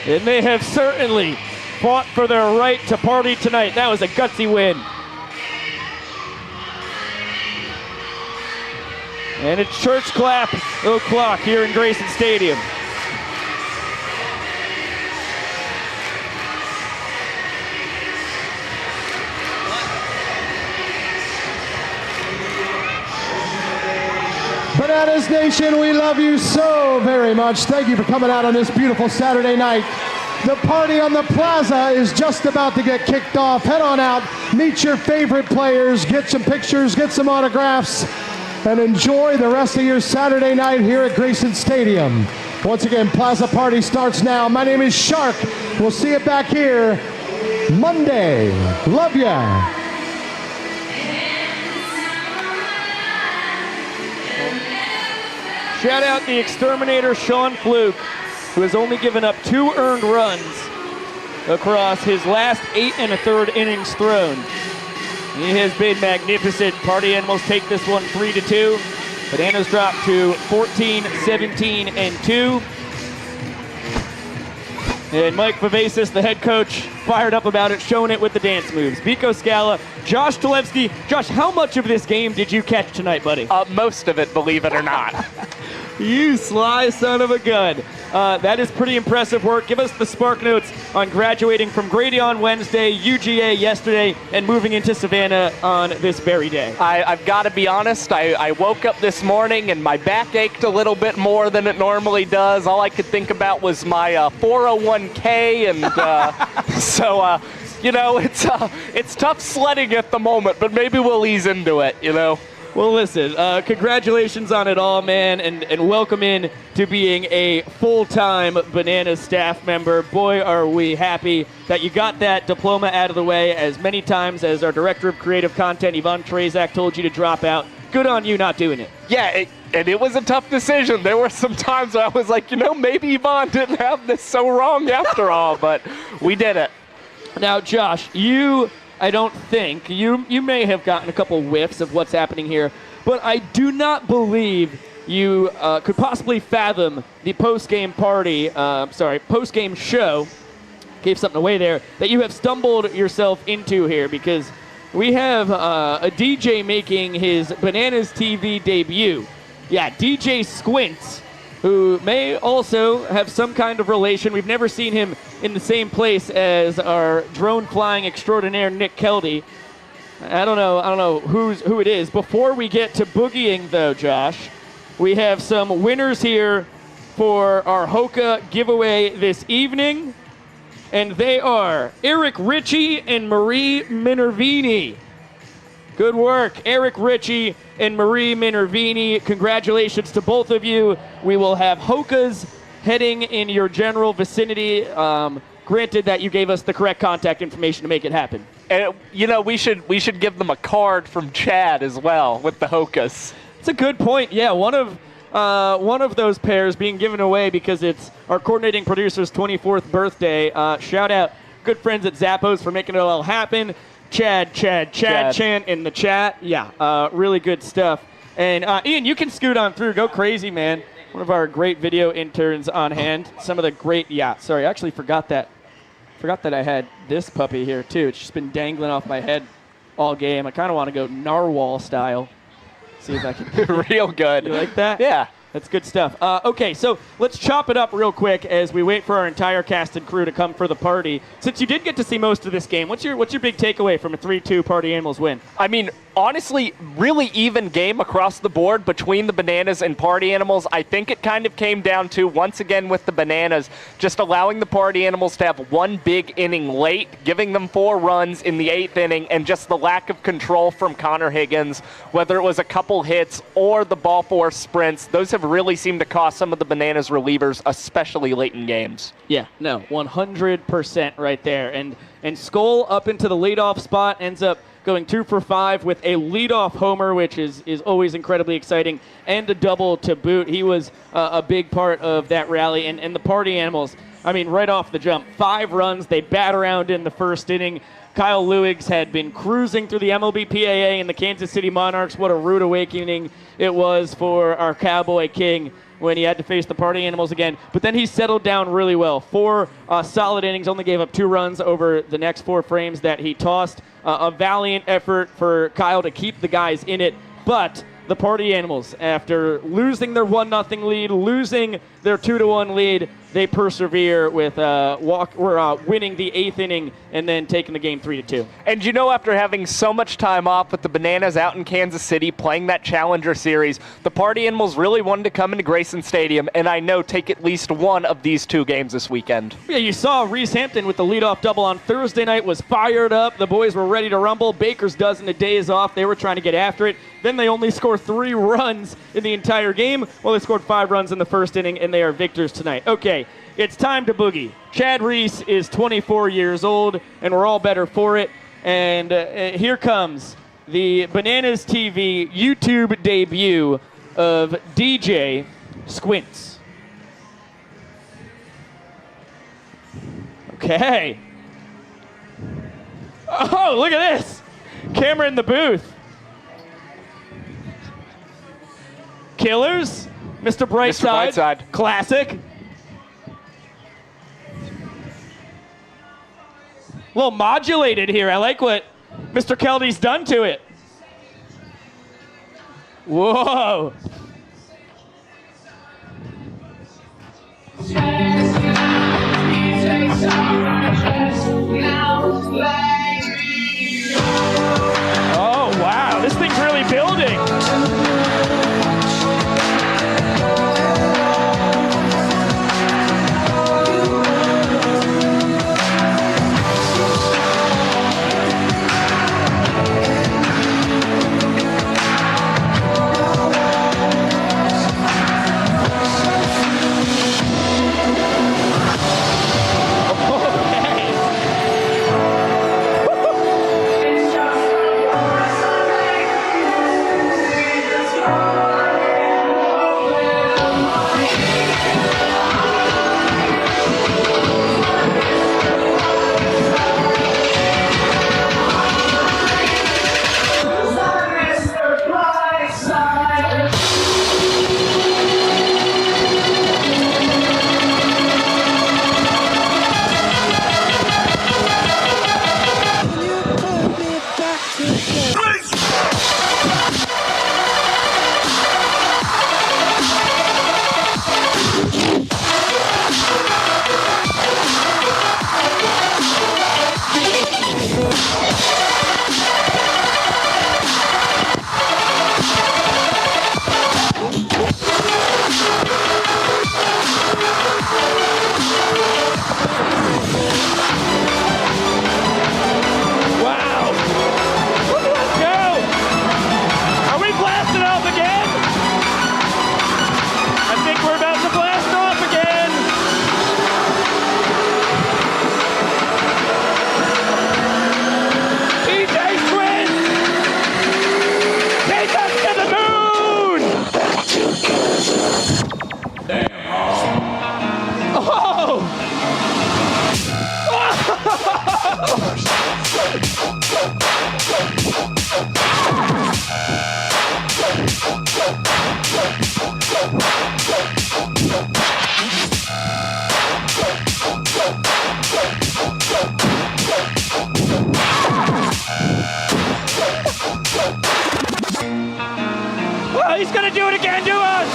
And they have certainly fought for their right to party tonight. That was a gutsy win. And it's church clap o'clock here in Grayson Stadium. Bananas Nation, we love you so very much. Thank you for coming out on this beautiful Saturday night. The party on the plaza is just about to get kicked off. Head on out, meet your favorite players, get some pictures, get some autographs, and enjoy the rest of your Saturday night here at Grayson Stadium. Once again, Plaza Party starts now. My name is Shark. We'll see you back here Monday. Love ya. Shout out the exterminator, Sean Fluke, who has only given up 2 earned runs across his last 8 1/3 innings thrown. He has been magnificent. Party Animals take this one 3-2. Bananas drop to 14, 17, and 2. And Mike Vivacis, the head coach, fired up about it, showing it with the dance moves. Biko Scala, Josh Tulevsky. Josh, how much of this game did you catch tonight, buddy? Most of it, believe it or not. You sly son of a gun. That is pretty impressive work. Give us the spark notes on graduating from Grady on Wednesday, UGA yesterday, and moving into Savannah on this very day. I've got to be honest, I woke up this morning and my back ached a little bit more than it normally does. All I could think about was my 401k, and so, you know, it's tough sledding at the moment, but maybe we'll ease into it, you know. Well, listen, congratulations on it all, man, and welcome in to being a full-time Bananas staff member. Boy, are we happy that you got that diploma out of the way as many times as our Director of Creative Content, Yvonne Trezak, told you to drop out. Good on you not doing it. Yeah, and it was a tough decision. There were some times where I was like, you know, maybe Yvonne didn't have this so wrong after all, but we did it. Now, Josh, I don't think, you may have gotten a couple whiffs of what's happening here, but I do not believe you could possibly fathom the post-game post-game show, gave something away there, that you have stumbled yourself into here, because we have a DJ making his Bananas TV debut. Yeah, DJ Squints, who may also have some kind of relation. We've never seen him in the same place as our drone flying extraordinaire Nick Keldy. I don't know who it is. Before we get to boogieing, though, Josh, we have some winners here for our Hoka giveaway this evening, and they are Eric Ritchie and Marie Minervini. Good work, Eric Ritchie and Marie Minervini. Congratulations to both of you. We will have Hokas heading in your general vicinity. Granted that you gave us the correct contact information to make it happen. And, you know, we should give them a card from Chad as well with the Hokas. It's a good point. Yeah, one of those pairs being given away because it's our coordinating producer's 24th birthday. Shout out good friends at Zappos for making it all happen. Chad in the chat. Yeah, really good stuff. And Ian, you can scoot on through. Go crazy, man. One of our great video interns on hand. Some of the great, sorry, I actually forgot that I had this puppy here, too. It's just been dangling off my head all game. I kind of want to go narwhal style. See if I can. Real good. You like that? Yeah. That's good stuff. Okay, so let's chop it up real quick as we wait for our entire cast and crew to come for the party. Since you did get to see most of this game, what's your big takeaway from a 3-2 Party Animals win? I mean, honestly, really even game across the board between the Bananas and Party Animals. I think it kind of came down to, once again with the Bananas, just allowing the Party Animals to have one big inning late, giving them 4 runs in the 8th inning, and just the lack of control from Connor Higgins, whether it was a couple hits or the ball 4 sprints. Those have really seemed to cost some of the Bananas relievers, especially late in games. Yeah, no, 100% right there. And Skull up into the leadoff spot ends up going 2 for 5 with a leadoff homer, which is always incredibly exciting, and a double to boot. He was a big part of that rally. And the Party Animals, I mean, right off the jump, 5 runs. They bat around in the first inning. Kyle Lewigs had been cruising through the MLBPAA and the Kansas City Monarchs. What a rude awakening it was for our Cowboy King when he had to face the Party Animals again. But then he settled down really well. 4 solid innings, only gave up 2 runs over the next 4 frames that he tossed. A valiant effort for Kyle to keep the guys in it. But the Party Animals, after losing their 1-0 lead, losing their 2-1 lead, they persevere with winning the 8th inning and then taking the game 3-2. And you know, after having so much time off with the Bananas out in Kansas City playing that Challenger Series, the Party Animals really wanted to come into Grayson Stadium and I know take at least one of these 2 games this weekend. Yeah, you saw Reese Hampton with the leadoff double on Thursday night was fired up. The boys were ready to rumble. Baker's dozen of days off. They were trying to get after it. Then they only scored 3 runs in the entire game. Well, they scored 5 runs in the first inning, and they are victors tonight. Okay, it's time to boogie. Chad Reese is 24 years old, and we're all better for it. And here comes the Bananas TV YouTube debut of DJ Squints. Okay. Oh, look at this. Camera in the booth. Killers, Mr. Brightside. Classic. A little modulated here. I like what Mr. Keldy's done to it. Whoa. Oh, wow, this thing's really building. Oh, he's gonna do it again to us!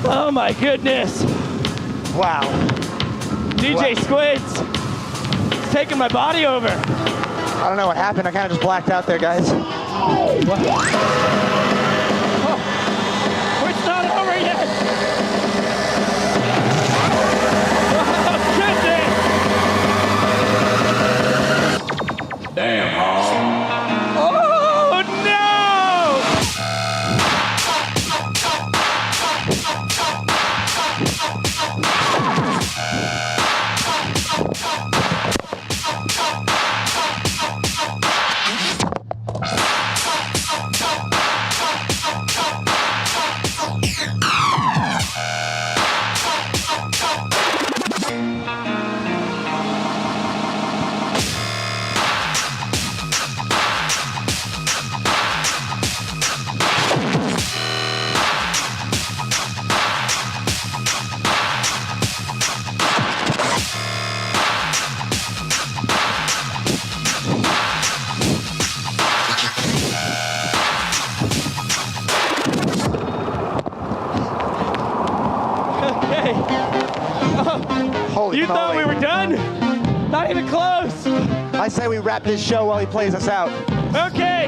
Oh my goodness. Wow. DJ Squids taking my body over. I don't know what happened. I kind of just blacked out there, guys. What? Oh, it's not over yet. Oh, goodness. Damn, Hall. Oh, no! You thought we were done? Not even close. I say we wrap this show while he plays us out. Okay,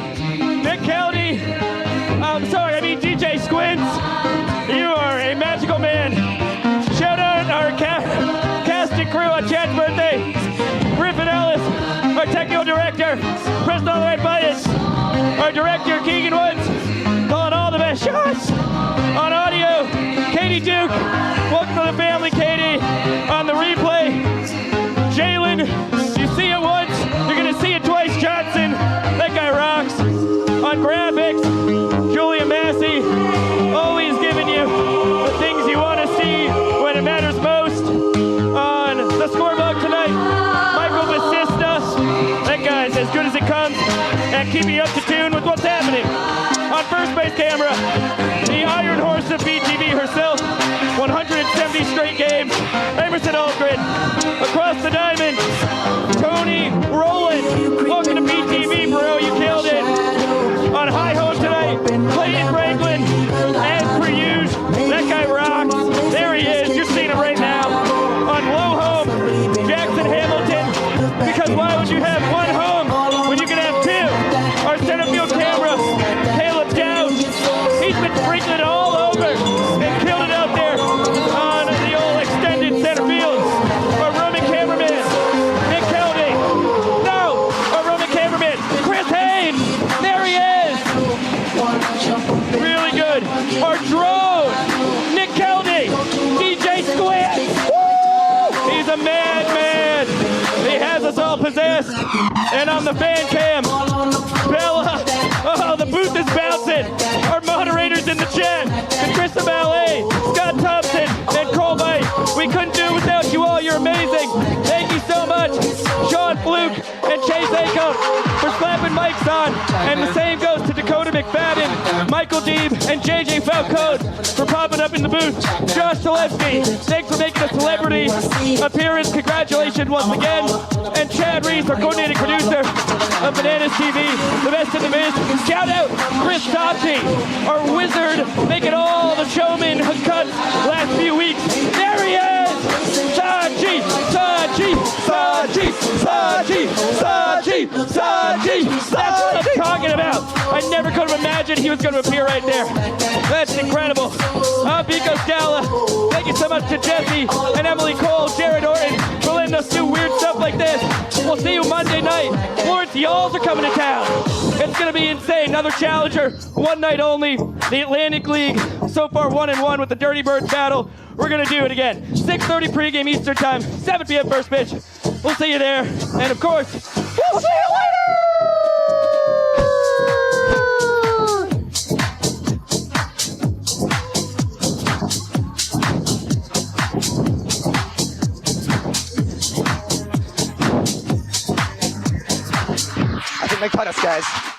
Nick Kelly. DJ Squids. You are a magical man. Shout out our cast and crew on Chad's birthday. Griffin Ellis, our technical director. Pressed all the right buttons. Our director, Keegan Woods, calling all the best shots. On audio, Katie Duke. Welcome to the family, Katie. On the replay, Jalen. You see it once, you're gonna see it twice. Johnson, that guy rocks. On graphics, Julia Massey, always giving you the things you want to see when it matters most. On the scoreboard tonight, Michael Basista, that guy's as good as it comes, and keeping you up to tune On first base camera, the Iron Horse of BTV herself, 170 straight games, Emerson Algren. Across the diamond, Tony Rowland. Welcome to BTV, bro, you killed it. On high home tonight, Clayton Franklin, as per usual, that guy rocks. There he is, you're seeing him right now. On low home, Jackson Hamilton, because why would you have one home when you can have two? Our center field camera, Caleb Dowd, he's been sprinkling all over and killed it out there on the old extended center field. Our roaming cameraman, Nick Kelly. No, our roaming cameraman, Chris Haynes. There he is. Really good. Our drone, Nick Kelly, DJ Squid. He's a madman. He has us all possessed. And on the fan cam, Bella. Oh, the booth is bouncing. Our moderators in the chat, Krista Ballet, Scott Thompson, and Cole White. We couldn't do it without you all. You're amazing. Thank you so much, Sean Fluke and Chase Acuff, for slapping mics on. And the same goes to Dakota McFadden, Michael Deeb, and JJ Falcone for popping up in the booth. Josh Zalewski, thanks for making a celebrity appearance. Congratulations once again. And Chad Reese, our coordinating producer of Bananas TV, the best in the biz. Shout out Chris Tachi, our wizard, making all the Showman cuts last few weeks. There he is! Saji, Saji, Saji, Saji, Saji, Saji. That's what I'm talking about. I never could have imagined he was going to appear right there. That's incredible. I'm Vico Scala. Thank you so much to Jesse and Emily Cole, Jared Orton, for letting us do weird stuff like this. We'll see you Monday night. Florence Y'alls are coming to town. It's going to be insane. Another challenger, one night only. The Atlantic League, so far 1-1 with the Dirty Birds battle. We're going to do it again. 6:30 pregame Eastern time, 7 p.m. first pitch. We'll see you there. And of course, we'll see you later! I think they cut us, guys.